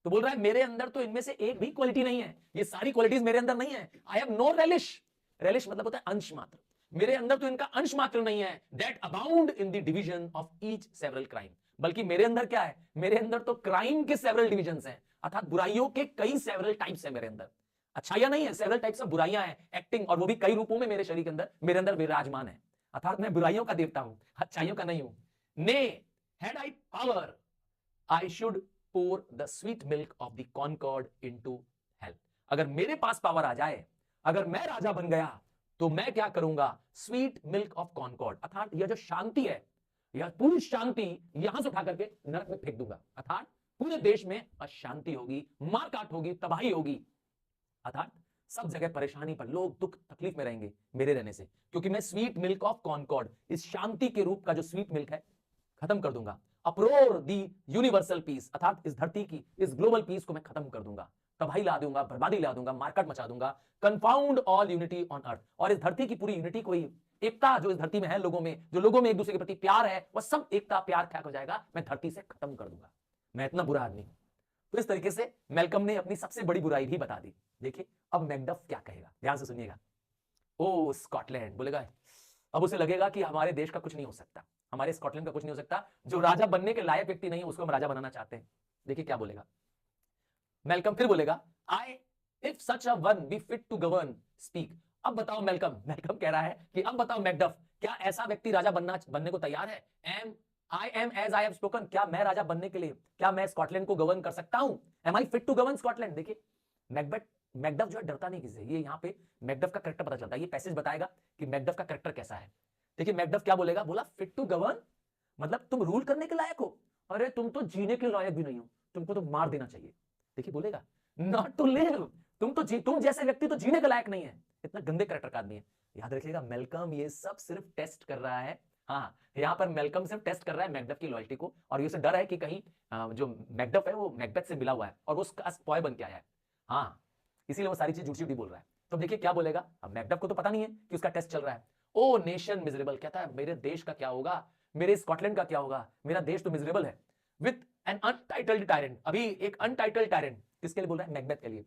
तो बोल रहा है मेरे अंदर तो इनमें से एक भी क्वालिटी नहीं है, ये सारी क्वालिटीज मेरे अंदर नहीं है। I have no relish, relish मतलब होता है अंश मात्र, मेरे अंदर तो इनका अंश मात्र नहीं है। That abound in the division of each several crime, बल्कि मेरे अंदर क्या है, मेरे अंदर तो क्राइम के सेवरल डिविजन्स हैं, अर्थात बुराइयों के कई सेवरल टाइप्स हैं मेरे अंदर, अच्छाइयां नहीं है, सेवरल टाइप्स ऑफ बुराइयां हैं, एक्टिंग, और वो भी कई रूपों में मेरे शरीर के अंदर, मेरे अंदर विराजमान है। अर्थात मैं बुराइयों का देवता हूं, अच्छाइयों का नहीं हूं। Nay had I power I should pour the sweet milk of the concord into hell. अगर मेरे पास पावर आ जाए, अगर मैं राजा बन गया, तो मैं क्या करूंगा, स्वीट मिल्क ऑफ कॉनकॉर्ड, अर्थात यह जो शांति है, यह पूरी शांति यहां से उठा करके नरक में फेंक दूंगा। अर्थात पूरे देश में अशांति होगी, मारकाट होगी, तबाही होगी, अर्थात सब जगह परेशानी पर, लोग दुख तकलीफ में रहेंगे मेरे रहने से, क्योंकि मैं स्वीट मिल्क ऑफ कॉनकॉर्ड, इस शांति के रूप का जो स्वीट मिल्क है, खत्म कर दूंगा। अप्रोर दी यूनिवर्सल पीस, अर्थात इस धरती की, इस ग्लोबल पीस को मैं खत्म कर दूंगा, तबाही ला दूंगा, बर्बादी ला दूंगा, मार्केट मचा दूंगा। Confound all unity on earth, और इस धरती की पूरी यूनिटी को ही, एकता जो इस धरती में है, लोगों में, जो लोगों में एक दूसरे के प्रति प्यार है, वह सब एकता प्यार क्या हो जाएगा, मैं धरती से खत्म कर दूंगा। मैं इतना बुरा आदमी हूं। तो इस तरीके से मेलकम ने अपनी सबसे बड़ी बुराई भी बता दी। देखिए अब मैकडफ क्या कहेगा, ध्यान से सुनिएगा। ओ स्कॉटलैंड, बोलेगा, अब उसे लगेगा कि हमारे देश का कुछ नहीं हो सकता, हमारे स्कॉटलैंड का कुछ नहीं हो सकता, जो राजा बनने के लायक व्यक्ति नहीं है उसको हम राजा बनाना चाहते हैं। देखिए क्या बोलेगा मेलकम, फिर बोलेगा, I if such a one be fit to govern speak. अब बताओ मेलकम, मेलकम कह रहा है कि अब बताओ मैकडफ, क्या ऐसा व्यक्ति राजा बनने को तैयार है? I am as I have spoken, क्या मैं राजा बनने के लिए, क्या मैं स्कॉटलैंड को गवर्न कर सकता हूं? Am I fit to govern Scotland? देखिए मैकडफ जो है डरता नहीं किसी से, ये यहां पे मैकडफ का कैरेक्टर पता चलता है, ये पैसेज बताएगा कि मैकडफ का कैरेक्टर कैसा है। देखिए मैकडफ क्या बोलेगा, बोला फिट टू गवर्न मतलब तुम रूल करने के लायक हो, अरे तुम तो जीने के लायक भी नहीं हो, तुमको तो मार देना चाहिए। देखिए बोलेगा नॉट टू लिव, तुम जैसे व्यक्ति तो जीने के लायक नहीं है। इतना गंदे कैरेक्टर का आदमी है। याद रखिएगा मेलकम ये सब सिर्फ टेस्ट कर रहा है, हाँ यहां पर मेलकम सिर्फ टेस्ट कर रहा है मैकडफ की लॉयल्टी को, और ये उसे डर है कि कहीं जो मैकडफ है वो मैकबेथ से मिला हुआ है और वो उसका स्पॉय बन के आया है, हाँ इसीलिए वो सारी चीज झूठी बोल रहा है। तो देखिए क्या बोलेगा, अब मैकडफ को तो पता नहीं है कि उसका टेस्ट चल रहा है। ओ नेशन मिजरेबल, कहता है मेरे देश का क्या होगा, मेरे स्कॉटलैंड का क्या होगा, मेरा देश तो मिजरेबल है। विथ एन अनटाइटल्ड टायरेंट, अभी एक अनटाइटल्ड टायरेंट किसके लिए बोल रहा है, मैकबेथ के लिए।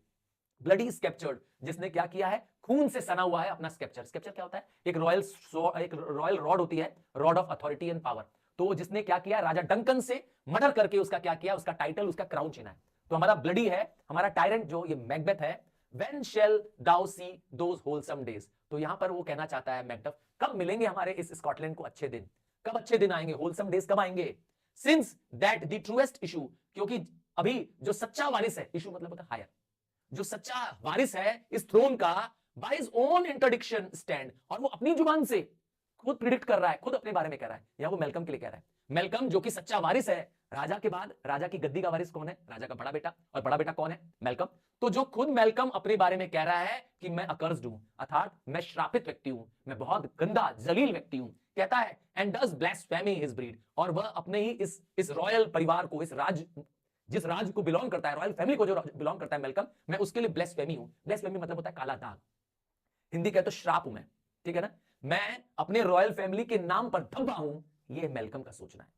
ब्लडी स्केप्चर्ड, जिसने क्या किया है, खून से सना हुआ है अपना स्केप्चर। स्केप्चर क्या होता है, एक रॉयल रॉड होती है, rod of authority and power. तो जिसने क्या किया, राजा डंकन से मर्डर करके उसका क्या किया, उसका टाइटल, उसका क्राउन छीना है। तो हमारा ब्लडी है, हमारा टायरेंट जो ये मैकबेथ है। When shall thou see those wholesome days? तो यहां पर वो कहना चाहता है मैकडफ, कब मिलेंगे हमारे इस स्कॉटलैंड को अच्छे दिन, कब अच्छे दिन आएंगे, होलसम डेज कब आएंगे? Since that the truest issue, क्योंकि अभी जो सच्चा वारिस है, इशू मतलब होता है हायर, जो सच्चा वारिस है इस थ्रोन का, by his own interdiction stand, और वो अपनी जुबान से खुद प्रिडिक्ट कर रहा है, खुद अपने बारे में कह रहा है, या वो मेलकम के लिए कह रहा है। मेलकम जो कि सच्चा वारिस है, राजा के बाद राजा की गद्दी का वारिस कौन है, राजा का बड़ा बेटा, और बड़ा बेटा कौन है, मेलकम। तो जो खुद मेलकम अपने बारे में कह रहा है कि मैं अकर्स्ड हूं, अर्थात मैं श्रापित व्यक्ति हूं, मैं बहुत गंदा जलील व्यक्ति हूं, कहता है and does blasphemy his breed, और वह अपने ही इस रॉयल परिवार को, इस राज, जिस राज को बिलोंग करता है, रॉयल फैमिली को जो बिलोंग करता है मेलकम, मैं उसके लिए ब्लास्फेमी हूं। ब्लास्फेमी मतलब होता है काला दाग, हिंदी कहे तो श्राप हूं मैं, ठीक है ना, मैं अपने रॉयल फैमिली के नाम पर धब्बा हूं, यह मेलकम का सोचना है।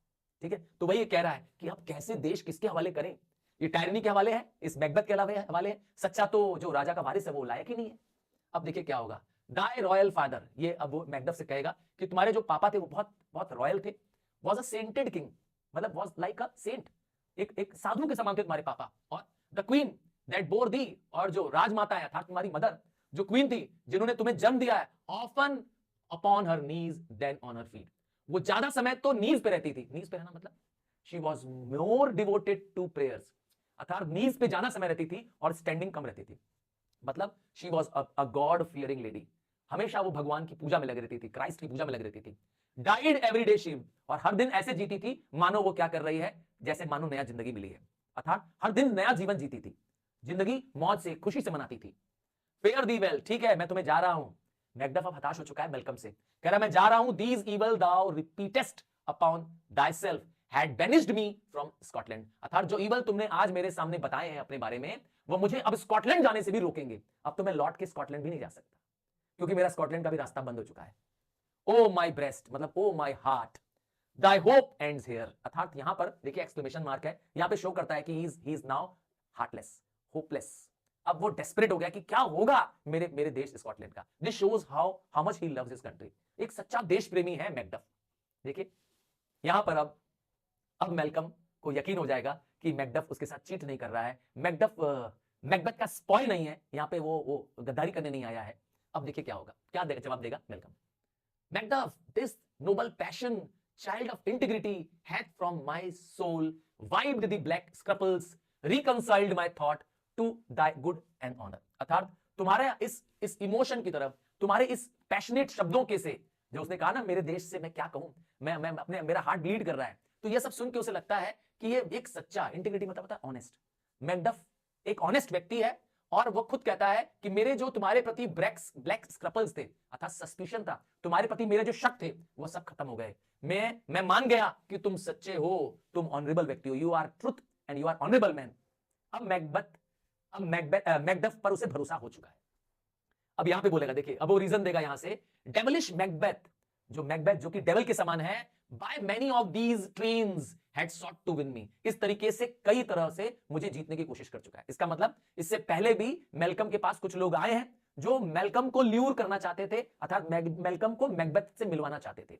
ठीक है, तो वही ये कह रहा है कि अब कैसे देश किसके हवाले करें, ये टायरनी के हवाले है, इस मैकबेथ के हवाले है, सच्चा तो जो राजा का वारिस है वो लायक ही नहीं है। अब देखिए क्या होगा, दाई रॉयल फादर, ये अब वो मैकबेथ से कहेगा कि तुम्हारे जो पापा थे वो बहुत बहुत रॉयल थे, वॉज अ सेंटेड किंग, मतलब वॉज लाइक अ सेंट, एक साधु के समान थे तुम्हारे पापा, और द क्वीन दैट बोर दी, और जो राजमाता है अर्थात तुम्हारी मदर, जो क्वीन थी जिन्होंने तुम्हें जन्म दिया है, often upon her knees than on her feet, वो ज्यादा समय तो नीज पे रहती थी, नीज पे रहना मतलब she was more devoted to prayers, अर्थात नीज पे ज्यादा समय रहती थी और स्टैंडिंग कम रहती थी, मतलब she was a God fearing lady, हमेशा वो भगवान की पूजा में लगी रहती थी, क्राइस्ट की पूजा में लगी रहती थी। डाइड एवरी डे शी, और हर दिन ऐसे जीती थी मानो वो क्या कर रही है, जैसे मानो नया जिंदगी मिली है, अर्थात हर दिन नया जीवन जीती थी, जिंदगी मौज से खुशी से मनाती थी। फेयर दी वेल, ठीक है मैं तुम्हें जा रहा हूं, मैकडफ अब हताश हो चुका है मेलकम से, कह रहा मैं जा रहा हूं, these evil thou repeatest upon thyself had banished me from Scotland, अर्थात जो इवल तुमने आज मेरे सामने बताए हैं अपने बारे में, वो मुझे अब स्कॉटलैंड जाने से भी रोकेंगे, अब तो मैं लौट के स्कॉटलैंड भी नहीं जा सकता, क्योंकि मेरा स्कॉटलैंड का भी रास्ता बंद हो चुका है। ओ माई ब्रेस्ट, मतलब O my heart, thy hope ends here, अर्थात यहां पर देखिए एक्सक्लेमेशन मार्क है, यहां पे शो करता है कि he is now heartless, hopeless, अब वो डेस्परेट हो गया कि क्या होगा मेरे मेरे देश स्कॉटलैंड का। This shows how much he loves his country, एक सच्चा देश प्रेमी है मैकडफ। देखिए यहां पर अब मेलकम को यकीन हो जाएगा कि मैकडफ उसके साथ चीट नहीं कर रहा है, मैकडफ मैकबेथ का स्पॉय नहीं है, यहां पे वो गद्दारी करने नहीं आया है। अब देखिए क्या होगा, क्या देगा जवाब देगा Malcolm, Macduff this Nobel passion child of integrity hath from my soul wiped the black scruples, reconciled my thought to thy good and honor, अर्थात तुम्हारे इस इमोशन की तरफ, तुम्हारे इस पैशनेट शब्दों के से, जो उसने कहा ना मेरे देश से मैं क्या कहूं, मैं अपने मेरा हार्ट ब्लीड कर रहा है, तो ये सब सुन के उसे लगता है कि ये एक सच्चा, इंटीग्रिटी मतलब होता है ऑनेस्ट, मैकडफ एक ऑनेस्ट व्यक्ति है, और वो खुद कहता है कि मेरे जो तुम्हारे प्रति ब्लैक स्क्रपल्स थे, अर्थात सस्पिशन था तुम्हारे प्रति, मेरे जो शक थे वो सब खत्म हो गए, मैं मान गया कि तुम सच्चे हो, तुम ऑनरेबल व्यक्ति हो, you are truth and you are honourable man. अब मैकबेथ पर उसे भरोसा हो चुका है। अब यहां पे बोलेगा, देखिए अब वो रीजन देगा यहां से, डेविलिश मैकबेथ, जो मैकबेथ जो कि डेविल के समान है, by many of these trains had sought to win me, इस तरीके से कई तरह से मुझे जीतने की कोशिश कर चुका है। इसका मतलब इससे पहले भी मेलकम के पास कुछ लोग आए हैं जो मेलकम को ल्यूर करना चाहते थे, अर्थात मेलकम को मैकबेथ से मिलवाना चाहते थे,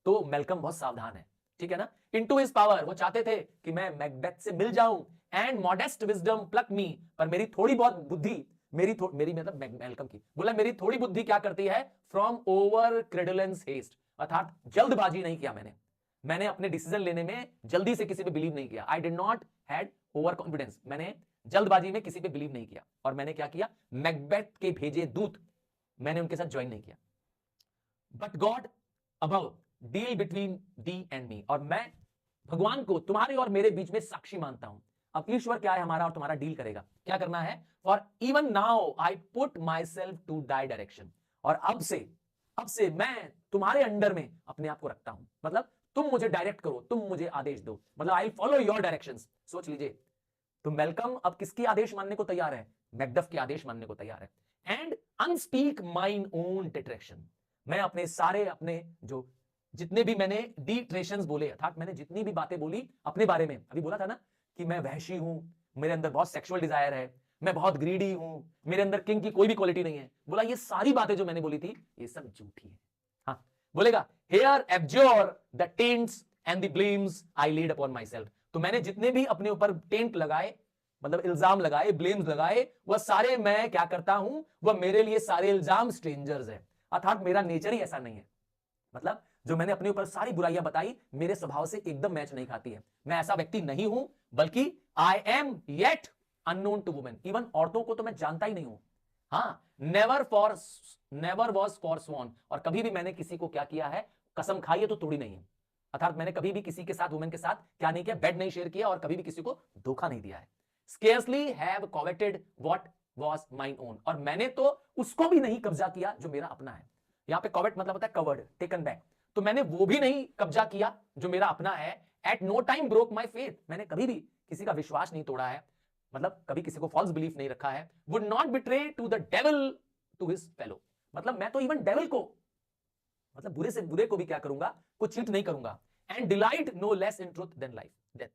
तो मेलकम बहुत सावधान है, ठीक है ना, इनटू हिज पावर, वो चाहते थे कि मैं मैकबेथ से मिल जाऊं, एंड मॉडेस्ट विजडम प्लक मी, पर मेरी थोड़ी बहुत बुद्धि, मेरी मतलब मेलकम की बोला, मेरी थोड़ी बुद्धि क्या करती है, फ्रॉम ओवर क्रेडुलेंस हेस्ट, अर्थात जल्दबाजी नहीं किया मैंने अपने डिसीजन लेने में जल्दी से किसी पे बिलीव नहीं किया, I did not had over confidence, मैंने जल्दबाजी में किसी पे बिलीव नहीं किया, और मैंने क्या किया, मैकबेथ के भेजे दूत, मैंने उनके साथ ज्वाइन नहीं किया, but God above deal between the and me, और मैं भगवान को तुम्हारे और मेरे बीच में साक्षी मानता हूं। अब ईश्वर क्या है हमारा और तुम्हारा डील करेगा, क्या करना है, for even now I put myself to thy direction, और अब से मैं तुम्हारे अंडर में अपने आप को रखता हूं, मतलब तुम मुझे डायरेक्ट करो, तुम मुझे आदेश दो, मतलब आई फॉलो योर डायरेक्शंस। सोच लीजिए, तो मेलकम अब किसके आदेश मानने को तैयार है, मैकडफ के आदेश मानने को तैयार है, एंड अनस्पीक माइन ओन डिट्रैक्शन, मैं अपने जो जितने भी मैंने डिट्रेशंस बोले, अर्थात मैंने जितनी भी बातें बोली अपने बारे में, अभी बोला था ना कि मैं वहशी हूं, मेरे अंदर बहुत सेक्सुअल डिजायर है, मैं बहुत ग्रीडी हूं, मेरे अंदर किंग की कोई भी क्वालिटी नहीं है, बोला ये सारी बातें जो मैंने बोली थी ये सब झूठी है। हाँ बोलेगा, here abjure the taints and the blames I laid upon myself, तो मैंने जितने भी अपने ऊपर टेंट लगाए, मतलब इल्जाम लगाए, ब्लेम्स लगाए, वह सारे मैं क्या करता हूं, वह मेरे लिए सारे इल्जाम स्ट्रेंजर्स है, अर्थात मेरा नेचर ही ऐसा नहीं है, मतलब जो मैंने अपने ऊपर सारी बुराइयां बताई मेरे स्वभाव से एकदम मैच नहीं खाती है, मैं ऐसा व्यक्ति नहीं हूं, बल्कि I am yet unknown to women, even औरतों को तो मैं जानता ही नहीं हूं, हाँ नेवर वॉज फॉर स्वॉन, और कभी भी मैंने किसी को क्या किया है, कसम खाई है तो तोड़ी नहीं है, अर्थात मैंने कभी भी किसी के साथ, वुमेन के साथ क्या नहीं किया, बेड नहीं शेयर किया, और कभी भी किसी को धोखा नहीं दिया है, scarcely have coveted what was mine own, और मैंने तो उसको भी नहीं कब्जा किया जो मेरा अपना है, यहां पे कॉवेट मतलब होता है कवर्ड, टेकन बैक, तो मैंने वो भी नहीं कब्जा किया जो मेरा अपना है, at no time broke my faith, मैंने कभी भी किसी का विश्वास नहीं तोड़ा है, मतलब कभी किसी को फॉल्स बिलीफ नहीं रखा है, would not betray to the devil to his fellow, मतलब मैं तो इवन डेविल को, मतलब बुरे से बुरे को भी क्या करूंगा, कुछ चीट नहीं करूंगा, and delight no less in truth than life death,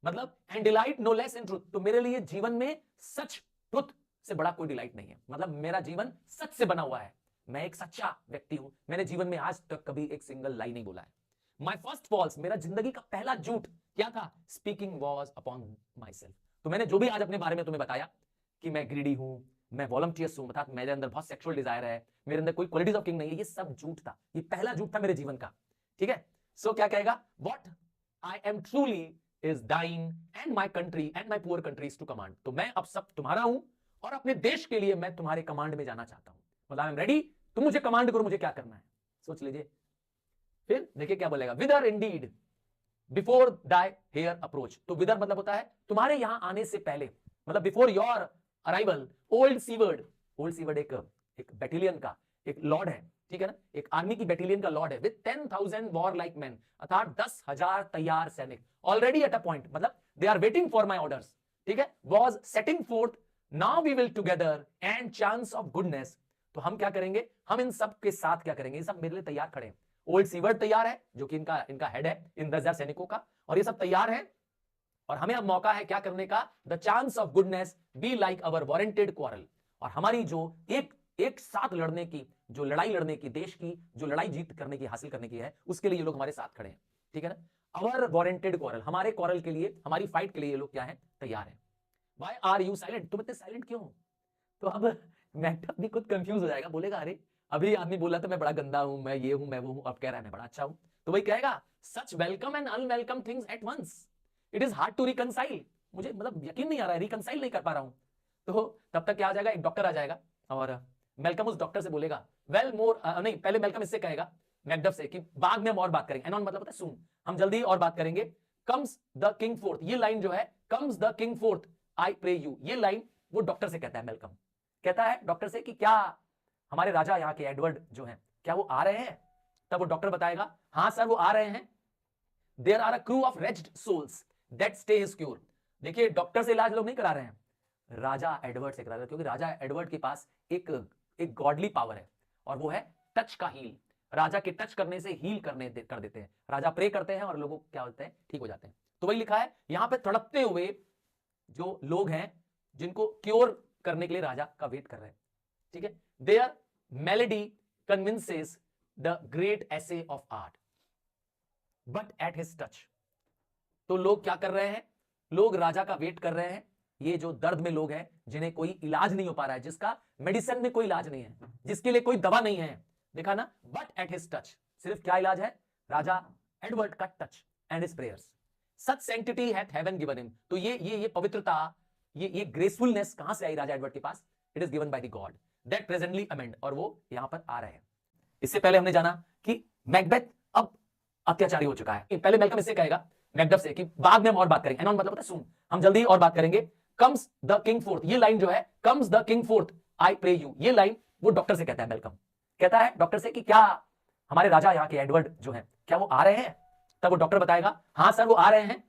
मतलब and delight no less in truth, तो मेरे लिए जीवन में सच, ट्रुथ से बड़ा कोई डिलाइट नहीं है, मतलब मेरा जीवन सच से बना हुआ है, मैं एक सच्चा व्यक्ति हूं, मैंने जीवन में आज तक कभी एक सिंगल लाई नहीं बोला है। माई फर्स्ट फॉल्स, मेरा जिंदगी का पहला झूठ क्या था, speaking was upon myself, तो मैंने जो भी आज अपने बारे में तुम्हें बताया कि मैं ग्रीडी हूं, मैं वॉलंटियर्स हूं, अर्थात मेरे अंदर बहुत सेक्सुअल डिजायर है, मेरे अंदर कोई क्वालिटीज ऑफ किंग नहीं है, ये सब झूठ था, ये पहला झूठ था मेरे जीवन का, ठीक है। सो क्या कहेगा, what I am truly is thine and my country and my poor country is to command, तो मैं अब सब तुम्हारा हूं और अपने देश के लिए मैं तुम्हारे कमांड में जाना चाहता हूं, मतलब आई एम रेडी, तुम मुझे कमांड करो, मुझे क्या करना है, सोच लीजिए। फिर देखिए क्या बोलेगा, विदर इंडीड बिफोर दाई हेयर अप्रोच, तो विदर मतलब होता है तुम्हारे यहां आने से पहले, मतलब before your arrival, old seaward एक बैटेलियन का एक लॉर्ड है, ठीक है ना, एक आर्मी की बैटेलियन का लॉर्ड है, विद 10,000 वॉर लाइक मैन, अर्थात 10,000 तैयार सैनिक, ऑलरेडी एट अ पॉइंट, मतलब they are waiting for my orders, ठीक है, was setting forth, now we will together and chance of goodness, तो हम क्या करेंगे, हम इन सब के साथ क्या करेंगे, ये सब मेरे लिए तैयार खड़े हैं, ओल्ड सीवर्ड तैयार है जो कि इनका हेड है इन 10,000 सैनिकों का, और ये सब तैयार है, और हमें अब मौका है क्या करने का, the chance of goodness be like our warranted quarrel, और हमारी जो एक साथ लड़ने की, जो लड़ाई लड़ने की, देश की जो लड़ाई जीत करने की, हासिल करने की है, उसके लिए ये लोग हमारे साथ खड़े हैं, ठीक है ना, अवर वारंटेड क्वारल, हमारे क्वारल के लिए, हमारी फाइट के लिए ये लोग क्या है, तैयार है। व्हाई आर यू साइलेंट, तुम इतने साइलेंट क्यों हो, तो अब मैक्टअप भी खुद कंफ्यूज हो जाएगा, बोलेगा अरे अभी आदमी बोला था मैं बड़ा गंदा हूं, मैं ये हूं, मैं वो हूं, अब कह रहा है मैं बड़ा अच्छा हूं, तो वही कहेगा such welcome and unwelcome things at once, it is hard to reconcile, मुझे मतलब यकीन नहीं आ रहा है, रिकंसाइल नहीं कर पा रहा हूं, तो तब तक क्या आ जाएगा, एक डॉक्टर आ जाएगा, और मेलकम उस डॉक्टर से बोलेगा वेल मोर नहीं, पहले मेलकम इससे कहेगा मैकडफ से कि बाद में हम और बात करेंगे, एनॉन मतलब होता है सुन, हम जल्दी और बात करेंगे, कम्स द किंग फोर्थ, ये लाइन जो है, comes the king forth I pray you, ये लाइन वो डॉक्टर से कहता है, मेलकम कहता है डॉक्टर से कि क्या हमारे राजा यहाँ के एडवर्ड जो हैं क्या वो आ रहे हैं, तब वो डॉक्टर बताएगा हाँ सर वो आ रहे हैं, there are a crew of wretched souls that stay his cure, देखिए डॉक्टर से इलाज लोग नहीं करा रहे हैं, राजा एडवर्ड से करा रहे हैं, क्योंकि राजा एडवर्ड के पास एक गॉडली पावर है, और वो है टच का हील, राजा के टच करने से हील कर देते हैं, राजा प्रे करते हैं और लोगों क्या होते हैं, ठीक हो जाते हैं, तो वही लिखा है यहां पे, तड़पते हुए जो लोग हैं जिनको क्योर करने के लिए राजा का वेट कर रहे हैं, ठीक है, their malady convinces the great assay of art but at his touch, तो लोग क्या कर रहे हैं, लोग राजा का वेट कर रहे हैं, ये जो दर्द में लोग हैं जिन्हें कोई इलाज नहीं हो पा रहा है, जिसका मेडिसिन में कोई इलाज नहीं है, जिसके लिए कोई दवा नहीं है, देखा ना, बट एट हिज टच, सिर्फ क्या इलाज है, राजा एडवर्ड का touch and his prayers, such sanctity hath heaven given him, तो ये पवित्रता, ये ग्रेसफुलनेस कहां से आई राजा एडवर्ड के पास, it is given by the God that presently amend, और वो यहां पर आ रहे हैं। इससे पहले हमने जाना कि मैकबेथ अब अत्याचारी हो चुका है, पहले मेलकम इससे कहेगा मैकडफ से कि बाद में हम और बात करेंगे, एनॉन मतलब होता है सुन, हम जल्दी और बात करेंगे, कम्स द किंग फोर्थ, ये लाइन जो है comes the king forth I pray you, ये लाइन वो डॉक्टर से कहता है, मेलकम कहता है डॉक्टर से कि क्या हमारे राजा यहाँ के एडवर्ड जो है क्या वो आ रहे हैं, तब वो डॉक्टर बताएगा हाँ सर वो आ रहे हैं,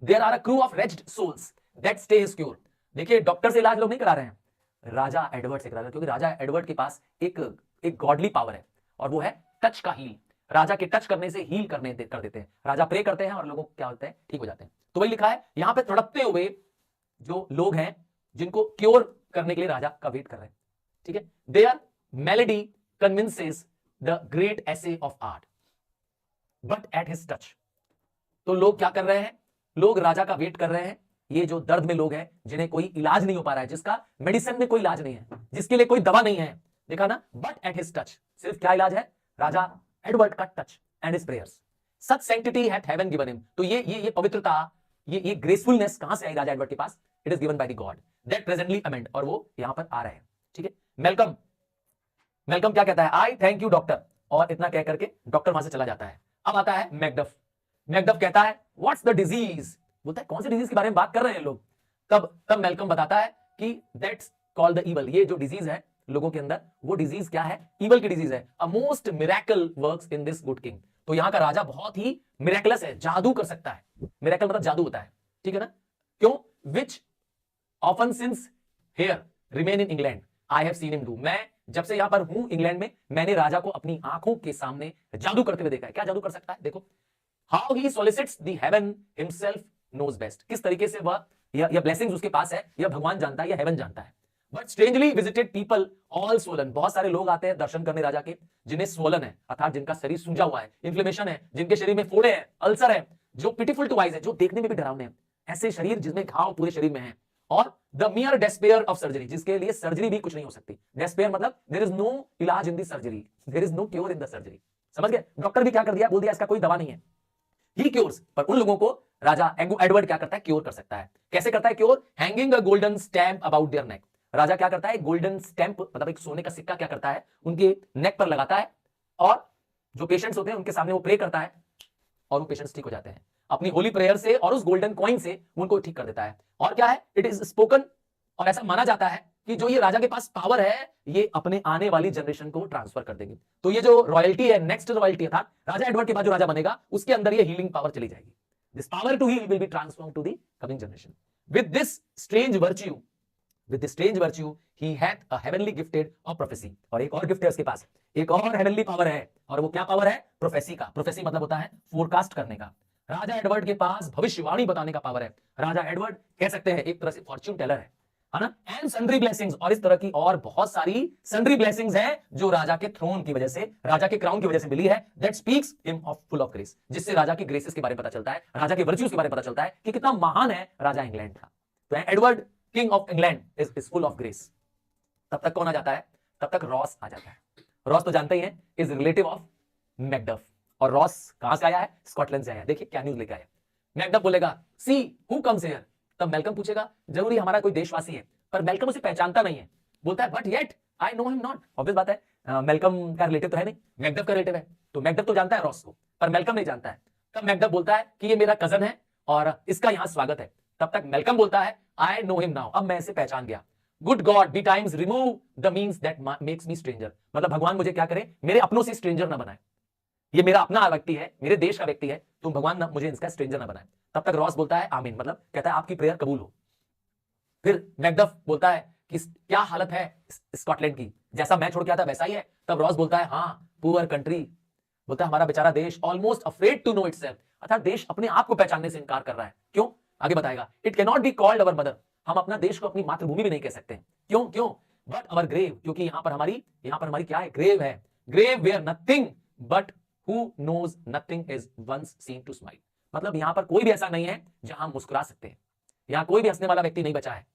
there are a crew of wretched souls that stay his cure, देखिए डॉक्टर से इलाज लोग नहीं करा रहे हैं, राजा एडवर्ड से करा रहे हैं, क्योंकि राजा एडवर्ड के पास एक गॉडली पावर है, और वो है टच का हील, राजा के टच करने से हील कर देते हैं, राजा प्रे करते हैं और लोगों क्या होते हैं, ठीक हो जाते हैं, तो वही लिखा है यहां पे, तड़पते हुए जो लोग हैं जिनको क्योर करने के लिए राजा का वेट कर रहे हैं, ठीक है, their malady convinces the great assay of art but at his touch, तो लोग क्या कर रहे हैं, लोग राजा का वेट कर रहे हैं, ये जो दर्द में लोग हैं जिन्हें कोई इलाज नहीं हो पा रहा है, जिसका मेडिसिन में कोई इलाज नहीं है, जिसके लिए कोई दवा नहीं है, देखा ना, बट एट हिज टच, सिर्फ क्या इलाज है, राजा एडवर्ड का touch and his prayers, such sanctity hath heaven given him, तो ये पवित्रता, ये ग्रेसफुलनेस कहां से आई राजा एडवर्ड के पास, it is given by the God that presently amend, और वो यहां पर आ रहे हैं, ठीक है। मेलकम क्या कहता है, आई थैंक यू डॉक्टर, और इतना कह करके डॉक्टर वहां से चला जाता है। अब आता है मैकडफ कहता है व्हाट्स द डिजीज, बोलता है कौन सी डिजीज के बारे में बात कर रहे हैं लोग, तब मेलकम बताता है कि दैट्स कॉल्ड द ईवल, ये जो डिजीज है लोगों के अंदर, वो डिजीज क्या है, ईवल की डिजीज है, a most miracle works in this good king, तो यहां का राजा बहुत ही मिरेकलस है, जादू कर सकता है, मिरेकल मतलब जादू होता है, ठीक है ना, क्यों, which often since here remain in England I have seen him do, मैं जब से यहां पर हूं इंग्लैंड में, मैंने राजा को अपनी आंखों के सामने जादू करते हुए देखा है, क्या जादू कर सकता है, देखो, how he solicits the heaven himself knows best, किस तरीके से वह यह ब्लेसिंग्स उसके पास है, यह भगवान जानता है, यह हेवन जानता है। But strangely visited people all swollen, बहुत सारे लोग आते हैं दर्शन करने राजा के जिन्हें स्वोलन है, अर्थात जिनका शरीर सूजा हुआ है, इन्फ्लेमेशन है, जिनके शरीर में फोड़े हैं, अल्सर है, जो पिटीफुल टू आइज है, जो देखने में भी डरावने हैं, ऐसे शरीर जिसमें घाव पूरे शरीर में है। और द मियर डेस्पेयर ऑफ सर्जरी, जिसके लिए सर्जरी भी कुछ नहीं हो सकती। डेस्पेयर मतलब देयर इज नो इलाज in the surgery, there is no cure in the surgery. समझ गए? डॉक्टर भी क्या कर दिया, बोल दिया इसका कोई दवा नहीं है, ही क्योर्स। पर उन लोगों को राजा एडवर्ड क्या करता है, क्योर कर सकता है। कैसे करता है cure? Hanging a golden stamp about their neck. राजा क्या करता है, गोल्डन स्टैम्प मतलब एक सोने का सिक्का क्या करता है, उनके नेक पर लगाता है, और जो पेशेंट्स होते हैं उनके सामने वो प्रे करता है, और वो पेशेंट्स ठीक हो जाते हैं अपनी होली प्रेयर से, और उस गोल्डन कॉइन से उनको ठीक कर देता है। और क्या है, इट इज स्पोकन, और ऐसा माना जाता है कि जो ये राजा के पास पावर है, ये अपने आने वाली जनरेशन को ट्रांसफर कर देंगे। तो ये जो रॉयल्टी है, नेक्स्ट रॉयल्टी था राजा एडवर्ड के बाद जो राजा बनेगा, उसके अंदर ये हीलिंग पावर चली जाएगी। This power to heal will be transform to the coming generation. With this strange virtue, with this strange virtue he hath a heavenly gifted of prophecy, और एक और गिफ्ट है उसके पास, एक और हेवनली पावर है, और वो क्या पावर है, प्रोफेसी का। प्रोफेसी मतलब होता है फोरकास्ट करने का। राजा एडवर्ड के पास भविष्यवाणी बताने का पावर है। राजा एडवर्ड कह सकते हैं एक तरह से फॉर्च्यून टेलर है ना। एंड सन्ड्री ब्लेसिंग्स, और इस तरह की और बहुत सारी सन्ड्री ब्लेसिंग्स हैं जो राजा के थ्रोन की वजह से, राजा के क्राउन की वजह से मिली है। That speaks him of full of grace, जिससे राजा की ग्रेसेस के बारे में पता चलता है, राजा के वर्च्यूज के बारे में पता चलता है कि कितना महान है राजा इंग्लैंड था। तो Edward king of England is full of grace. तब तक कौन आ जाता है, तब तक रॉस आ जाता है। रॉस तो जानते ही हैं, इज रिलेटिव ऑफ मैकडफ, और रॉस कहां से आया है, स्कॉटलैंड से आया है। देखिए क्या न्यूज लेकर आया। मैकडफ बोलेगा सी हु कम्स हियर, तब मेलकम पूछेगा जरूरी हमारा कोई देशवासी है, पर मेलकम उसे पहचानता नहीं है। बोलता है but yet I know him not. Obvious बात है, मेलकम का रिलेटिव तो है नहीं, मैकडफ का रिलेटिव है, तो मैकडफ तो जानता है रॉस को, पर मेलकम नहीं जानता है। तब मैकडफ बोलता है कि ये मेरा कजन है और इसका यहां स्वागत है। तब तक मेलकम बोलता है आई नो हिम नाउ, अब मैं इसे पहचान गया। Good God B times remove the means that makes me stranger, मतलब भगवान मुझे क्या करे, मेरे अपनों से स्ट्रेंजर ना बनाए। ये मेरा अपना व्यक्ति है, मेरे देश का व्यक्ति है, तुम भगवान ना मुझे इसका स्ट्रेंजर ना बनाए। तब तक रॉस बोलता है आमीन, मतलब कहता है आपकी प्रेयर कबूल हो। फिर मैकडफ बोलता है कि क्या हालत है स्कॉटलैंड की, जैसा मैं छोड़ के आया था वैसा ही है। तब रॉस बोलता है हाँ पुअर कंट्री, बोलता है हमारा बेचारा देश almost afraid to know itself, अर्थात देश अपने आप को पहचानने से इनकार कर रहा है। क्यों, आगे बताएगा। It can not be called our mother, हम अपना देश को अपनी मातृभूमि भी नहीं कह सकते। क्यों क्यों, बट अवर ग्रेव, क्योंकि यहां पर हमारी क्या है, ग्रेव है। Grave where nothing but who knows nothing is once seen to smile, मतलब यहां पर कोई भी ऐसा नहीं है जहां मुस्कुरा सकते हैं, यहां कोई भी हंसने वाला व्यक्ति नहीं बचा है।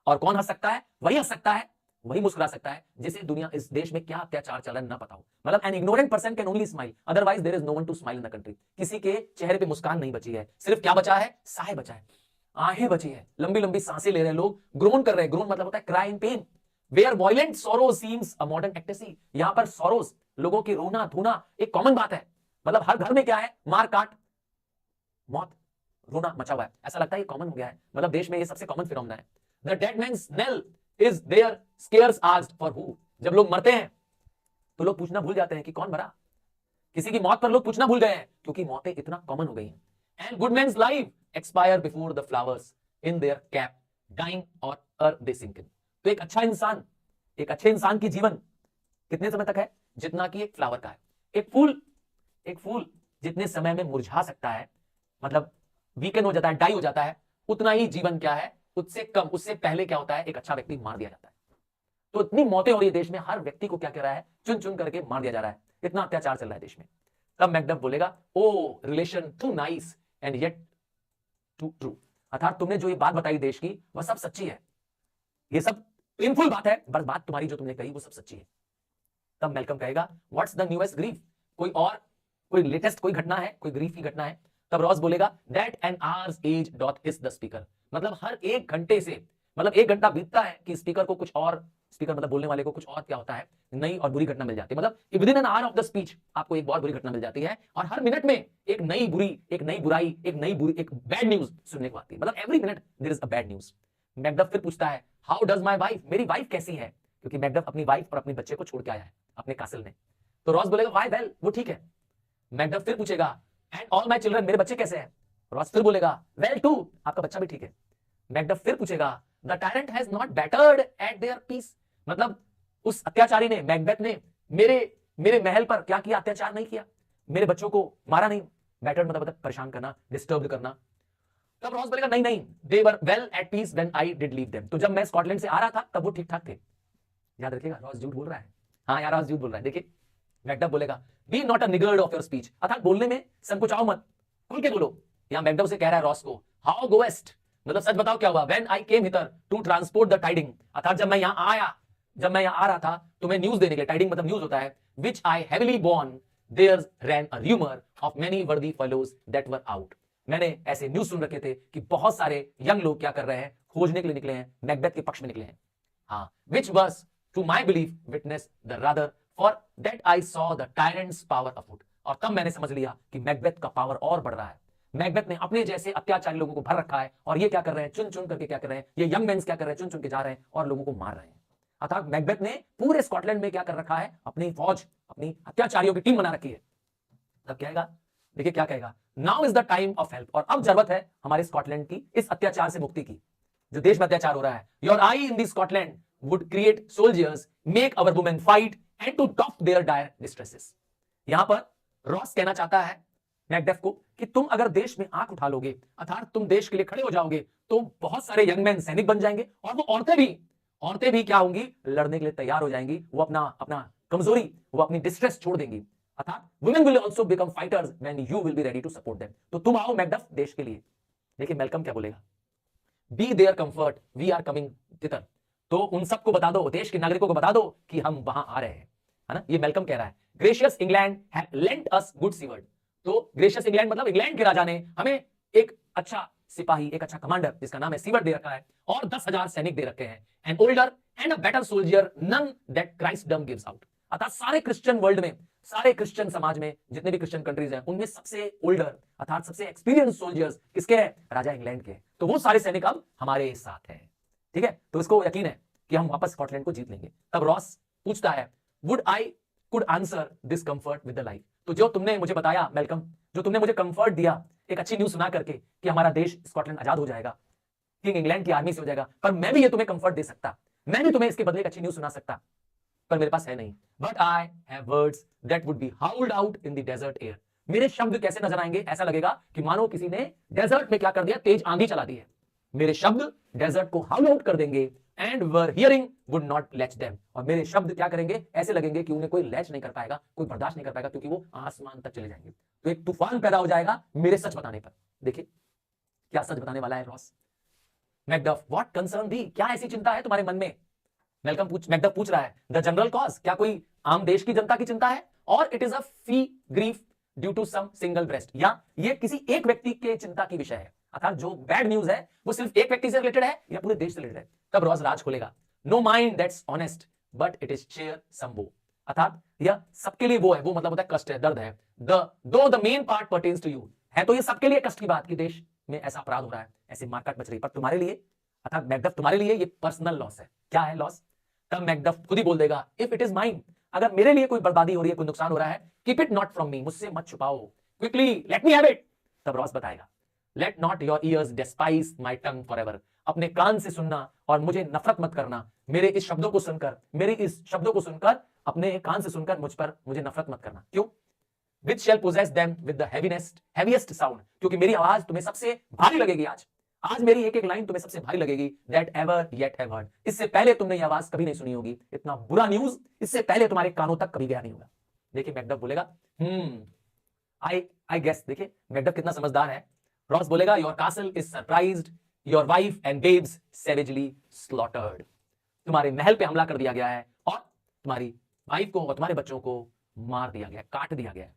और कौन हंस सकता है, वही हंस सकता है, वही मुस्कुरा सकता है जिसे दुनिया, इस देश में क्या अत्याचार चल रहा है ना पता हो। मतलब an ignorant person can only smile, otherwise there is no one to smile in the country. किसी के चेहरे पे मुस्कान नहीं बची है, सिर्फ क्या बचा है, साय बचा है, आहें बची है, लंबी लंबी सांसें ले रहे हैं लोग, ग्रोन कर रहे हैं। ग्रोन मतलब होता है cry in pain. Where violent sorrow seems a modern ecstasy, यहां पर सॉरोस, लोगों की रोना धोना एक कॉमन बात है। मतलब हर घर में क्या है, मार काट मौत रोना मचा हुआ है, ऐसा लगता है ये कॉमन हो गया है। मतलब देश में ये सबसे कॉमन फिनोमेना है। The dead man's knell is there scarce asked for who, जब लोग मरते हैं तो लोग पूछना भूल जाते हैं कि कौन मरा। किसी की मौत पर लोग पूछना भूल गए हैं क्योंकि मौतें इतना कॉमन हो गई हैं। And good man's life expire before the flowers in their cap dying or अर्थ दे सिंक इन। तो एक अच्छा इंसान, एक अच्छे इंसान की जीवन कितने समय तक है, जितना कि एक फ्लावर का है। एक फूल जितने समय में मुरझा सकता है, मतलब वीकेंड हो जाता है, डाई हो जाता है, उतना ही जीवन क्या है, उससे कम, उससे पहले क्या होता है, एक अच्छा व्यक्ति मार दिया जाता है। तो इतनी मौतें हो रही है देश में, हर व्यक्ति को क्या कह रहा है, चुन चुन करके मार दिया जा रहा है, इतना अत्याचार चल रहा है देश में। तब मैकडफ बोलेगा O relation too nice and yet too true, अर्थात तुमने जो ये बात बताई देश की वह सब सच्ची है, ये सब पेनफुल बात है, बस बात तुम्हारी जो तुमने कही वो सब सच्ची है। तब मेलकम कहेगा व्हाट्स द न्यूएस्ट ग्रीफ, कोई लेटेस्ट कोई घटना है, कोई ग्रीफ की घटना है। तब रॉस बोलेगा that an hour's age doth is the speaker, मतलब हर एक घंटे से, मतलब एक घंटा बीतता है कि स्पीकर को कुछ और, स्पीकर मतलब बोलने वाले को कुछ और क्या होता है, नई और बुरी घटना मिल जाती है। मतलब with in an hour of the speech आपको एक बहुत बुरी घटना मिल जाती है, और हर मिनट में एक नई बुरी, एक नई बुराई, एक बैड न्यूज सुनने को आती है। मतलब every minute there is a bad news. Macduff फिर पूछता है हाउ डज माय वाइफ, मेरी वाइफ कैसी है, क्योंकि मैकडफ अपनी वाइफ और अपने बच्चे को छोड़ के आया है अपने कासिल ने। तो रॉस बोलेगा व्हाई वेल, वो ठीक है। मैकडफ फिर पूछेगा एंड ऑल माय चिल्ड्रन, मेरे बच्चे कैसे हैं। रॉस फिर बोलेगा वेल टू, आपका बच्चा भी ठीक है। मैकडफ फिर पूछेगा the tyrant has not battered at their peace, मतलब उस अत्याचारी ने, मैकबेथ ने मेरे महल पर क्या किया, अत्याचार नहीं किया, मेरे बच्चों को मारा नहीं, बैटर्ड मतलब परेशान करना, डिस्टर्ब करना। तब रॉस बोलेगा नहीं नहीं, they were well at peace when I did leave them. तो जब मैं स्कॉटलैंड से आ रहा था तब वो ठीक ठाक थे। याद रखिएगा, रॉस झूठ बोल रहा है। हाँ यार, रॉस झूठ बोल रहा है। देखिए मैकडफ बोलेगा be not a niggard of your speech, अर्थात बोलने में संकुचाओ मत, खुल के बोलो। यहां मैकडफ से कह रहा है रॉस को, हाउ गोएस्ट, मतलब सच बताओ क्या हुआ। When I came here to transport the tiding, अर्थात जब मैं यहां आया, जब मैं यहां आ रहा था तुम्हें न्यूज देने के लिए, टाइडिंग मतलब न्यूज होता है, which I heavily borne there ran a rumour of many worthy fellows that were out. मैंने ऐसे न्यूज सुन रखे थे कि बहुत सारे यंग लोग क्या कर रहे हैं, खोजने के लिए निकले हैं, मैकबेथ के पक्ष में निकले हैं। हाँ, which was to my belief witness the rather for that I saw the tyrant's power afoot. और तब मैंने समझ लिया कि मैकबेथ का पावर और बढ़ रहा है। मैकबेथ ने अपने जैसे अत्याचारी लोगों को भर रखा है, और ये क्या कर रहे हैं, चुन चुन करके क्या कर रहे हैं, ये यंग मेंस क्या कर रहे हैं, चुन चुन के जा रहे हैं और लोगों को मार रहे हैं। अर्थात मैकबेथ ने पूरे स्कॉटलैंड में क्या कर रखा है, अपनी फौज, अपनी अत्याचारियों की टीम बना रखी है। तब कहेगा, देखिए क्या कहेगा, now is the time of help, और अब जरूरत है हमारे स्कॉटलैंड की इस अत्याचार से मुक्ति की, जो देश में अत्याचार हो रहा है। Your eye in the Scotland would create soldiers, make our women fight and to top their dire distresses. यहां पर रॉस कहना चाहता है मैकबेथ को कि तुम अगर देश में आंख उठा लोगे, अर्थात तुम देश के लिए खड़े हो जाओगे, तो बहुत सारे यंग मैन सैनिक बन जाएंगे, और वो औरतें भी क्या होंगी, लड़ने के लिए तैयार हो जाएंगी। वो अपना अपना कमजोरी, वो अपनी डिस्ट्रेस छोड़ देंगी। अर्थात women will also become fighters when you will be ready to support them. तो तुम आओ मैकबेथ देश के लिए। देखिए मैल्कम क्या बोलेगा, be their comfort, we are coming thither. तो उन सबको बता दो, देश के नागरिकों को बता दो कि हम वहां आ रहे हैं, है ना। ये मैल्कम कह रहा है, gracious England have lent us good Siward. तो ग्रेशियस इंग्लैंड मतलब इंग्लैंड के राजा ने हमें एक अच्छा सिपाही, एक अच्छा कमांडर जिसका नाम है सीवर्ड दे रखा है, और 10,000 सैनिक दे रखे हैं, an older and a better soldier none that Christendom gives out. अर्थात सारे क्रिश्चियन वर्ल्ड में, सारे क्रिश्चियन समाज में, जितने भी क्रिश्चियन कंट्रीज हैं, उनमें सबसे ओल्डर अर्थात सबसे एक्सपीरियंस सोल्जर्स किसके हैं, राजा इंग्लैंड के। तो वो सारे सैनिक अब हमारे साथ हैं, ठीक है। तो इसको यकीन है कि हम वापस स्कॉटलैंड को जीत लेंगे। तब रॉस पूछता है, would I could answer this comfort with the life. तो जो तुमने मुझे बताया मैल्कम, जो तुमने मुझे कंफर्ट दिया एक अच्छी न्यूज सुना करके कि हमारा देश स्कॉटलैंड आजाद हो जाएगा, किंग इंग्लैंड की आर्मी से हो जाएगा, पर मैं भी ये तुम्हें कंफर्ट दे सकता, मैं भी तुम्हें इसके बदले एक अच्छी न्यूज सुना सकता, पर मेरे पास है नहीं। But I have words that would be howled out in the desert air. मेरे शब्द कैसे नजर आएंगे, ऐसा लगेगा कि मानो किसी ने डेजर्ट में क्या कर दिया, तेज आंधी चला दी है। मेरे शब्द डेजर्ट को हाउल आउट कर देंगे, and were hearing would not latch them. और मेरे शब्द क्या करेंगे, ऐसे लगेंगे कि उन्हें कोई लैच नहीं कर पाएगा, कोई बर्दाश्त नहीं कर पाएगा, क्योंकि वो आसमान तक चले जाएंगे। तो एक तूफान पैदा हो जाएगा मेरे सच बताने पर। देखिए क्या सच बताने वाला है रॉस। मैकडफ, व्हाट कंसर्न दी, क्या ऐसी चिंता है तुम्हारे मन में। मैकडफ पूछ रहा है, द जनरल कॉज, क्या कोई आम देश की जनता की चिंता है, और it is a fee grief due to some single breast, या ये किसी एक व्यक्ति के चिंता की विषय है, अर्थात जो बैड न्यूज है वो सिर्फ एक व्यक्ति से रिलेटेड है या पूरे देश से रिलेटेड है। तब रॉस राज खोलेगा, no mind that's honest but it is share some woe. अर्थात यह सबके लिए वो है, वो मतलब होता है कष्ट है, दर्द है। Though the main part pertains to you, है तो ये सबके लिए कष्ट की बात कि देश में ऐसा अपराध हो रहा है, ऐसी मारकाट मच रही है, पर तुम्हारे लिए, अर्थात मैकडफ तुम्हारे लिए ये पर्सनल लॉस है। क्या है लॉस। तब मैकडफ खुद ही बोल देगा, इफ इट इज माइन, अगर मेरे लिए कोई बर्बादी हो रही है, कोई नुकसान हो रहा है, keep it not from me, मुझसे मत छुपाओ, quickly let me have it. तब रॉस बताएगा, let not your ears despise my tongue for ever, अपने कान से सुनना और मुझे नफरत मत करना, मेरे इस शब्दों को सुनकर, मेरे इस शब्दों को सुनकर, अपने कान से सुनकर मुझ पर मुझे नफरत मत करना। क्यों, which shall possess them with the heaviest sound, क्योंकि मेरी आवाज तुम्हें सबसे भारी लगेगी। आज मेरी एक एक लाइन तुम्हें सबसे भारी लगेगी, that ever yet have heard, इससे पहले तुमने ये आवाज कभी नहीं सुनी होगी, इतना बुरा न्यूज इससे पहले तुम्हारे कानों तक कभी गया नहीं होगा। देखिए मैकडफ बोलेगा, आई गेस, देखिए मैकडफ कितना समझदार है। रॉस बोलेगा, your castle is surprised, your wife and babes savagely slaughtered, तुम्हारे महल पे हमला कर दिया गया है और तुम्हारी वाइफ को और तुम्हारे बच्चों को मार दिया गया, काट दिया गया।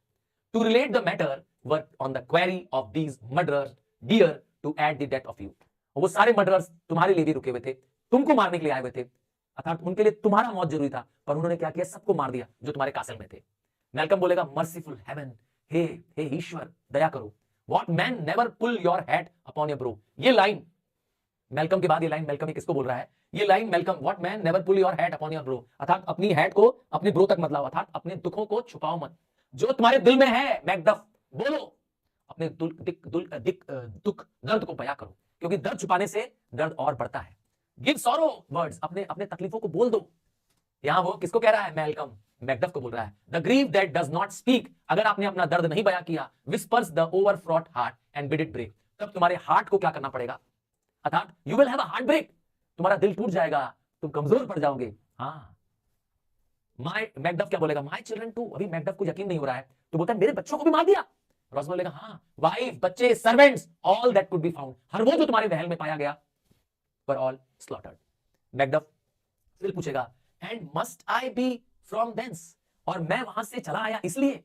To relate the matter, work on the query of these murderers dear to add the death of you. वो सारे मर्डरर्स तुम्हारे लिए भी रुके हुए थे, तुमको मारने के लिए आए हुए थे, अर्थात उनके लिए तुम्हारा मौत जरूरी था, पर उन्होंने क्या किया, सबको मार दिया जो तुम्हारे कासल में थे। मैल्कम बोलेगा, मर्सीफुल हेवन, हे ईश्वर दया करो, what man never pull your head upon your brow. ये लाइन मैल्कम के बाद, ये लाइन मैल्कम किसको बोल रहा है, ये line Malcolm, what man never pull your head upon your brow, अर्थात अपनी हेड को अपने ब्रो तक मत लाओ, अर्थात अपने दुखों को छुपाओ मत, जो तुम्हारे दिल में है मैकडफ बोलो, अपने दुख दर्द को बयां करो, क्योंकि दर्द छुपाने से दर्द और बढ़ता है। गिव सॉरो वर्ड्स, अपने तकलीफों को बोल दो, यहां वो किसको कह रहा है? मैल्कम मैकडफ को बोल रहा है। The grief that does not speak, अगर आपने अपना दर्द नहीं बयां किया, whispers the overfraught heart and bid it break, तब तुम्हारे हार्ट को क्या करना पड़ेगा? अर्थात you will have a heartbreak, तुम्हारा दिल टूट जाएगा, तुम कमजोर पड़ जाओगे। हाँ, माय मैकडफ क्या बोलेगा? My children too. अभी मैकडफ को यकीन नहीं हो रहा है तो बोलता है मेरे बच्चों को भी मार दिया। रॉस बोलेगा हाँ, वाइफ, बच्चे, servants, all that could be found, हर वो जो तुम्हारे महल में पाया गया, वर ऑल स्लॉटर्ड। मैकडफ फिर पूछेगा and must I be from thence, और मैं वहां से चला आया इसलिए,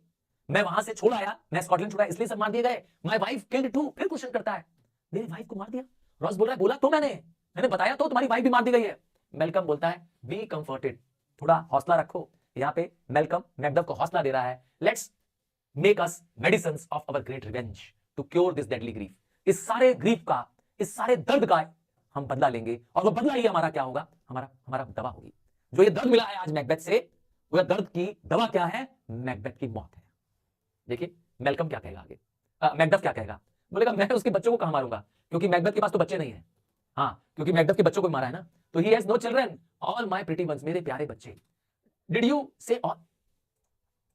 मैं वहां से छोड़ आया, मैं स्कॉटलैंड छोड़ा इसलिए सब मार दिए गए। माय वाइफ किल्ड टू, फिर क्वेश्चन करता है मेरी वाइफ को मार दिया। रॉस बोल रहा है बोला तो मैंने बताया तो तुम्हारी वाइफ भी मार दी गई है। मैल्कम बोलता है बी कंफर्टेड, थोड़ा हौसला रखो। यहां पे मैल्कम मैकडफ को हौसला दे रहा है। Let's make us medicines of our great revenge to cure this deadly grief, इस सारे ग्रीफ का, इस सारे दर्द का हम बदला लेंगे, और वो बदला ही हमारा क्या होगा? हमारा दवा होगी। जो ये दर्द मिला है आज मैकबेथ से, वो दर्द की दवा क्या है? मैकबेथ की मौत है। देखिए मैल्कम क्या कहेगा आगे, मैकडफ क्या कहेगा? बोलेगा मैं उसके बच्चों को कहां मारूंगा, क्योंकि मैकबेथ के पास तो बच्चे नहीं है। हाँ, क्योंकि मैकबेथ के बच्चों को मारा है ना, तो he has no children, all my pretty ones, मेरे प्यारे बच्चे। Did you say all?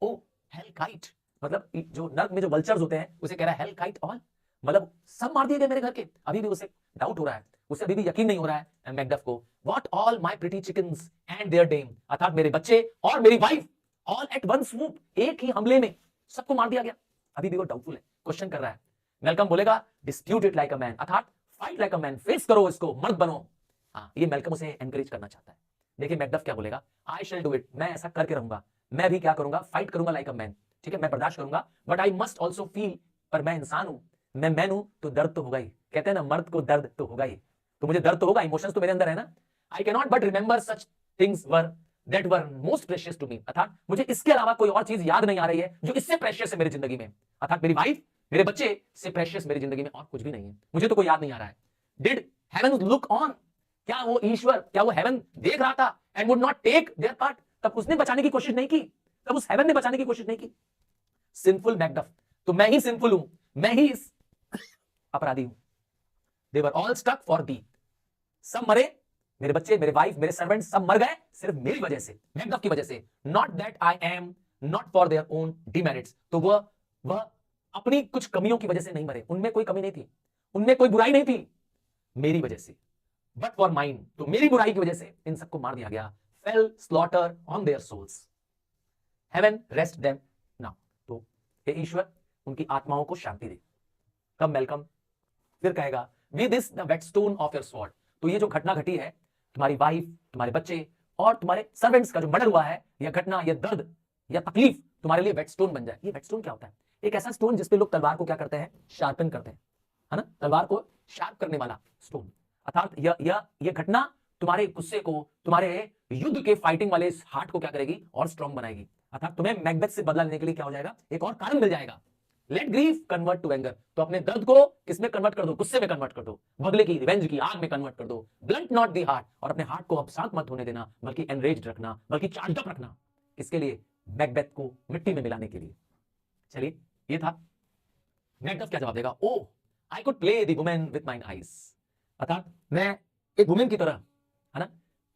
Oh hellkite, मतलब जो नर्क में जो वल्चर्स होते हैं उसे कह रहा है हेलकाइट ऑल, मतलब सब मार दिए गए मेरे घर के। अभी भी उसे डाउट हो रहा है, उसे अभी भी यकीन नहीं हो रहा है मैकडफ को। What all my pretty chickens and their dam, अर्थात मेरे बच्चे और मेरी wife, all at one swoop, एक ही हमले में सबको मार दिया गया। अभी भी वो डाउटफुल है, क्वेश्चन कर रहा है। मैल्कम बोलेगा dispute it like a man, अर्थात fight like a man, face करो इसको, मर्द बनो। हाँ, ये मैल्कम उसे एनकरेज करना चाहता है। देखिए मैकडफ क्या बोलेगा? आई शैल डू इट, मैं ऐसा करके रहूंगा, मैं भी क्या करूंगा? फाइट करूंगा लाइक अ मैन, ठीक है, मैं बर्दाश्त करूंगा। But I must also feel, पर मैं इंसान हूं, मैं मैन हूं तो दर्द तो होगा ही। कहते हैं ना मर्द को दर्द तो होगा ही, तो मुझे दर्द तो होगा, इमोशंस तो मेरे अंदर है ना। I can not but remember such things that were most precious to me, अर्थात मुझे इसके अलावा कोई और चीज याद नहीं आ रही है जो इससे प्रेशियस है मेरी जिंदगी में, अर्थात मेरी वाइफ, मेरे बच्चे से प्रेशियस मेरी जिंदगी में और कुछ भी नहीं है, मुझे तो कोई याद नहीं आ रहा है। डिड हेवन लुक ऑन, क्या वो ईश्वर, क्या वो हेवन देख रहा था? And would not take their part, तब उसने बचाने की कोशिश नहीं की, तब उस हेवन ने बचाने की कोशिश नहीं की। सिंफुल मैकडफ, तो मैं ही सिंफुल हूं, मैं ही इस अपराधी हूं। They were all struck for thee, सब मरे, मेरे बच्चे, मेरे वाइफ, मेरे सर्वेंट्स सब मर गए सिर्फ मेरी वजह से, मैकडफ की वजह से। Not that I am not for their own demerits, तो वह अपनी कुछ कमियों की वजह से नहीं मरे, उनमें कोई कमी नहीं थी, उनमें कोई बुराई नहीं थी, मेरी वजह से। बट फॉर माइन, तो मेरी बुराई की वजह से इन सबको मार दिया गया। Fell slaughter on their souls, heaven rest them now, तो हे ईश्वर उनकी आत्माओं को शांति दे। तब मैल्कम फिर कहेगा with this the Wheatstone of your sword, तो ये जो घटना घटी है, तुम्हारी वाइफ, तुम्हारे बच्चे और तुम्हारे सर्वेंट्स का जो मर्डर हुआ है, यह घटना, यह दर्द, यह तकलीफ तुम्हारे लिए वेटस्टोन बन जाए। ये वेटस्टोन क्या होता है? एक ऐसा स्टोन जिसपे लोग तलवार को क्या करते हैं? शार्पन करते हैं, है ना, तलवार को शार्प करने वाला स्टोन। अर्थात यह घटना तुम्हारे गुस्से को, तुम्हारे युद्ध के फाइटिंग वाले हार्ट को क्या करेगी? और स्ट्रॉन्ग बनाएगी। अर्थात तुम्हें मैकबेथ से बदला लेने के लिए क्या हो जाएगा? एक और कारण मिल जाएगा। Let grief convert to anger, तो अपने दर्द को किसमें कन्वर्ट कर दो? गुस्से में कन्वर्ट कर दो, बदले की, रिवेंज की आग में कन्वर्ट कर दो। ब्लंट नॉट द हार्ट, और अपने हार्ट को अब शांत मत होने देना, बल्कि एनरेज्ड रखना, बल्कि चार्ज्ड अप रखना। किसके लिए? मैकबेथ को मिट्टी में मिलाने के लिए। चलिए, ये था। मैकबेथ क्या जवाब देगा? O I could play the woman with mine eyes, अर्थात मैं एक वुमेन की तरह, है ना,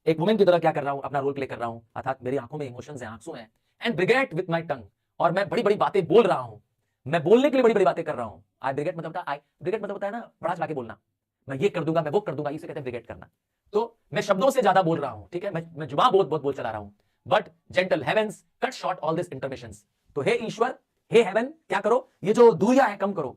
एक वुमेन की तरह क्या कर रहा हूं? अपना रोल प्ले कर रहा हूं, अर्थात मेरी आंखों में इमोशंस हैं, आंसू हैं। एंड ब्रिगेट विद माय टंग, और मैं बड़ी बड़ी बातें बोल रहा हूं, मैं बोलने के लिए बड़ी बड़ी बातें कर रहा हूं। आई ब्रिगेट मतलब होता है ना, बड़ा चला के बोलना, मैं ये कर दूंगा, मैं वो कर दूंगा, इसे कहते हैं ब्रिगेट करना। तो मैं शब्दों से ज्यादा बोल रहा हूं, ठीक है, मैं जुबान बहुत बोल चला रहा हूं। But gentle heavens cut short all this intermissions, तो हे ईश्वर, हे हेवन, क्या करो? ये जो दूरियां है कम करो।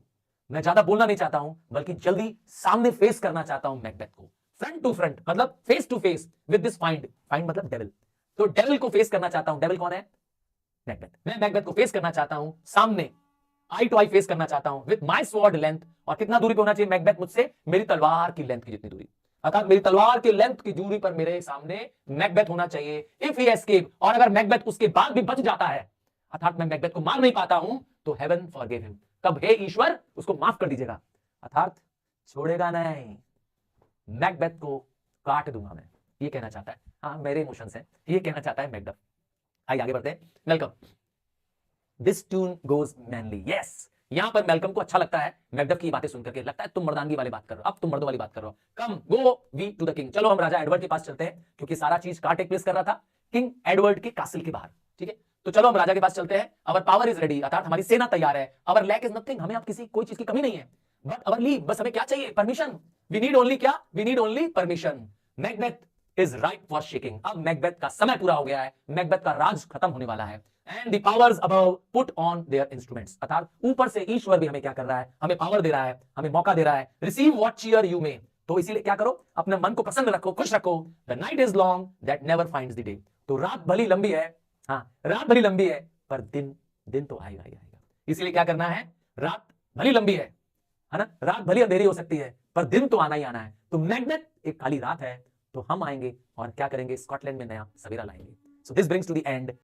मैं ज्यादा बोलना नहीं चाहता हूं, बल्कि जल्दी सामने फेस करना चाहता हूं मैकबेथ को, फ्रंट टू फ्रंट, मतलब face to face with this fiend मतलब डेविल। तो डेविल को फेस करना चाहता हूं। डेविल कौन है? मैकबेथ। मैं मैकबेथ को फेस करना चाहता हूं, सामने आई टू आई फेस करना चाहता हूं विद माय स्वॉर्ड लेंथ। और कितना दूरी पे होना चाहिए मैकबेथ मुझसे? मेरी तलवार की लेंथ की जितनी दूरी, अर्थात मेरी तलवार की लेंथ की दूरी पर मेरे सामने मैकबेथ होना चाहिए। इफ ही एस्केप, और अगर मैकबेथ उसके बाद भी बच जाता है, अर्थात मैं मैकबेथ को मार नहीं पाता हूं, तो हेवन फॉरगिव हिम, तब हे ईश्वर उसको माफ कर दीजिएगा, अर्थात छोड़ेगा नहीं, मैकबेथ को काट दूंगा मैं, ये कहना चाहता है। हाँ, मेरे इमोशंस हैं, ये कहना चाहता है मैकबेथ। आइए आगे बढ़ते हैं। Malcolm, this tune goes manly, yes, यहां पर मैल्कम को अच्छा लगता है मैकबेथ की बातें सुनकर के, लगता है तुम मर्दानगी वाली बात कर रहे हो, अब तुम मर्दों वाली बात कर रहे हो। Come go we to the king, चलो हम राजा एडवर्ड के पास चलते हैं, क्योंकि सारा चीज कहां टेक प्लेस कर रहा था? किंग एडवर्ड के कासिल के बाहर। ठीक है, तो चलो हम राजा के पास चलते हैं। अवर पावर इज रेडी, अर्थात हमारी सेना तैयार है। अवर लैक इज नथिंग, हमें अब किसी कोई चीज की कमी नहीं है। बट अवर लीव, बस हमें क्या चाहिए? परमिशन। वी नीड ओनली क्या? We need only permission. Macbeth is ripe for shaking, अब मैकबेथ का समय पूरा हो गया है, मैकबेथ का राज खत्म होने वाला है। And the powers above put on their instruments, अर्थात ऊपर से ईश्वर भी हमें क्या कर रहा है? हमें पावर दे रहा है, हमें मौका दे रहा है। Receive what cheer you may, तो इसीलिए क्या करो? अपने मन को प्रसन्न रखो, खुश रखो। The night is long that never finds the day, तो रात भली लंबी है, हाँ रात भली लंबी है, पर दिन दिन तो आएगा ही आएगा। इसीलिए क्या करना है? रात भली लंबी है ना, रात भली अंधेरी हो सकती है, पर दिन तो आना ही आना है। तो मैकबेथ एक काली रात है, तो हम आएंगे और क्या करेंगे? स्कॉटलैंड में नया सवेरा लाएंगे। So this brings to the and